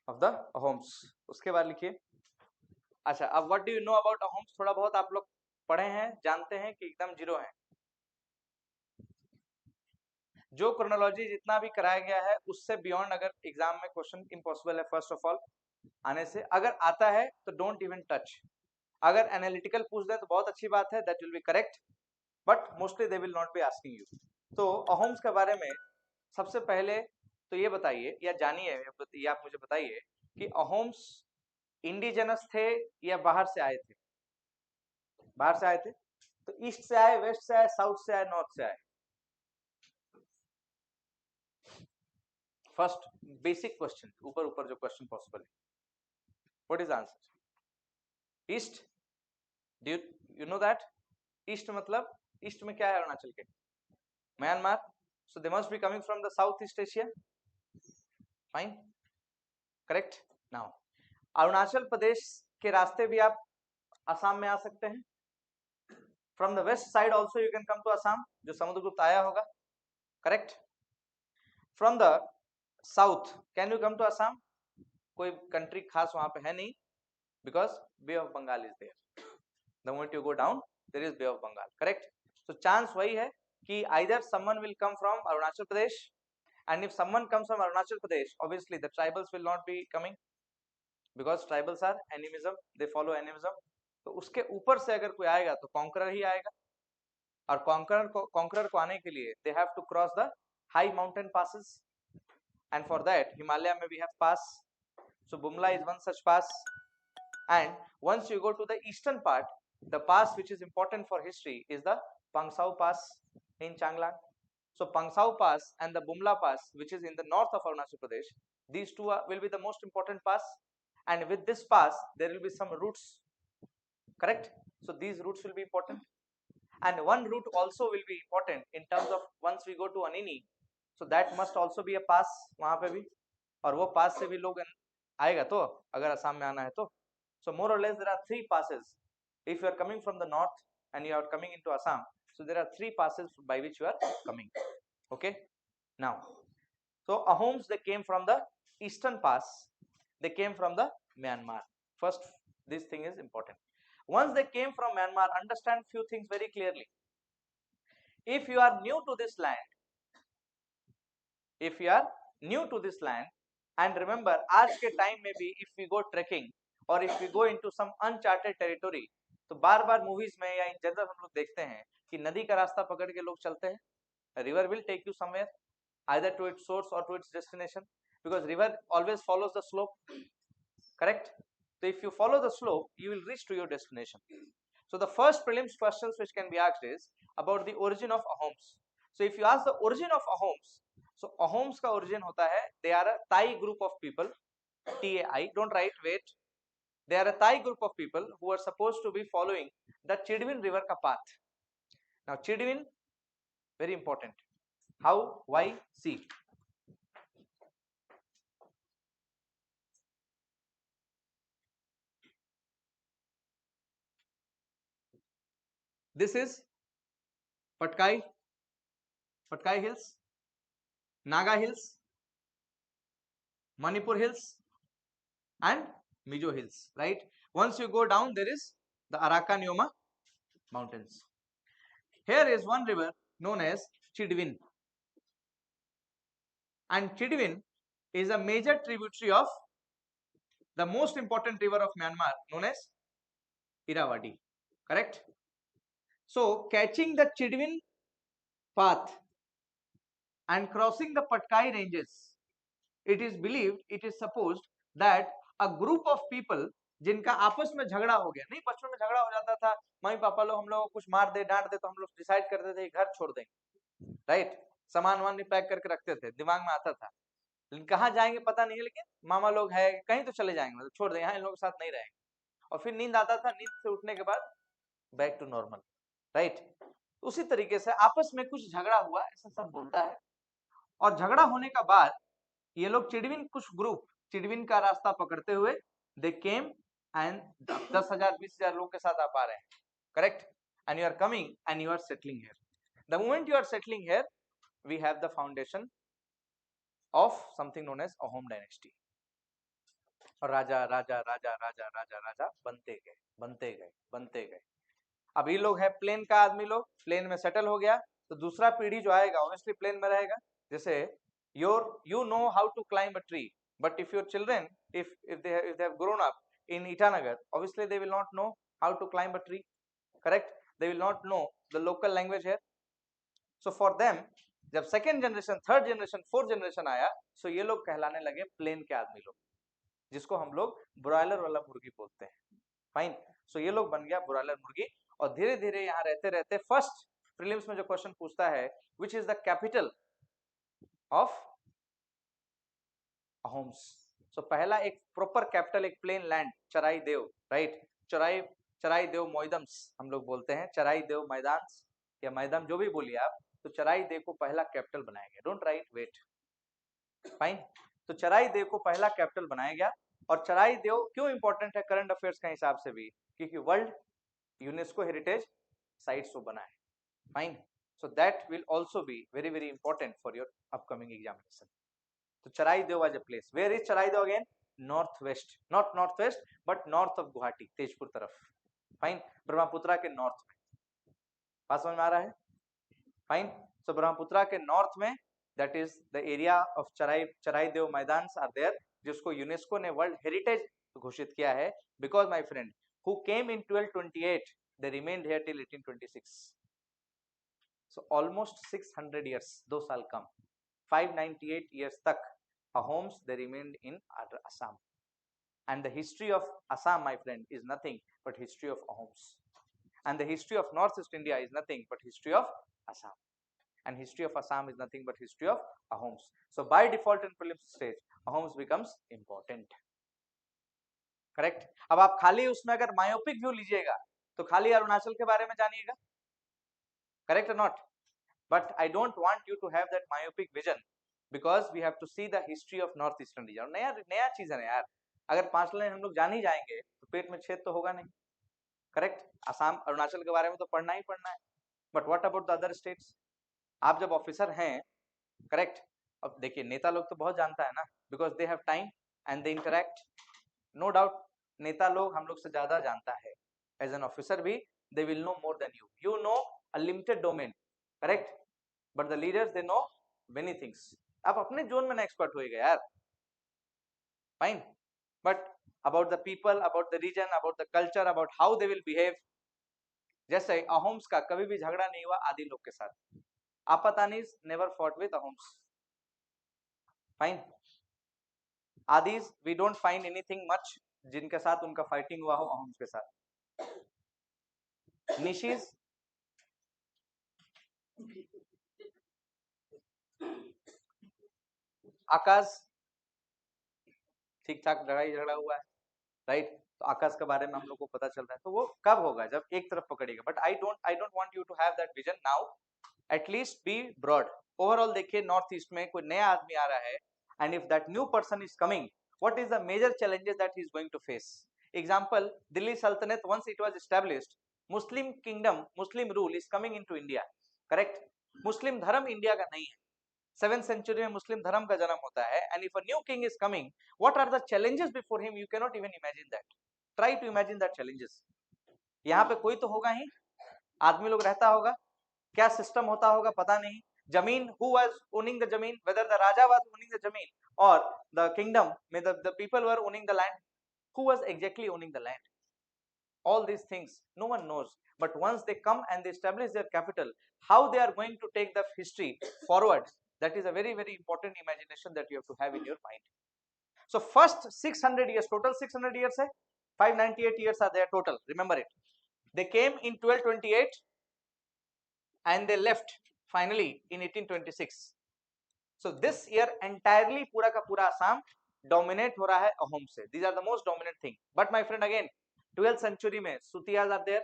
of the Ahoms. उसके बाद लिखिए, अच्छा, अब what do you know about Ahoms, थोड़ा बहुत आप लोग पढ़े हैं, जानते हैं कि एकदम जीरो है? जो क्रोनोलॉजी जितना भी कराया गया है उससे बियॉन्ड अगर एग्जाम में क्वेश्चन इम्पॉसिबल है, फर्स्ट ऑफ ऑल आने से, अगर आता है तो डोंट इवन टच. अगर एनालिटिकल पूछ दे तो बहुत अच्छी बात है, that will be correct, but mostly they will not be asking you. तो अहोम्स के बारे में सबसे पहले तो ये बताइए या जानिए, ये आप मुझे बताइए कि अहोम्स इंडिजिनस थे या बाहर से आए थे? बाहर से आए थे, तो ईस्ट से आए, वेस्ट से आए, साउथ से आए, नॉर्थ से आए? फर्स्ट बेसिक क्वेश्चन, ऊपर ऊपर जो क्वेश्चन पॉसिबल है, what is answer? East. Do you know that? East मतलब, ईस्ट में क्या है अरुणाचल के? Myanmar. So they must be coming from the south east Asia. Fine, correct. Now Arunachal Pradesh के रास्ते भी आप असम में आ सकते हैं. From the west side also you can come to Assam, जो समुद्रगुप्त आया होगा, correct. From the south can you come to Assam? कोई कंट्री खास वहां पे है नहीं, because bay of Bengal is there. The moment you go down there is bay of Bengal, correct. तो चांस वही है कि either someone will come from Arunachal Pradesh, and if someone comes from Arunachal Pradesh, obviously the tribals will not be coming, because tribals are animism, they follow animism. तो उसके ऊपर से अगर कोई आएगा तो कॉन्करर ही आएगा, और कॉन्करर को आने के लिए they have to cross the high mountain passes, and for that Himalaya में we have pass. So Bumla is one such pass, and once you go to the eastern part, the pass which is important for history is the Pangsau Pass in Changlang. So Pangsau Pass and the Bumla Pass, which is in the north of Arunachal Pradesh, these two will be the most important pass, and with this pass there will be some routes, correct. So these routes will be important, and one route also will be important in terms of once we go to Anini, so that must also be a pass वहाँ पे भी, और वो पास से भी लोग आएगा तो अगर असम में आना है तो. So more or less there are 3 passes if you are coming from the north and you are coming into Assam. So there are 3 passes by which you are coming. Okay, now so Ahoms, they came from the eastern pass, they came from the Myanmar. First, this thing is important. Once they came from Myanmar, understand few things very clearly. If you are new to this land, if you are new to this land, and remember आज के time में भी if we go trekking or if we go into some uncharted territory, तो बार बार movies में या in general हम लोग देखते हैं कि नदी का रास्ता पकड़ के लोग चलते हैं. River will take you somewhere, either to its source or to its destination. because river always follows the slope, correct? So if you follow the slope, you will reach to your destination. So the first prelims questions which can be asked is about the origin of Ahoms. So if you ask the origin of Ahoms, so Ahoms का origin होता है, they are a Thai group of people, TAI, don't write, wait. They are a Thai group of people who are supposed to be following the Chidwin river ka path. Now Chidwin, very important. How, why, see. This is Patkai Hills, Naga Hills, Manipur Hills, and Mizo Hills, right? Once you go down, there is the Araka Mountains. Here is one river known as Chidwin, and Chidwin is a major tributary of the most important river of Myanmar known as Irrawaddy, correct? So catching the Chidwin path and crossing the Patkai ranges, it is believed, it is supposed that a group of people जिनका आपस में झगड़ा हो गया, नहीं बचपन में झगड़ा हो जाता था, मम्मी पापा लोग हम लोग को कुछ मार दे डांट दे तो हम लोग डिसाइड करते थे घर छोड़ देंगे, राइट? सामान वान पैक करके रखते थे, दिमाग में आता था, लेकिन कहाँ जाएंगे पता नहीं है, लेकिन मामा लोग है कहीं तो चले जाएंगे, मतलब छोड़ देंगे, यहाँ इन लोगों के साथ नहीं रहेंगे, और फिर नींद आता था, नींद से उठने के बाद बैक टू नॉर्मल, राइट? उसी तरीके से आपस में कुछ झगड़ा हुआ ऐसा सब बोलता है, और झगड़ा होने का बाद ये लोग चिडविन, कुछ ग्रुप चिडविन का रास्ता पकड़ते हुए दे केम एंड 10,000 20,000 लोगों के साथ आप आ रहे हैं, correct? And you are coming and you are settling here. The moment you are settling here, we have the foundation of something known as Ahom dynasty. और राजा राजा राजा राजा राजा राजा बनते गए बनते गए बनते गए. अब ये लोग है प्लेन का आदमी, लोग प्लेन में सेटल हो गया, तो दूसरा पीढ़ी जो आएगा ऑब्वियसली प्लेन में रहेगा. जैसे you know how to climb a tree, but if your children, if they have grown up in Itanagar, obviously they will not know how to climb a tree, correct? They will not know the local language here. So for them, जब second generation, third generation, fourth generation आया, so ये लोग कहलाने लगे plane के आदमी लोग, जिसको हम लोग ब्रॉयलर वाला मुर्गी बोलते हैं. फाइन. सो ये लोग बन गया ब्रॉयलर मुर्गी, और धीरे धीरे यहाँ रहते रहते फर्स्ट प्रीलिम्स में जो क्वेश्चन पूछता है, which is the capital of Ahoms. So पहला एक प्रॉपर कैपिटल, एक plain land, Charaideo, right? चराई देव मोइदम्स हम लोग बोलते हैं, चराई देव मैदान या मैदान जो भी बोलिए आप, तो चराई देव को पहला कैपिटल बनाया गया. Don't right, wait. फाइन. तो चराई देव को पहला कैपिटल बनाया गया. और चराई देव क्यों इंपॉर्टेंट है करंट अफेयर्स का हिसाब से भी, क्योंकि वर्ल्ड यूनेस्को हेरिटेज साइट्स वो बना है. Fine. So that will also be very very important for your upcoming examination. तो Charaideo was a place. Where is Charaideo again? North west, not north west but north of Guwahati, Tezpur तरफ. Fine. Brahmaputra के north में. बात समझ में आ रहा है? Fine. सो ब्रह्मपुत्रा के नॉर्थ में, that is the area of चराई देव मैदान आर देयर, जिसको यूनेस्को ने वर्ल्ड हेरिटेज घोषित किया है. Because my friend who came in 1228, they remained here till 1826. So almost 600 years, 2 साल कम, 598 years तक Ahoms they remained in Assam. And the history of Assam, my friend, is nothing but history of Ahoms. And the history of Northeast India is nothing but history of Assam. And history of Assam is nothing but history of Ahoms. So by default in prelims stage, Ahoms becomes important. Correct. अब आप खाली उसमें अगर myopic view लीजिएगा तो खाली अरुणाचल के बारे में जानिएगा, correct or not? But I don't want you to have that myopic vision, because we have to see the history of North Eastern region. और नया चीज है ना यार, अगर 5 लाइन हम लोग जान ही जाएंगे तो पेट में छेद तो होगा नहीं, करेक्ट? असम अरुणाचल के बारे में तो पढ़ना ही पढ़ना है. But what about the other states? आप जब ऑफिसर हैं, करेक्ट, अब देखिए नेता लोग तो बहुत जानता है ना, because they have time and they interact. No doubt नेता लोग हम लोग से ज्यादा जानता है. एज एन ऑफिसर भी they will know more than you. You know a limited domain, correct, but the leaders they know many things. आप अपने जोन में ना एक्सपर्ट होएगा यार, fine, but about the people, about the region, about the culture, about how they will behave. जैसे अहोम्स का कभी भी झगड़ा नहीं हुआ आदि लोग के साथ. Apatanis never fought with Ahoms. Fine. Adis we don't find anything much जिनके साथ उनका फाइटिंग हुआ हो अहोम्स के साथ. निशीज, आकाश, ठीक ठाक लड़ाई झगड़ा हुआ है, राइट. तो आकाश के बारे में हम लोग को पता चल रहा है. तो वो कब होगा? जब एक तरफ पकड़ेगा. But I don't want you to have that vision now. At least be broad. Overall देखिए, नॉर्थ ईस्ट में कोई नया आदमी आ रहा है, and if that new person is coming, what is the major challenges that he is going to face? Example, Delhi सल्तनत, once it was established, Muslim kingdom, Muslim rule is coming into India. Correct. Muslim धर्म India का नहीं है. 7th century में मुस्लिम धर्म का जन्म होता है. And if a new king is coming, what are the challenges before him? You can not even imagine that. Try to imagine that challenges. यहाँ पे कोई तो होगा ही, आदमी लोग रहता होगा, क्या सिस्टम होता होगा पता नहीं. जमीन, who was owning the जमीन, whether the raja was owning the जमीन or the kingdom में the people were owning the land, who was exactly owning the land? All these things no one knows. But once they come and they establish their capital, how they are going to take the history forward, that is a very very important imagination that you have to have in your mind. So first 600 years, total 600 years hai, 598 years are there total, remember it. They came in 1228 and they left finally in 1826. So this year entirely पूरा का पूरा Assam dominate हो रहा है अहोम से. These are the most dominant thing. But my friend, again 12th century में Sutiyas are there,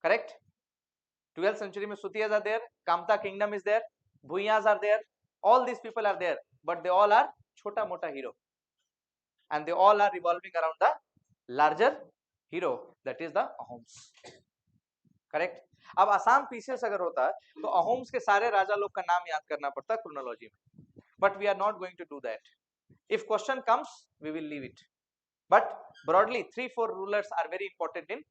correct? 12th century में Sutiyas are there, Kamta kingdom is there, Bhuyas are there, all these people are there, but they all are छोटा मोटा hero, and they all are revolving around the larger hero, that is the Ahoms. Correct. अब Assam PCS अगर होता तो अहोम्स के सारे राजा लोग का नाम याद करना पड़ता क्रोनोलॉजी में. But we are not going to do that. If question comes we will leave it. But broadly 3-4 rulers are very important in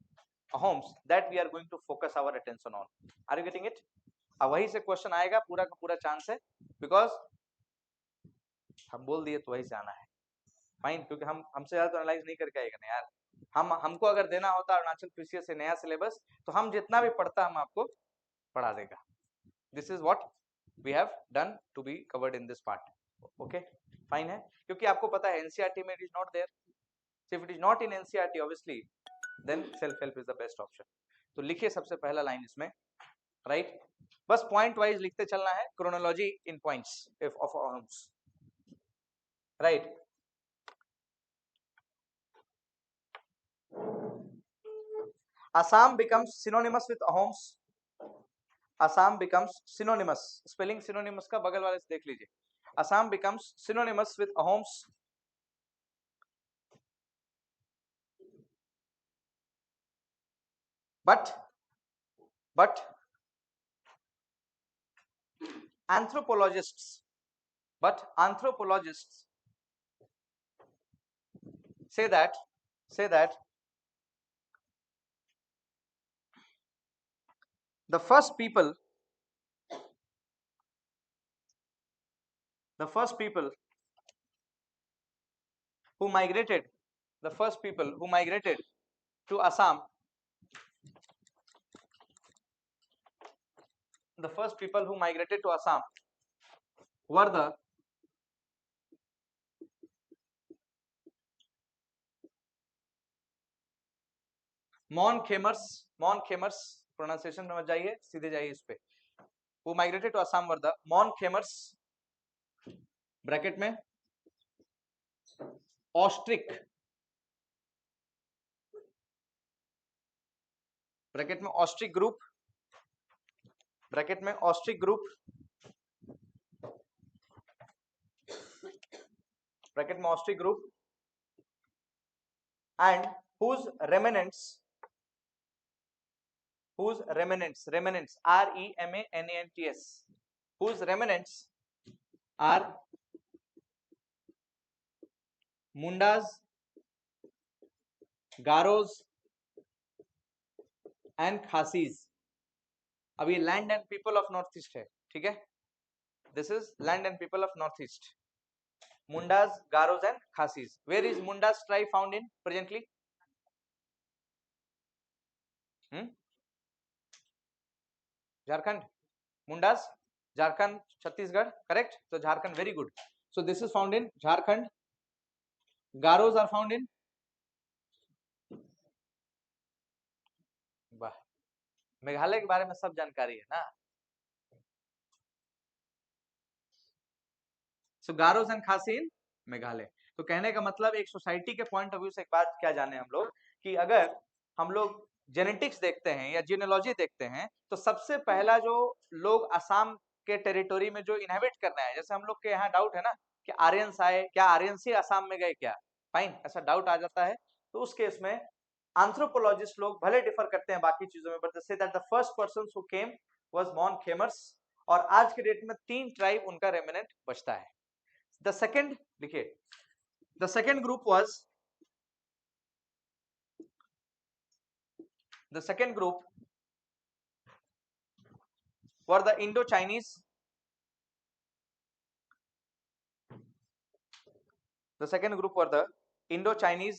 Ahoms that we are going to focus our attention on. Are you getting it? अब वही से question आएगा, पूरा का पूरा chance है, because हम बोल दिए तो वही से आना है. फाइन, क्योंकि हम हमसे ज्यादा तो एनालाइज नहीं करके आएगा ना यार. हमको अगर देना होता अरुणाचल पीसीएस से नया सिलेबस, तो हम जितना भी पढ़ता हम आपको पढ़ा देगा. This is what we have done to be covered in this part. Okay, fine है, क्योंकि आपको पता है एनसीईआरटी में it is not there. So if it is not in NCERT obviously then self help is the best option. तो लिखिए सबसे पहला लाइन इसमें, राइट. बस पॉइंट वाइज लिखते चलना है, chronology in points of Ahoms, right. Assam becomes synonymous with Ahoms. Assam becomes synonymous. Spelling synonymous का बगल वाले से देख लीजिए. Assam becomes synonymous with Ahoms. But anthropologists say that the first people who migrated to Assam, were the Mon Khemers. Pronunciation समझ जाइए, सीधे जाइए इस पे. Who migrated to Assam were the Mon Khemers, bracket में ऑस्ट्रिक, ब्रैकेट में Austric group, bracket में Austric group, bracket में Austric group, and whose remnants REMANANTS, whose remnants are Mundas, Garos and Khasis. अब ये land and people of north east है, ठीक है. This is land and people of north east. Mundas, Garos and Khasis. Where is Mundas tribe found in presently? Jharkhand. Mundas, Jharkhand, Chhattisgarh, correct? So Jharkhand, very good. So this is found in Jharkhand. Garos are found in, वाह, मेघालय के बारे में सब जानकारी है ना। सो गारोज and खासी इन मेघालय। तो कहने का मतलब एक सोसाइटी के पॉइंट ऑफ व्यू से एक बात क्या जाने हम लोग कि अगर हम लोग जेनेटिक्स देखते हैं या जीनोलॉजी देखते हैं तो सबसे पहला जो लोग असम के टेरिटोरी में जो इनहेबिट करना है, जैसे हम लोग के यहाँ डाउट है ना कि आर्यंस आए, क्या आर्यंस ही असम में गए क्या, फाइन, ऐसा डाउट आ जाता है। तो उस केस में एंथ्रोपोलॉजिस्ट लोग भले डिफर करते हैं बाकी चीजों में, but they say that the first person who came was Mon Khmers, और आज के डेट में 3 ट्राइब उनका रेमिनेंट बचता है। द सेकंड देखिए, the second group was, the second group were the Indo-Chinese. The second group were the Indo-Chinese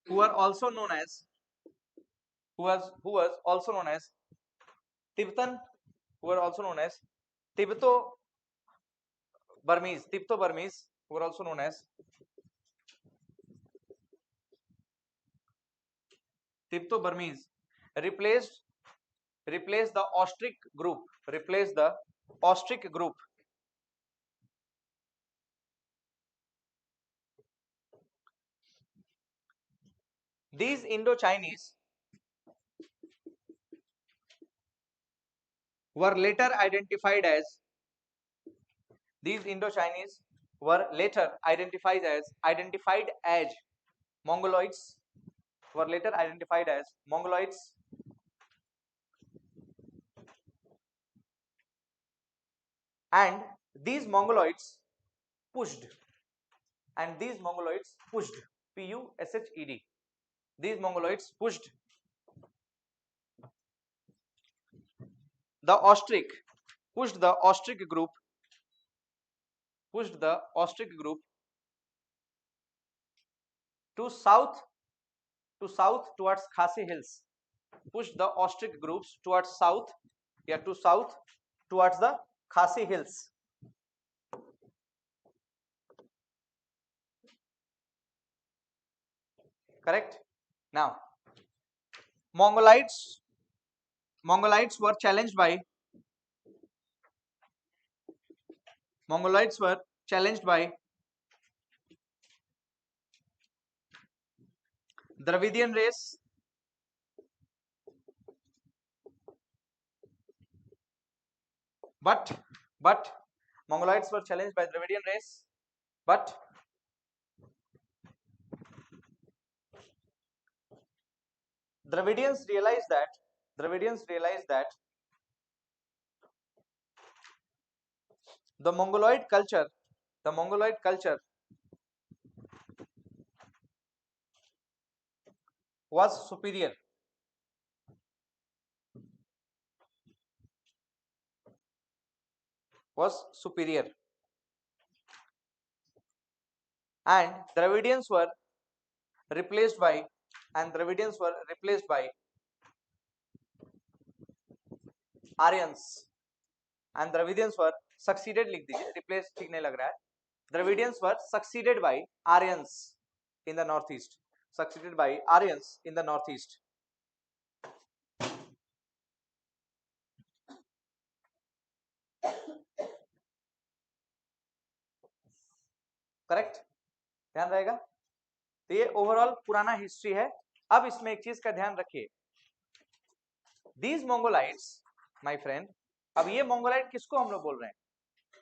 who were also known as who was also known as Tibetan, who were also known as Tibeto-Burmese, who were also known as Tibeto-Burmese, replaced the Austric group, replaced the Austric group. These Indo-Chinese were later identified as Mongoloids, were later identified as Mongoloids, and these Mongoloids pushed, Pushed, these Mongoloids pushed the Austric, pushed the Austric group to south towards Khasi Hills, pushed the Austric groups towards south, to south towards the Khasi Hills. Correct. Now, Mongolites were challenged by Dravidian race, but Mongolites were challenged by Dravidian race, but Dravidians realized that the Mongoloid culture was superior. And Dravidians were replaced by Aryans, and Dravidians were succeeded, लिख दीजिए, replace ठीक नहीं लग रहा है, Dravidians were succeeded by Aryans in the northeast, correct, ध्यान रहेगा। तो ये ओवरऑल पुराना हिस्ट्री है। अब इसमें एक चीज का ध्यान रखिए, दीज मोंगोलाइट्स माय फ्रेंड, अब ये मोंगोलाइट किसको हम लोग बोल रहे हैं,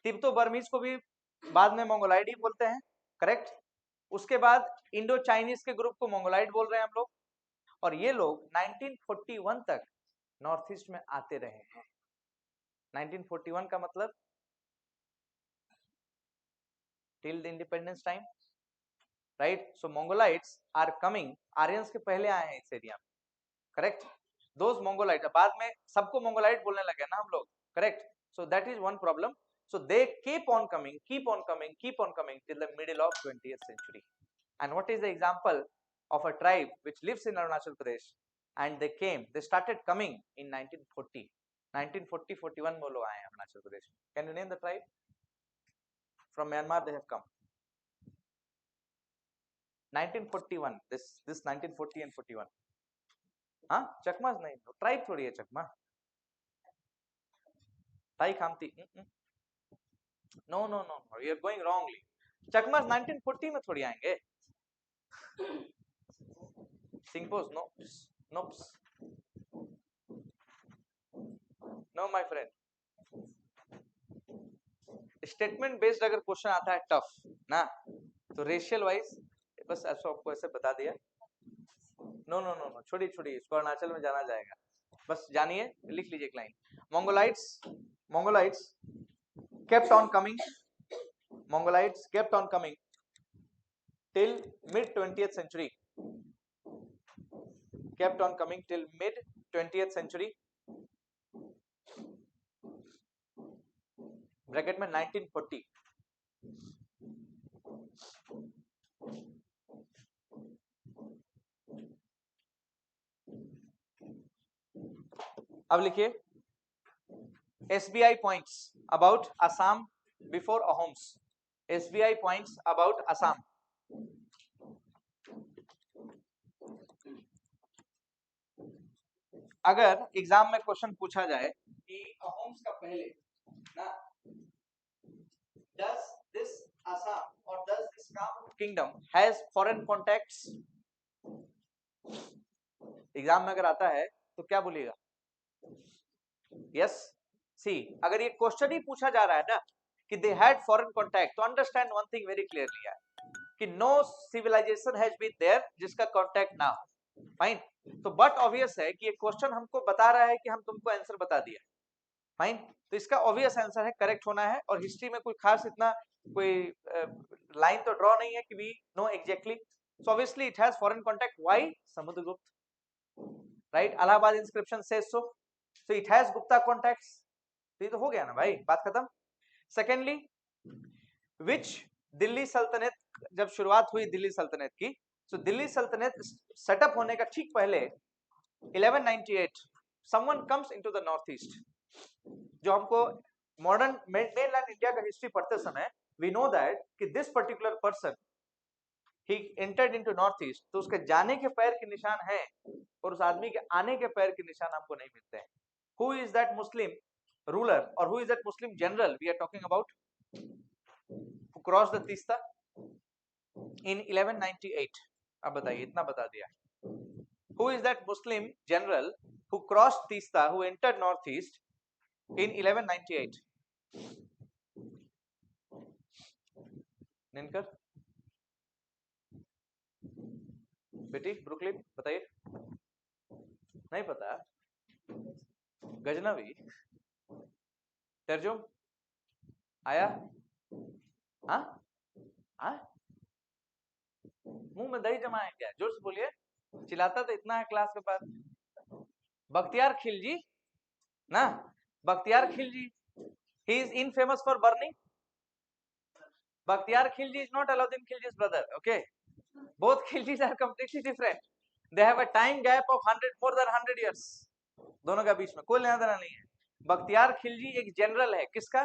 तिब्बतो बर्मीज को भी बाद में मोंगोलाइट ही बोलते हैं, करेक्ट। उसके बाद इंडो चाइनीज के ग्रुप को मोंगोलाइट बोल रहे हैं हम लोग, और ये लोग 1941 तक नॉर्थ ईस्ट में आते रहे हैं। 1941 का मतलब till the independence time, right. So Mongoloids are coming, Aryans के पहले आए हैं इस एरिया में, करेक्ट। दोज मोंगोलाइट, बाद में सबको मोंगोलाइट बोलने लगे ना हम लोग, correct. So that is one problem. So they keep on coming till the middle of 20th century. And what is the example of a tribe which lives in Arunachal Pradesh, and they started coming in 1940. 1940-41 में लोग आए हैं अरुणाचल प्रदेश में. Can you name the tribe? From Myanmar they have come. 1941. This 1940 and 41. हाँ, चकमा नहीं, tribe थोड़ी है चकमा. ताई Khamti. No, no, no, no. You are going wrongly. चकमा 1940 में थोड़ी आएंगे. Singpos, no, nope. No, my friend. Statement based अगर क्वेश्चन आता है टफ ना, तो रेशियल वाइज बस ऐसा आपको ऐसे बता दिया. नो नो नो नो, छोड़ी छोड़ी, इसको अरुणाचल में जाना जाएगा. बस जानिए, लिख लीजिए एक line. Mongolites kept on coming. Mongolites kept on coming till mid 20th century. Kept on coming till mid 20th century. Bracket में 1940. अब लिखिए SBI points about Assam before Ahoms. SBI points about Assam. अगर exam में question पूछा जाए कि अहोम्स का पहले ना, does this Assam or does this Kamrup kingdom has foreign contacts? Exam में अगर आता है तो क्या बोलिएगा? यस. सी, अगर ये क्वेश्चन ही पूछा जा रहा है ना कि दे हैड फॉरेन कॉन्टैक्ट, तो understand one thing very clearly है कि no civilization has been there जिसका कॉन्टैक्ट ना हो. फाइन. तो बट ऑब्वियस है कि ये क्वेश्चन हमको बता रहा है कि हम तुमको आंसर बता दिया. फाइन. तो इसका ऑब्वियस आंसर है करेक्ट होना है. और हिस्ट्री में कोई खास इतना कोई लाइन तो ड्रॉ नहीं है कि we know exactly. So obviously it has foreign contact. Why? Samudragupta. Right. Allahabad inscription says so. So it has Gupta contacts. तो ये तो हो गया ना भाई, बात खत्म. सेकेंडली, विच दिल्ली सल्तनत, जब शुरुआत हुई दिल्ली सल्तनत की, तो दिल्ली सल्तनत सेटअप होने का ठीक पहले 1198 someone comes into the north east. जो हमको मॉडर्न मेनलैंड इंडिया का हिस्ट्री पढ़ते समय वी नो दैट कि this particular person he entered into north east. तो उसके जाने के पैर के निशान हैं और उस आदमी के आने के पैर के निशान हमको नहीं मिलते हैं. Who is that Muslim ruler or who is that Muslim general we are talking about who crossed the Tista in 1198? अब बताइए, इतना बता दिया. Who is that Muslim general who crossed Tista, who entered northeast in 1198? निनकर बेटी Brooklyn, बताइए. नहीं पता? गजनवी तर्जुम आया? हाँ हाँ, मुंह में दही जमा है क्या? जोर से बोलिए. चिल्लाता तो इतना है क्लास के पास. बख्तियार खिलजी ना, Bakhtiyar Khilji, he is infamous for burning. Bakhtiar Khilji is not Alauddin Khilji's brother. Okay, both Khiljis are completely different. They have a time gap of 100 more than 100 years. दोनों का बीच में कोई लेना देना नहीं है. बख्तियार खिलजी एक जनरल है. किसका?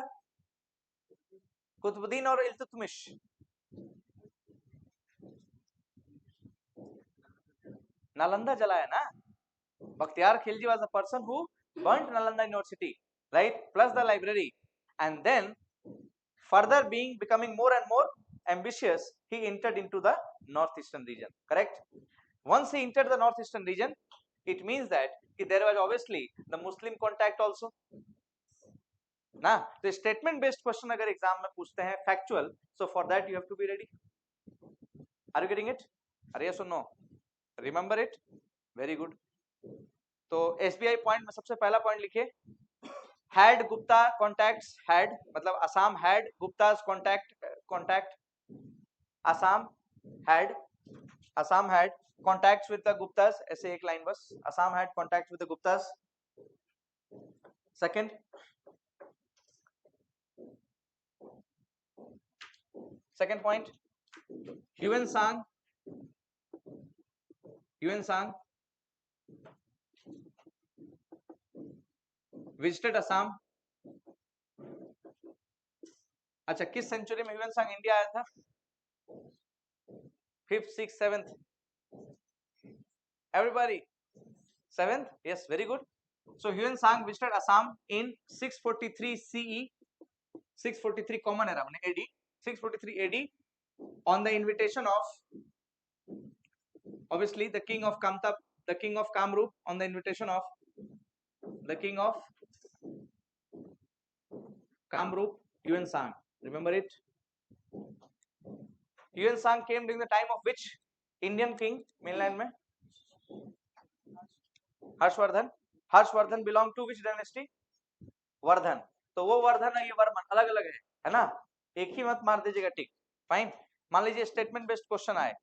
कुतुबुद्दीन और इल्तुतमिश. नालंदा जलाया ना. Bakhtiyar Khilji was the person who burnt Nalanda University, right, plus the library, and then further becoming more and more ambitious, he entered into the northeastern region. Correct. Once he entered the northeastern region, it means that there was obviously the Muslim contact also ना. तो statement based question अगर exam में पूछते हैं factual, so for that you have to be ready. Are you getting it? अरे yes और no? Remember it. Very good. तो SBI point में सबसे पहला पॉइंट लिखिए, had Gupta contacts. had मतलब Assam had Gupta's contact. Assam had contacts with the Guptas. ऐसे एक लाइन बस. Assam had contacts with the Guptas. Second point, Yuan Sang visited Assam. अच्छा, किस सेंचुरी में ह्यूएन सांग इंडिया आया था? 5th 6th 7th? Everybody 7th? yes, very good. So Yuan Sang visited Assam in 643 CE, 643 common era माने AD, 643 AD on the invitation of obviously the king of Kamtap, the king of Kamrup, on the invitation of the king of Kamrup, Yuan Sang. Remember it? Yuan Sang came during the time of which Indian king mainland में? Harshvardhan. Harshvardhan belong to which dynasty? Vardhan. तो वो वर्धन है, ये वर्मन, अलग अलग है ना? एक ही मत मार दीजिएगा टिक. फाइन. मान लीजिए स्टेटमेंट बेस्ड क्वेश्चन आए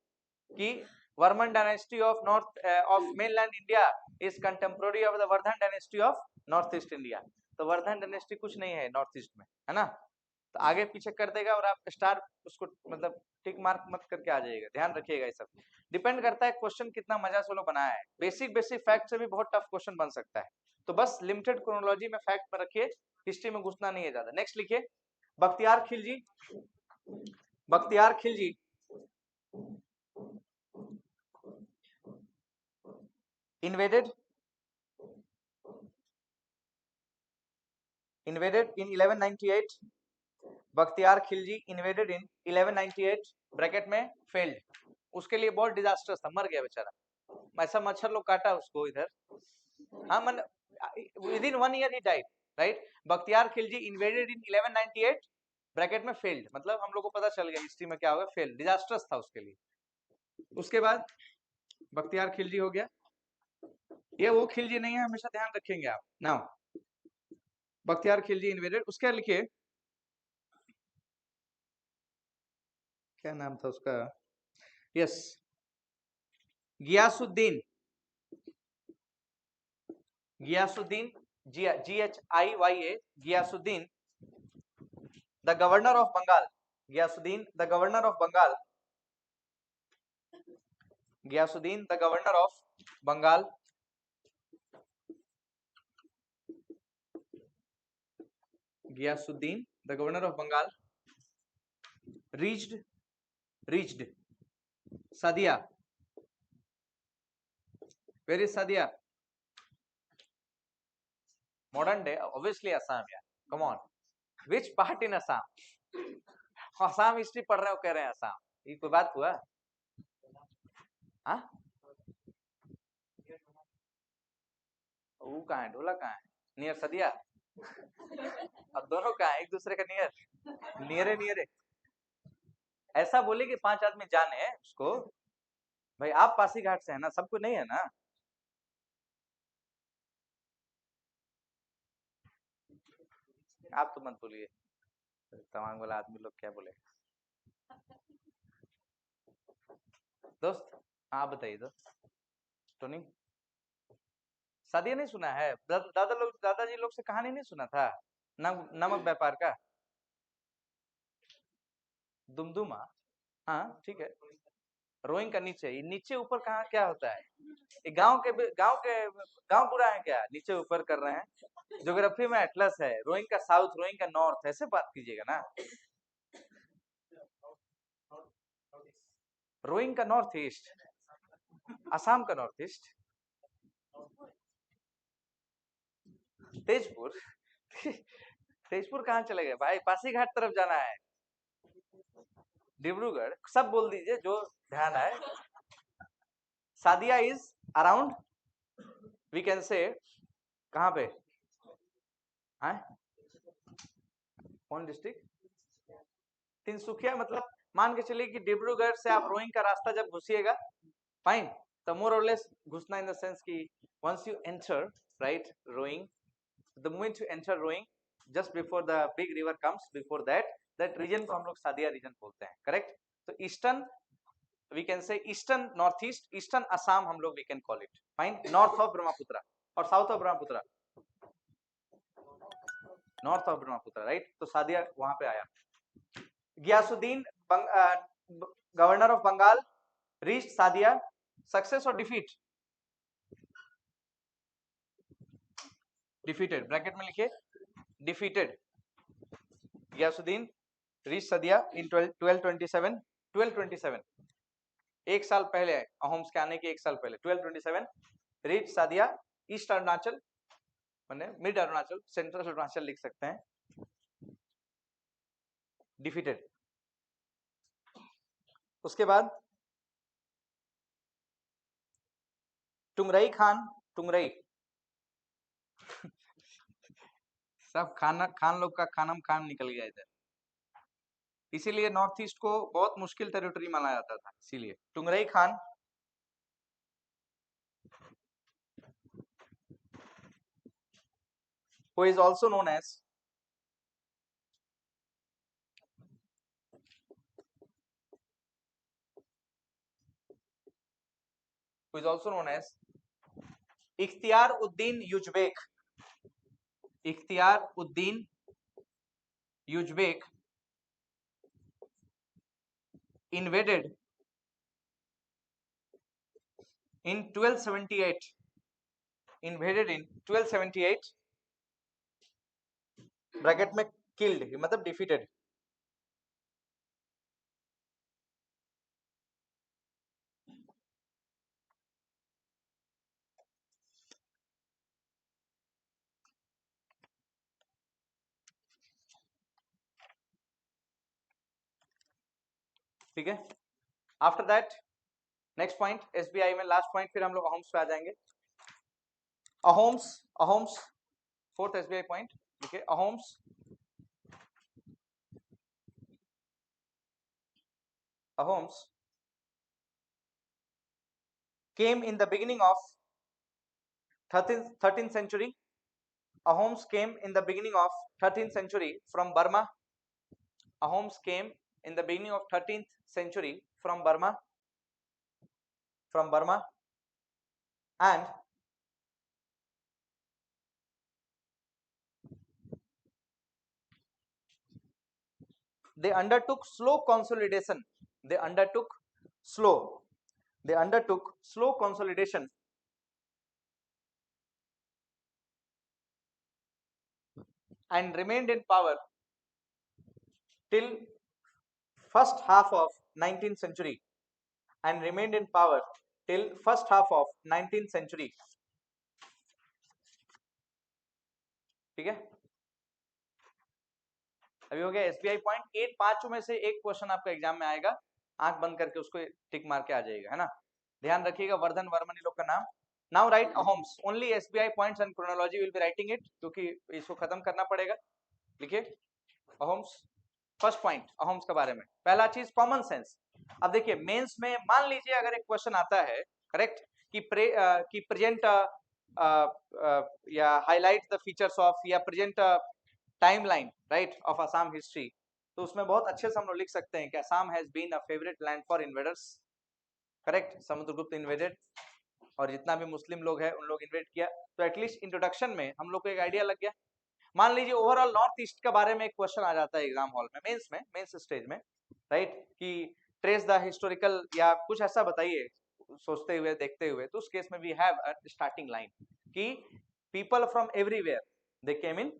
कि Varman dynasty of north of mainland India is contemporary of the Vardhan dynasty of north east India. तो वर्धन डायनेस्टी कुछ नहीं है नॉर्थ ईस्ट में, है ना? तो आगे पीछे कर देगा और आप स्टार उसको मतलब टिक मार्क मत करके आ जाइएगा. ध्यान रखिएगा, ये सब डिपेंड करता है क्वेश्चन कितना मजा से लोग बनाया है. बेसिक फैक्ट से भी बहुत टफ क्वेश्चन बन सकता है. तो बस लिमिटेड क्रोनोलॉजी में फैक्ट में रखिए, हिस्ट्री में घुसना नहीं है ज्यादा. नेक्स्ट लिखिए, Bakhtiyar Khilji. Bakhtiyar Khilji invaded in 1198. Bakhtiyar Khilji invaded in 1198 bracket में फेल्ड. उसके लिए बहुत डिजास्टर्स था, मर गया बेचारा. ऐसा मच्छर लोग काटा उसको इधर. हाँ, मन within 1 year he died, right? Bakhtiyar Khilji invaded in 1198 bracket में फेल्ड, मतलब हम लोग को पता चल गया हिस्ट्री में क्या होगा, फेल्ड, डिजास्टर्स था उसके लिए. उसके बाद बख्तियार खिलजी हो गया. ये वो खिलजी नहीं है, हमेशा ध्यान रखेंगे आप. Now Bakhtiyar Khilji invaded. उसके लिखिए, क्या नाम था उसका? Yes, Ghiyasuddin. Ghiyasuddin, GHIYA, Ghiyasuddin the governor of Bengal. Ghiyasuddin the governor of Bengal. Ghiyasuddin the governor of Bengal. Ghiyasuddin the governor of Bengal reached Sadia. Where is Sadia? Modern day, obviously Assam. Yeah, come on. Which part in Assam? Assam history पढ़ रहे हो, कह रहे हैं Assam. ये कोई बात हुआ? हाँ? वो कहाँ है? ढोला कहाँ है? नियर सदिया. अब दोनों कहाँ है? एक दूसरे का नियर नियर. ऐसा बोले कि 5 आदमी जाने हैं उसको. भाई आप पासीघाट से है ना, सबको नहीं है ना. आप तो मत बोलिए, तमाम वाला आदमी लोग क्या बोले. दोस्त आप बताइए दोस्त. टोनी, सादिया नहीं सुना है? दादाजी लोग से कहानी नहीं सुना था नमक व्यापार का? दुमदुमा. हाँ ठीक है. रोइंग का नीचे ऊपर कहाँ क्या होता है? गांव बुरा है क्या? नीचे ऊपर कर रहे हैं. ज्योग्राफी में एटलस है. रोइंग का साउथ, रोइंग का नॉर्थ, ऐसे बात कीजिएगा ना. रोइंग का नॉर्थ ईस्ट, असम का नॉर्थ ईस्ट. तेजपुर. तेजपुर कहाँ चले गए भाई? पासीघाट तरफ जाना है. डिब्रूगढ़, सब बोल दीजिए जो ध्यान है. Sadiya is around, we can say, कहाँ पे है? कौन डिस्ट्रिक्ट? तिनसुकिया. मतलब मान के चलिए कि डिब्रूगढ़ से आप रोइंग का रास्ता जब घुसिएगा, फाइन, तो मोर और लेस घुसना इन द सेंस कि once you enter, right, rowing, the moment you enter rowing, just before the big river comes, before that region को हम लोग सादिया रीजन बोलते हैं. करेक्ट. तो eastern, we can say eastern northeast, eastern Assam हम लोग we can call it. Fine. North of Brahmaputra और south of Brahmaputra. North of Brahmaputra, right. तो सादिया वहां पे आया. Ghiyasuddin governor of Bengal reached Sadiya. Success और डिफीट? डिफीटेड, ब्रैकेट में लिखिए defeated. Ghiyasuddin reach Sadiya in 1227 एक साल पहले, अहोम्स के आने के एक साल पहले 1227 रीच सादिया ईस्ट अरुणाचल, मैंने मिड अरुणाचल, सेंट्रल अरुणाचल लिख सकते हैं, डिफीटेड। उसके बाद टुंगरई खान, टुंगरई सब खान लोग का खानम खान निकल गया इधर, इसीलिए नॉर्थ ईस्ट को बहुत मुश्किल टेरिटरी माना जाता था, इसीलिए टुंगरई Khan who is also known as इख्तियार Uddin Yuzbak, Ikhtiyar Uddin Yuzbak invaded in 1278, invaded in 1278 bracket में killed मतलब defeated, ठीक है। After that next point SBI में लास्ट पॉइंट, फिर हम लोग अहोम्स पे आ जाएंगे। Ahoms, Ahoms fourth SBI point देखिए, Ahoms, Ahoms came in the beginning of 13th century, Ahoms came in the beginning of 13th century from Burma, Ahoms came in the beginning of 13th century from Burma, and they undertook slow consolidation, they undertook slow consolidation and remained in power till first half of 19th century, and remained in power till first half of 19th century, ठीक है। अभी हो गया SBI point 8, पांचों में से एक question आपका एग्जाम में आएगा, आंख बंद करके उसको टिक मार के आ जाएगा, है ना। ध्यान रखिएगा, वर्धन वर्मन लोग का नाम। Now right Ahoms, only SBI points and chronology will be writing it, क्योंकि इसको खत्म करना पड़ेगा। लिखिए अहोम्स, फर्स्ट पॉइंट अहोम्स के बारे में, पहला चीज कॉमन सेंस। अब देखिए मेंस में मान लीजिए अगर एक क्वेश्चन आता है करेक्ट कि प्रेजेंट या हाईलाइट द फीचर्स ऑफ या present timeline right of Assam history, तो उसमें बहुत अच्छे से हम लोग लिख सकते हैं कि Assam has been a favourite land for invaders, correct, Samudragupta invaded और जितना भी मुस्लिम लोग हैं उन लोग इन्वेड किया, तो एटलीस्ट इंट्रोडक्शन में हम लोग को एक आइडिया लग गया। मान लीजिए ओवरऑल नॉर्थ ईस्ट के बारे में एक क्वेश्चन आ जाता है एग्जाम हॉल में, मेंस में, मेंस स्टेज में, राइट, कि ट्रेस द हिस्टोरिकल या कुछ ऐसा बताइए सोचते हुए देखते हुए, तो उस केस में we have a starting line कि people from everywhere they came in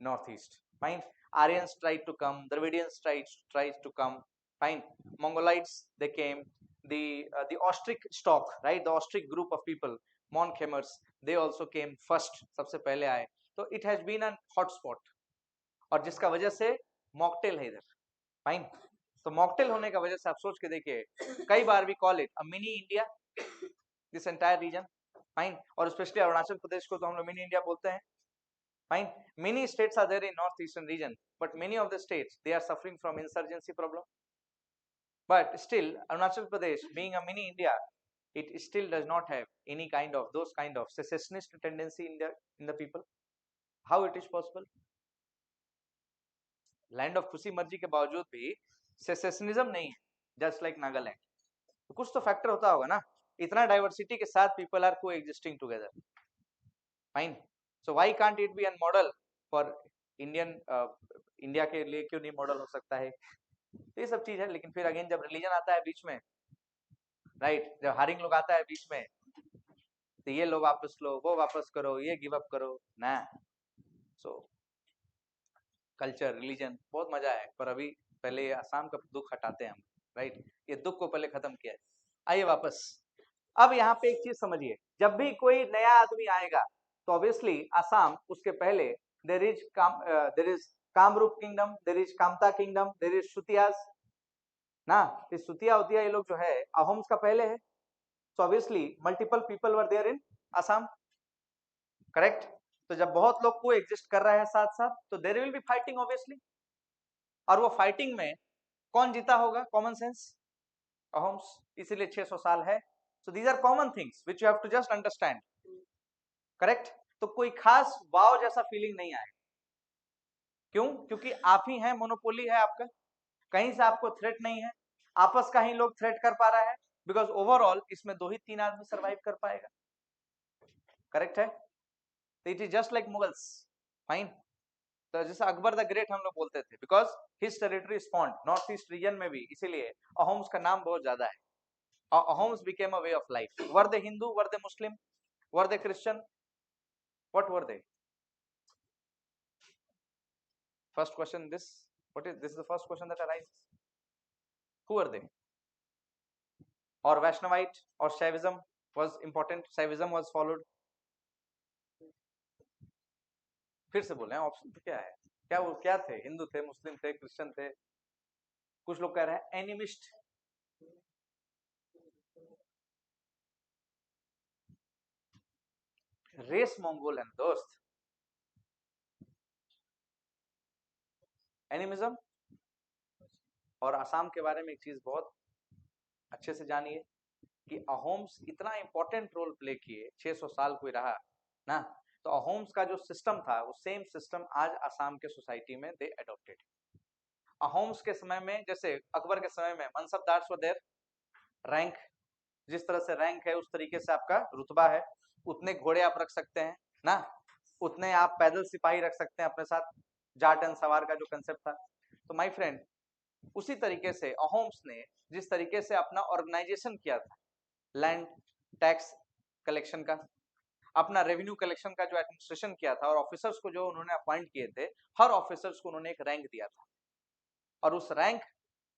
north east, fine, Aryans tried to come, Dravidians tried to come, fine, Mongoloids they came, the ostrich stock, right, the ostrich group of people, mon khemers, they also came first, सबसे पहले आए, तो it has been a hotspot, और जिसका वजह से mocktail है इधर, फाइन। तो मॉकटेल होने का वजह से आप सोच के देखिए, कई बार भी call it a mini India, this entire region, fine, और स्पेशली अरुणाचल प्रदेश को तो हम लोग मिनी इंडिया बोलते हैं, fine. Many states are there in north eastern region, but many of the states they are suffering from insurgency problem, but still Arunachal Pradesh being a mini India, it still does not have any kind of those kind of secessionist tendency in the people. How it is possible? Land of खुशी मर्जी के बावजूद भी सेसेशनिज्म नहीं है, just like Nagaland, तो कुछ तो फैक्टर होता होगा ना, इतना डाइवर्सिटी के साथ people are coexisting together, fine, so why can't it be an model for Indian, India के लिए क्यों नहीं मॉडल हो सकता है, तो ये सब चीज है। लेकिन फिर अगेन जब रिलीजन आता है बीच में, राइट, जब हारिंग लोग आता है बीच में, तो ये लो वापस लो, वो वापस करो, ये गिव अप करो ना, सो कल्चर, रिलीजन, बहुत मजा है, पर अभी पहले असम का दुख हटाते हैं हम, राइट? ये दुख को पहले खत्म किया है। आइए वापस। अब यहाँ पे एक चीज समझिए, जब भी कोई नया आदमी आएगा तो ऑब्वियसली असम, उसके पहले there is Kamarup kingdom, there is Kamata kingdom, there is Sutias ना। ये श्रुतिया उतिया ये लोग जो है अहोम्स का पहले है। So obviously multiple people were there in Assam, correct? तो जब बहुत लोग को एग्जिस्ट कर रहा है साथ साथ, तो there will be fighting obviously. और वो फाइटिंग में कौन जीता होगा? कॉमन सेंस, अहोम्स, इसीलिए 600 साल है। So these are common things which you have to just understand, correct? तो कोई खास वाव जैसा फीलिंग नहीं आए। क्यों? क्योंकि आप ही हैं, मोनोपोली है आपका, कहीं से आपको थ्रेट नहीं है, आपस का ही लोग थ्रेट कर पा रहा है, बिकॉज ओवरऑल इसमें 2 ही 3 आदमी सर्वाइव कर पाएगा, करेक्ट है? तो it is just like Mughals, fine. तो जैसे अकबर द ग्रेट हम लोग बोलते थे, because his territory स्पॉन्ड north east region में भी, इसीलिए अहोम्स का नाम बहुत ज्यादा है। Ahoms became a way of life. Were they Hindu? Were they Muslim? Were they Christian? What were they? First question, this, what is this? Is the first question that arises. Who are they? Or Vaishnavite or Shaivism was important. Shaivism was followed. फिर से बोले, option तो क्या है? क्या वो क्या थे? हिंदू थे, मुस्लिम थे, क्रिश्चियन थे? कुछ लोग कह रहे हैं एनिमिस्ट, रेस मंगोल है दोस्त, एनिमिज्म। और असम के बारे में एक चीज बहुत अच्छे से जानिए कि अहोम्स इतना इंपॉर्टेंट रोल प्ले किए, 600 साल कोई रहा ना, तो अहोम्स का जो सिस्टम था वो सेम सिस्टम आज असम के सोसाइटी में दे अडॉप्टेड। अहोम्स के समय में, जैसे अकबर के समय में मनसबदार्स वर देयर, रैंक, जिस तरह से रैंक है उस तरीके से आपका रुतबा है, उतने घोड़े आप रख सकते हैं ना, उतने आप पैदल सिपाही रख सकते हैं अपने साथ, जाट एंड सवार का जो कंसेप्ट था। तो माय फ्रेंड, उसी तरीके से अहोम्स ने जिस तरीके से अपना ऑर्गेनाइजेशन किया था, लैंड टैक्स कलेक्शन का, अपना रेवेन्यू कलेक्शन का जो एडमिनिस्ट्रेशन किया था, और ऑफिसर्स को जो उन्होंने अपॉइंट किए थे, हर ऑफिसर्स को उन्होंने एक रैंक दिया था। और उस रैंक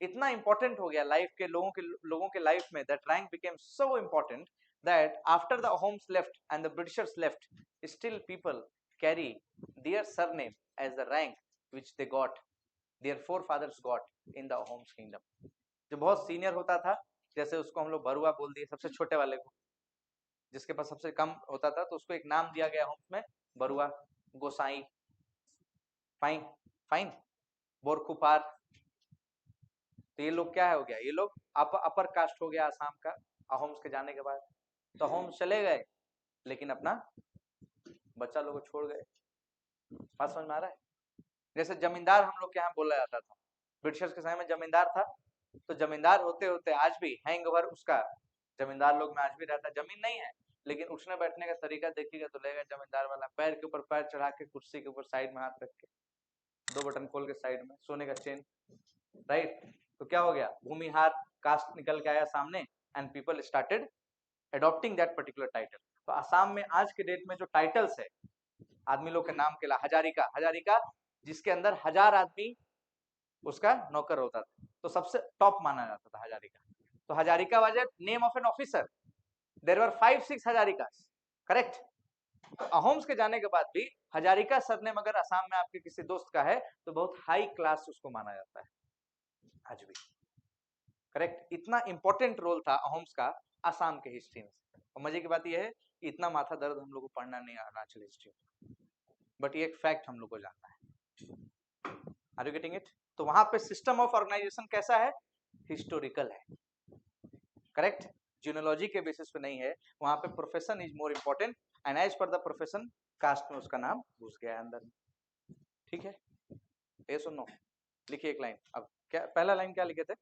इतना इंपॉर्टेंट हो गया लाइफ के लोगों के लाइफ में, that rank became so important that after the Ahoms left and the Britishers left, still people carry their surname as the rank which they got, their forefathers got in the Ahoms kingdom. जो बहुत senior होता था, जैसे उसको हम लोग बरुआ बोल दिए, सबसे छोटे वाले को, जिसके पास सबसे कम होता था तो उसको एक नाम दिया गया होम्स में, बरुआ, गोसाई, फाइन फाइन, बोरखुपार। तो ये लोग क्या हो गया? ये लोग अपर कास्ट हो गया आसाम का अहोम्स के जाने के बाद। तो अहोम्स चले गए, लेकिन अपना बच्चा लोग को छोड़ गए। बात समझ में आ रहा है? जैसे जमींदार हम लोग के यहाँ बोला जाता था, ब्रिटिशर्स के समय में जमींदार था, तो जमींदार होते होते आज भी हैंगओवर उसका जमींदार लोग में आज भी रहता है। जमीन नहीं है, लेकिन उठने बैठने का तरीका देखिएगा तो लगेगा जमींदार वाला, पैर के ऊपर पैर चढ़ा के, कुर्सी के ऊपर साइड में हाथ रख के, 2 बटन खोल के साइड में, सोने का चेन, राइट? तो क्या हो गया? भूमिहार कास्ट निकल के आया सामने, and people started adopting that particular title. तो आसाम में आज के डेट में जो टाइटल्स है आदमी लोग के नाम के, हजारिका, हजारिका जिसके अंदर 1000 आदमी उसका नौकर होता था, तो सबसे टॉप माना जाता था हजारिका। तो Hazarika was name of an officer, there were 5-6 Hazarikas, correct? तो अहोम्स के जाने के बाद भी हजारिका सरनेम अगर असम में आपके किसी दोस्त का है तो बहुत हाई क्लास उसको माना जाता है आज भी, करेक्ट? इतना इंपॉर्टेंट रोल था अहोम्स का असम के हिस्ट्री में। और मजे की बात यह है कि इतना माथा दर्द हम लोग को पढ़ना नहीं अरुणाचल हिस्ट्री, बट ये एक फैक्ट हम लोग को जानना है। Are you getting it? तो वहां पे सिस्टम ऑफ ऑर्गेनाइजेशन कैसा है? हिस्टोरिकल है, करेक्ट? जीनोलॉजी के बेसिस पे नहीं है, वहां पे profession is more important, and as per the profession caste में उसका नाम घुस गया अंदर। ठीक है, ये सुनो, लिखिए एक लाइन। अब क्या पहला लाइन क्या लिखे थे?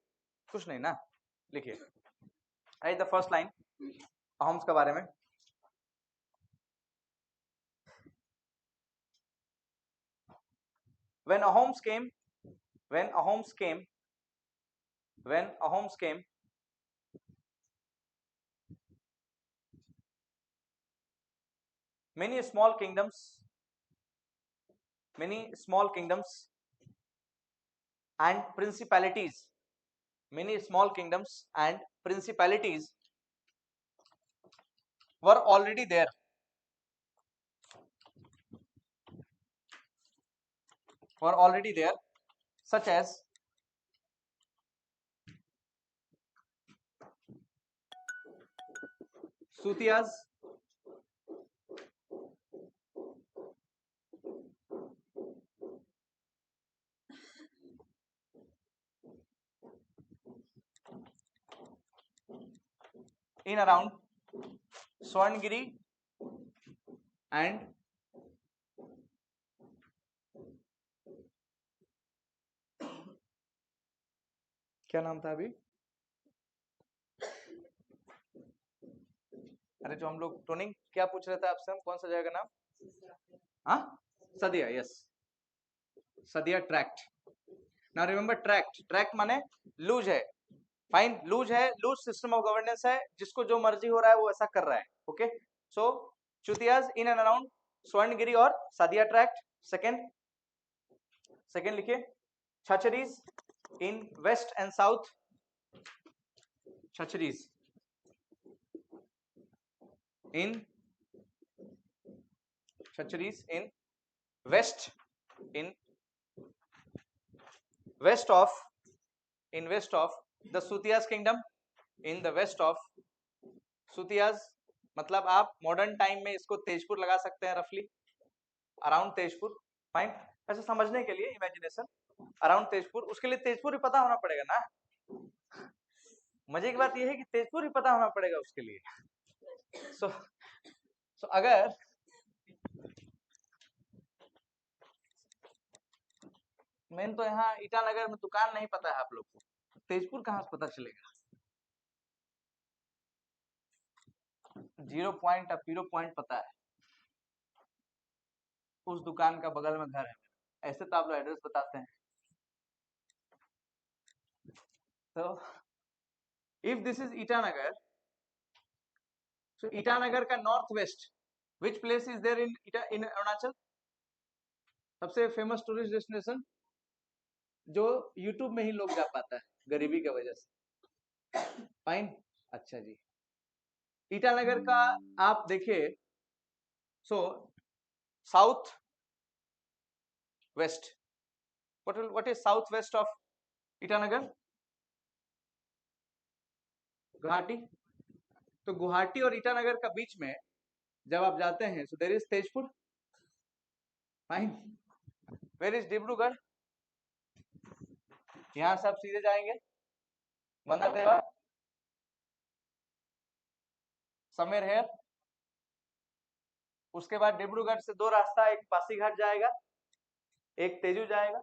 कुछ नहीं ना, लिखिए। Right the first line Ahoms के बारे में। when Ahoms came when Ahoms came when Ahoms came many small kingdoms many small kingdoms and principalities, many small kingdoms and principalities were already there, such as Sutiyas, in around Swarngiri and क्या नाम था अभी, अरे जो हम लोग toning क्या पूछ रहे थे आपसे, हम कौन सा जगह का नाम, हाँ सदिया, यस सदिया ट्रैक्ट. नाउ रिमेंबर ट्रैक्ट माने लूज है, फाइन, लूज है, लूज सिस्टम ऑफ गवर्नेंस है, जिसको जो मर्जी हो रहा है वो ऐसा कर रहा है. Okay, so Chutias in and around Swarnagiri और सादिया ट्रैक्ट. सेकेंड लिखिए, Kacharis in west and south, Kacharis in west, in west of the Sutiyas kingdom, in the west of Sutiyas, मतलब आप मॉडर्न टाइम में इसको तेजपुर लगा सकते हैं, रफली अराउंड तेजपुर. फाइन, ऐसे समझने के लिए इमेजिनेशन, अराउंड तेजपुर. उसके लिए तेजपुर ही पता होना पड़ेगा ना. मजे की बात यह है कि तेजपुर ही पता होना पड़ेगा उसके लिए. सो अगर मेन तो यहाँ ईटानगर में दुकान नहीं पता है आप लोग को, तेजपुर कहाँ से पता चलेगा. 0 पॉइंट अब 0 पॉइंट पता है, उस दुकान का बगल में घर है. ऐसे तो आप लोग एड्रेस बताते हैं. तो if this is Itanagar, so Itanagar का north west, which place is there in Arunachal, सबसे फेमस टूरिस्ट डेस्टिनेशन जो यूट्यूब में ही लोग जा पाता है गरीबी की वजह से. फाइन, अच्छा जी, ईटानगर का आप देखिए, so south west, what is south west of Itanagar, Guwahati. तो गुवाहाटी और ईटानगर का बीच में जब आप जाते हैं, so there is Tezpur. Fine, where is Dibrugarh, यहां से आप सीधे जाएंगे बंदरदेवा, समेर हेयर. उसके बाद डिब्रूगढ़ से 2 रास्ता, एक पासीघाट जाएगा, एक तेजू जाएगा,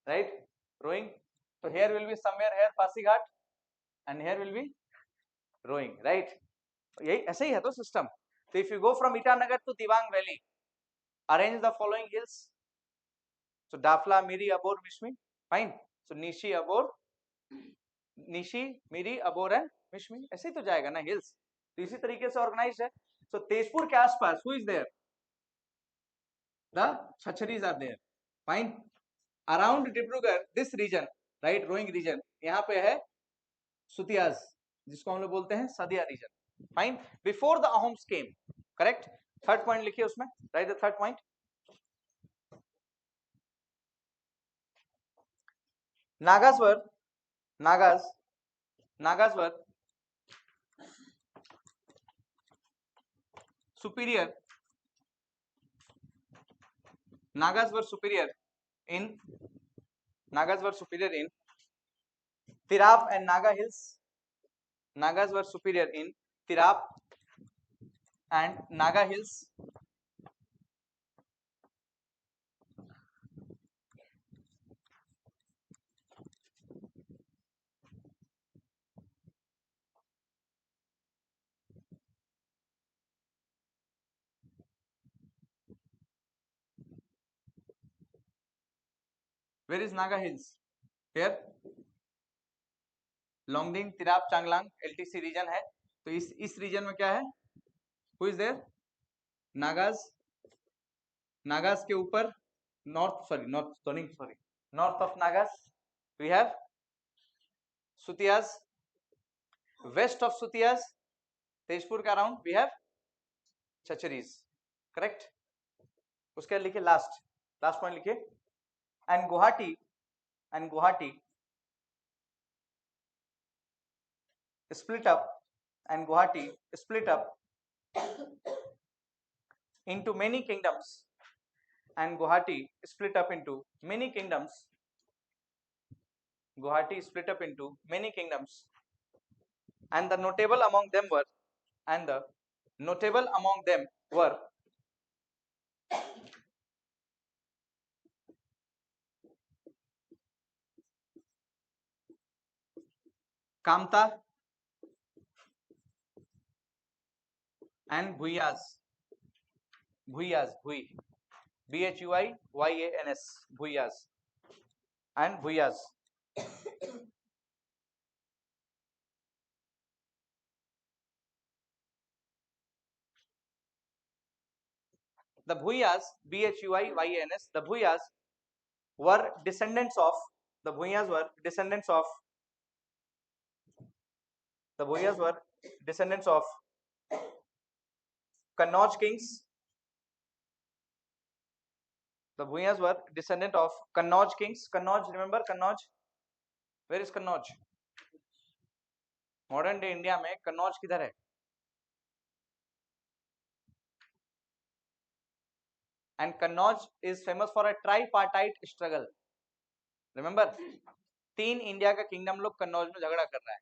राइट, रोइंग. तो here will be somewhere here Pasighat and here will be Roing, right. यही ऐसे ही है तो सिस्टम. तो if you go from Itanagar to Dibang valley, arrange the following hills, so Dafla, Miri, Abor, Mishmi. Fine, so Nishi, Abor, Nishi, Miri, Abor and Mishmi, ऐसे ही तो जाएगा ना हिल्स. तो इसी तरीके से ऑर्गेनाइज है. सो तेजपुर के आसपास who is there, the Kacharis are there. Fine, around Dibrugarh this region, right, Roing region, यहाँ पे है सुतियाज, जिसको हम लोग बोलते हैं Sadiya region. Fine, before the Ahoms came, correct. Third point लिखिए उसमें, right, the third point, Nagas were superior, Nagas were superior in Tirap and Naga hills. Nagas were superior in Tirap and Naga hills. Where is Naga hills? Here. Longding, Tirap, Changlang, LTC region है. तो इस region में क्या है, who is there, Nagas. Nagas के ऊपर north of Nagas we have Sutiyas, west of Sutiyas Tezpur के around we have Chacharis, correct? उसके बाद लिखिए लास्ट पॉइंट लिखिए and Guwahati split up into many kingdoms, and Guwahati split up into many kingdoms. And the notable among them were Kamta and Bhuyas, Bhuiyans, Bhuyas and Bhuyas. The Bhuyas, Bhuyyans, the Bhuyas were descendants of Kannauj kings. The Bhuyas were descendant of Kannauj kings. Kannauj, remember Kannauj? Where is Kannauj? Modern day India में Kannauj किधर है? And Kannauj is famous for a tripartite struggle. Remember, 3 India का kingdom लोग कन्नौज में झगड़ा कर रहा है.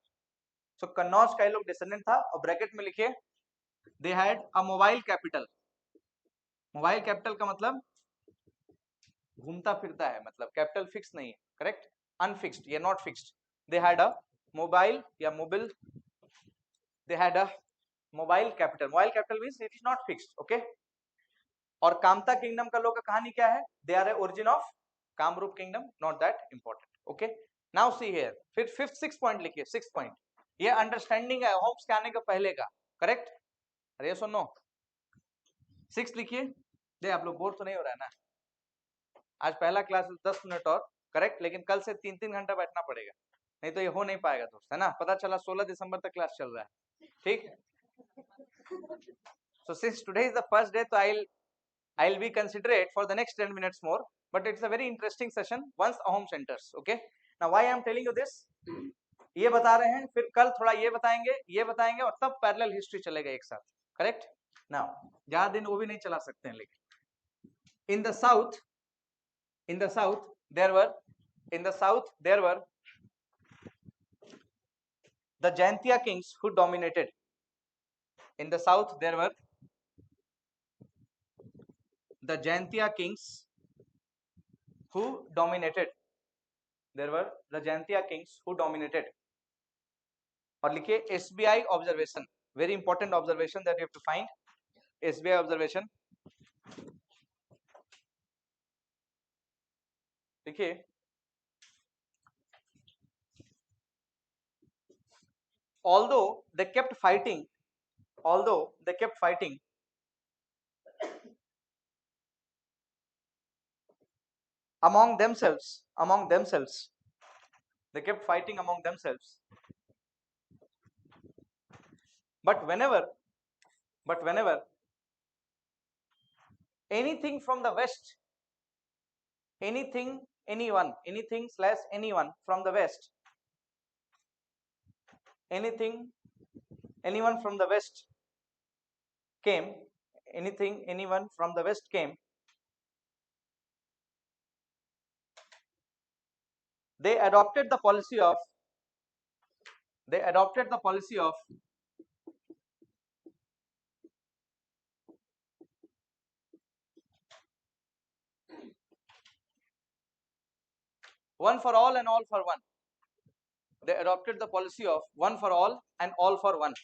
So कन्नौज का ये लोग डिसेंडेंट था और ब्रैकेट में लिखिए they had a mobile capital. Mobile capital का मतलब घूमता फिरता है, मतलब कैपिटल फिक्स नहीं है, करेक्ट? अनफिक्स्ड या not fixed. They had a mobile capital. Mobile capital means it is not fixed, okay? और कामता किंगडम का लोग का कहानी क्या है? They are a origin of Kamrup kingdom, not that important, okay? Now see here, फिर 6th point लिखिए. 6th point ये अंडरस्टैंडिंग है होम्स के आने के पहले का, करेक्ट? अरे सुनो 6 लिखिए. दे आप लोग बोर तो नहीं हो रहा है ना? आज पहला क्लास 10 मिनट और, करेक्ट? लेकिन कल से 3-3 घंटा बैठना पड़ेगा, नहीं तो ये हो नहीं पाएगा दोस्त, है ना? पता चला 16 दिसंबर तक क्लास चल रहा है, ठीक? So since today is the first day, so I'll be considerate for the next 10 minutes more, but it's a very interesting session once Ahom enters, okay? Now why I am telling you this? ये बता रहे हैं, फिर कल थोड़ा ये बताएंगे और तब पैरेलल हिस्ट्री चलेगा एक साथ, करेक्ट? नाउ ज्यादा दिन वो भी नहीं चला सकते हैं, लेकिन in the south there were the Jaintia kings who dominated. In the south there were the Jaintia kings who dominated. और लिखिए SBI observation, very important observation that you have to find. SBI observation देखिए, although they kept fighting among themselves, but whenever anything from the west, anything slash anyone from the west, anyone from the west came, they adopted the policy of one for all and all for one. They adopted the policy of one for all and all for one.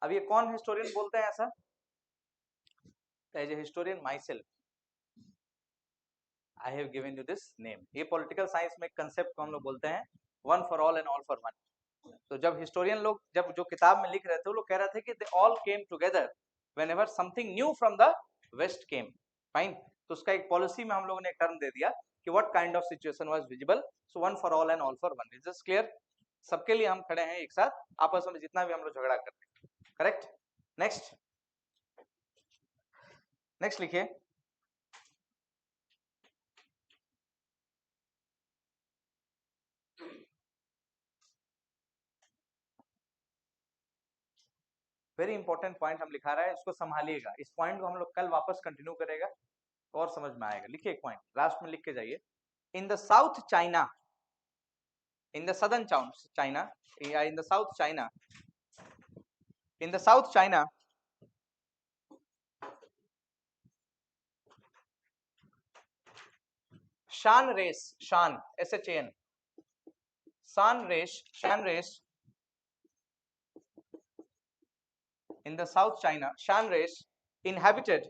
अब ये कौन historian बोलते हैं ऐसा? As a historian myself, I have given you this name. ये political science में concept को हम लोग बोलते हैं one for all and all for one. तो जब हिस्टोरियन लोग जब जो किताब में लिख रहे थे वो लोग कह रहे थे कि they all came together whenever something new from the west came. Fine, तो उसका एक पॉलिसी में हम लोगों ने एक टर्म दे दिया कि what kind of situation was visible, so one for all and all for one. Is this clear? सबके लिए हम खड़े हैं एक साथ, आपस में जितना भी हम लोग झगड़ा करते हैं। करेक्ट। नेक्स्ट, नेक्स्ट लिखिए। वेरी इंपॉर्टेंट पॉइंट हम लिखा रहा है, इसको संभालिएगा। इस पॉइंट को हम लोग कल वापस कंटिन्यू करेगा और समझ में आएगा। लिखिए एक पॉइंट लास्ट में लिख के जाइए। In the south China, in the southern China, in the South China, in the South China, Shan race, Shan, SHAN, Shan race, in the South China, Shan race inhabited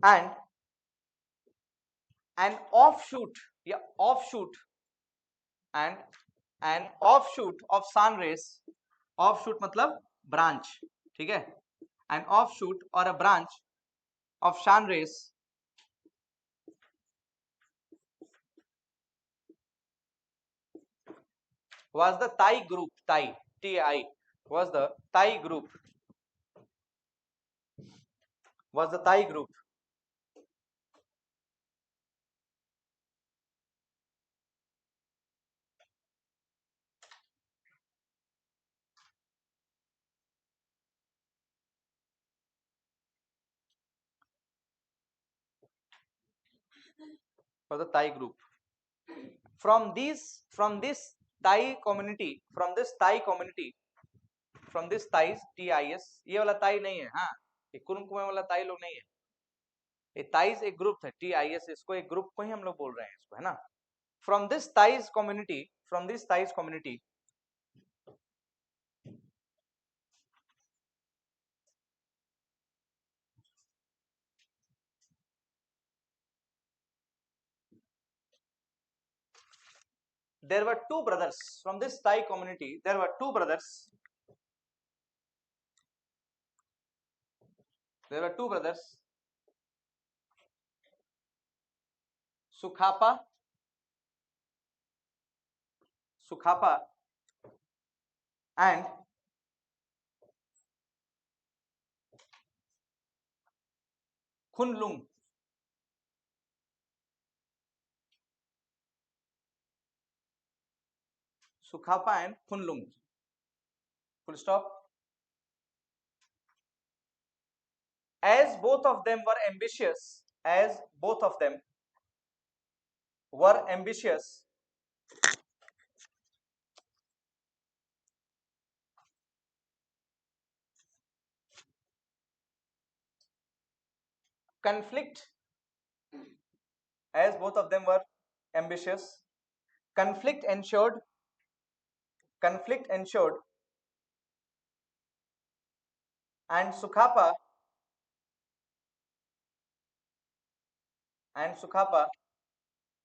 and an offshoot, yeah, offshoot, and an offshoot of Shan race, offshoot मतलब branch, ठीक है, an offshoot or a branch of Shan race was the Thai group, Thai, T-I, was the Thai group, was the Thai group. For the Thai group. From this Thai community, from this Thai community, from this Thais, TIS, ये वाला ताई नहीं है, हाँ, ये कुरुम कुमें वाला ताई लोग नहीं है, ये ताइज एक ग्रुप है, TIS, इसको एक ग्रुप को ही हम लोग बोल रहे हैं इसको, है ना। From this Thais community, from this Thais community, there were two brothers. From this Thai community, there were two brothers. There were two brothers, Sukhapa, and Khunlung. Sukhapa and Khunlung. Full stop. As both of them were ambitious, as both of them were ambitious, conflict, as both of them were ambitious, conflict ensured, and Sukhapa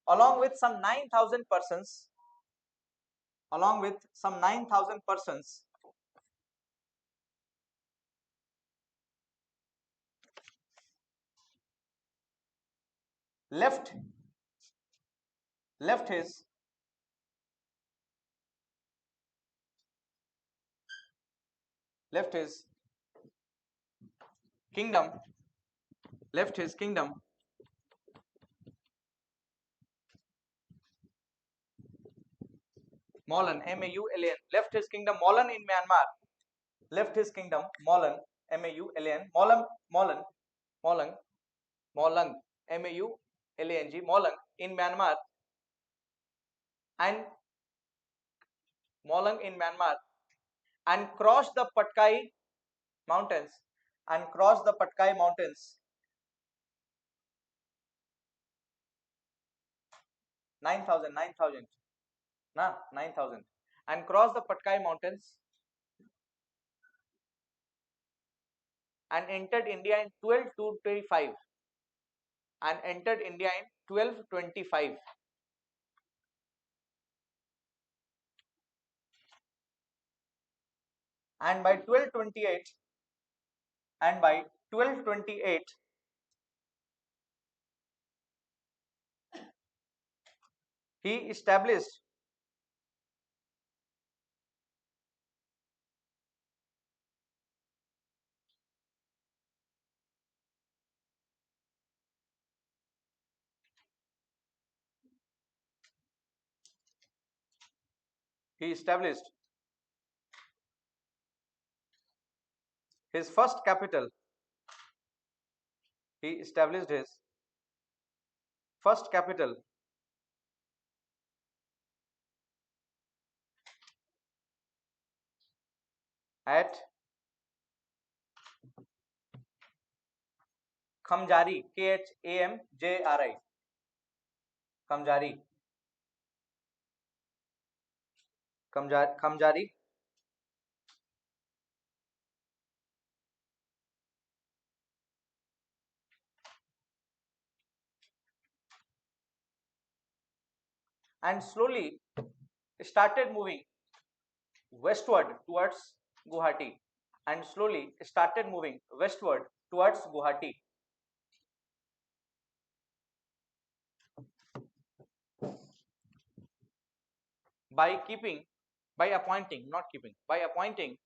along with some 9,000 persons, left his kingdom, Molan, M-A-U-L-A-N, left his kingdom Molan in Myanmar, Molan, M-A-U-L-A-N, Molan, M-A-U-L-A-N-G, Molan in Myanmar, and crossed the Patkai mountains, 9,000, 9,000, and crossed the Patkai mountains and entered India in 1225. and entered India in 1225. And by 1228 and by 1228 he established he established his first capital. He established his first capital at Khamjari, Khamjari, Khamjari, Khamjari, and slowly started moving westward towards Guwahati, and slowly started moving westward towards Guwahati. By keeping, by appointing, not keeping, by appointing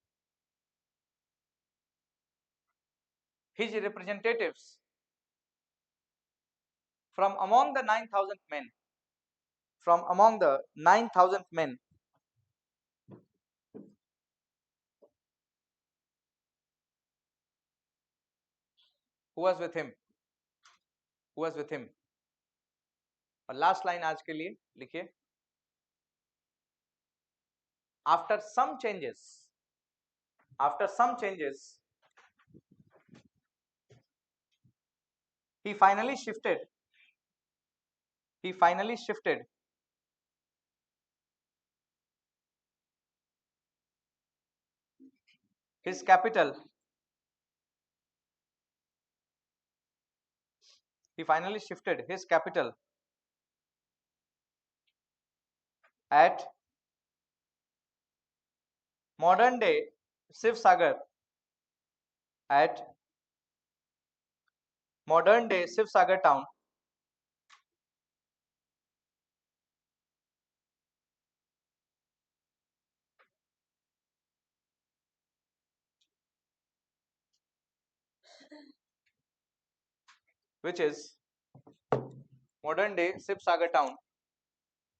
his representatives from among the 9,000 men, from among the 9,000 men who was with him, who was with him. और last line आज के लिए लिखिए, after some changes, after some changes he finally shifted his capital, he finally shifted his capital at modern day Sivsagar, at modern day Sivsagar town, which is modern day Sivsagar town,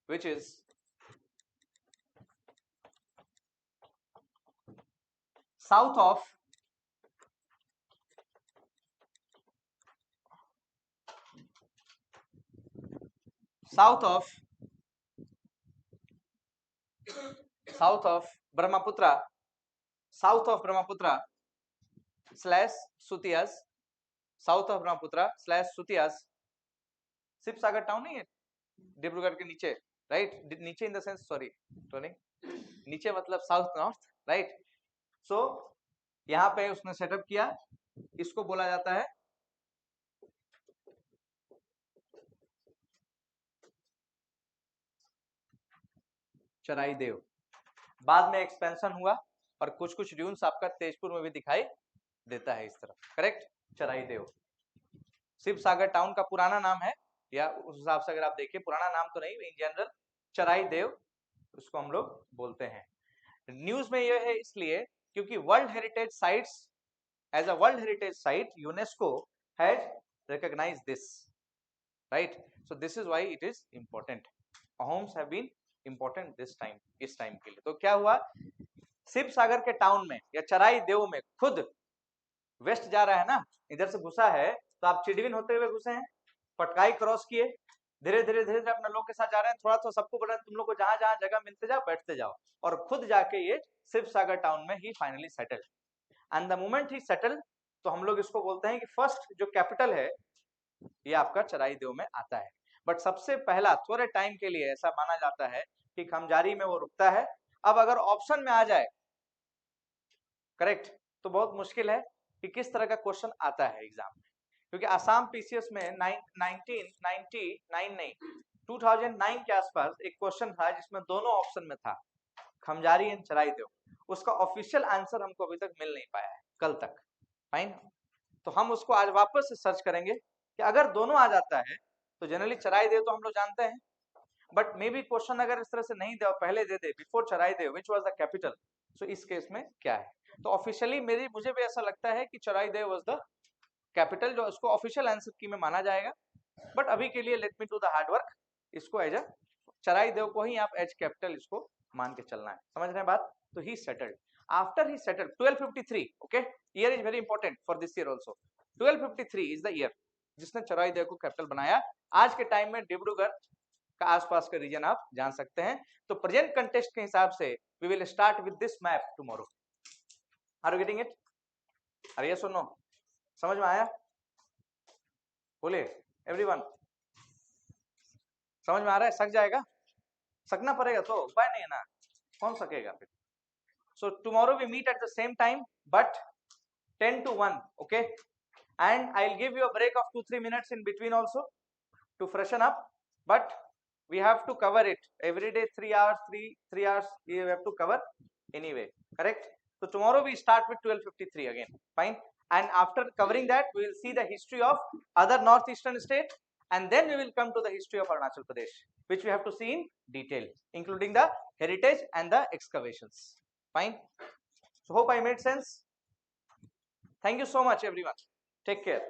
which is south of south of south of Brahmaputra, south of Brahmaputra slash Sutias, south of Brahmaputra slash Sutias. Sivasagar town नहीं है डिब्रूगढ़ के नीचे, right, नीचे in the sense, sorry तो नहीं, नीचे मतलब south north, right. सो यहाँ पे उसने सेटअप किया, इसको बोला जाता है चराई देव. बाद में एक्सपेंशन हुआ और कुछ कुछ ड्यून्स आपका तेजपुर में भी दिखाई देता है इस तरफ, करेक्ट. चराई देव शिव सागर टाउन का पुराना नाम है, या उस हिसाब से अगर आप देखिए पुराना नाम तो नहीं, इन जनरल चराई देव उसको हम लोग बोलते हैं. न्यूज में यह है इसलिए क्योंकि world heritage sites, as a world heritage site UNESCO has recognised this, right. So this is why it is important. Homes have been important this time, इस टाइम के लिए. तो क्या हुआ, शिव सागर के टाउन में या चराई देव में खुद वेस्ट जा रहा है ना, इधर से घुसा है, तो आप चिड़विन होते हुए घुसे हैं, पटकाई क्रॉस किए, धीरे धीरे धीरे अपने लोग के साथ जा रहे हैं, थोड़ा थोड़ा सबको बोल रहे हैं तुम लोग को जहां जहां जगह मिलते जाओ बैठते जाओ, और खुद जाके ये शिव सागर टाउन में ही finally settle. And the moment he settle, तो हम लोग इसको बोलते हैं कि फर्स्ट जो कैपिटल है ये आपका चराई देव में आता है. बट सबसे पहला थोड़े टाइम के लिए ऐसा माना जाता है कि खमजारी में वो रुकता है. अब अगर ऑप्शन में आ जाए करेक्ट, तो बहुत मुश्किल है कि किस तरह का क्वेश्चन आता है एग्जाम में. क्योंकि आसाम पीसीएस में 1999 नहीं 2009 के आसपास एक क्वेश्चन था जिसमें दोनों ऑप्शन में था खमजारी एंड चराई देव। उसका ऑफिशियल आंसर हमको अभी तक मिल नहीं पाया है कल तक। फाइन, तो हम उसको आज वापस से सर्च करेंगे कि अगर दोनों आ जाता है तो जनरली चराई देव तो हम लोग जानते हैं, बट मे बी क्वेश्चन अगर इस तरह से नहीं दे और पहले दे दे बिफोर चराई देव व्हिच वाज द कैपिटल, सो इस केस में क्या है। तो ऑफिशियली मुझे भी ऐसा लगता है कि चराई देव वाज द कैपिटल, जो उसको ऑफिशियल आंसर की में माना जाएगा। बट अभी के लिए let me do the hard work, इसको एज अ चराई देव को ही आप एज कैपिटल इसको मान के चलना है। समझ रहे हैं बात? तो ही settled, after he settled 1253, okay, year is very important for this year also. 1253 is the year जिसने चराई देव को कैपिटल बनाया। आज के टाइम में डिब्रूगढ़ का आसपास का रीजन आप जान सकते हैं। तो प्रेजेंट कंटेस्ट के हिसाब से we will start with this map tomorrow. Are you getting it? अरे यस और नो? समझ में आया? बोले एवरीवन, समझ में आ रहा है? सक जाएगा? सकना पड़ेगा तो उपाय नहीं है ना, कौन सकेगा फिर। So tomorrow we meet at the same time but 10 to 1, okay, and I'll give you a break of 2-3 minutes in between also to freshen up, but we have to cover it every day 3 hours, 3 hours we have to cover anyway, correct? So tomorrow we start with 1253 again, fine, and after covering that we will see the history of other northeastern state, and then we will come to the history of Arunachal Pradesh, which we have to see in detail including the heritage and the excavations. Fine, so hope I made sense. Thank you so much everyone, take care.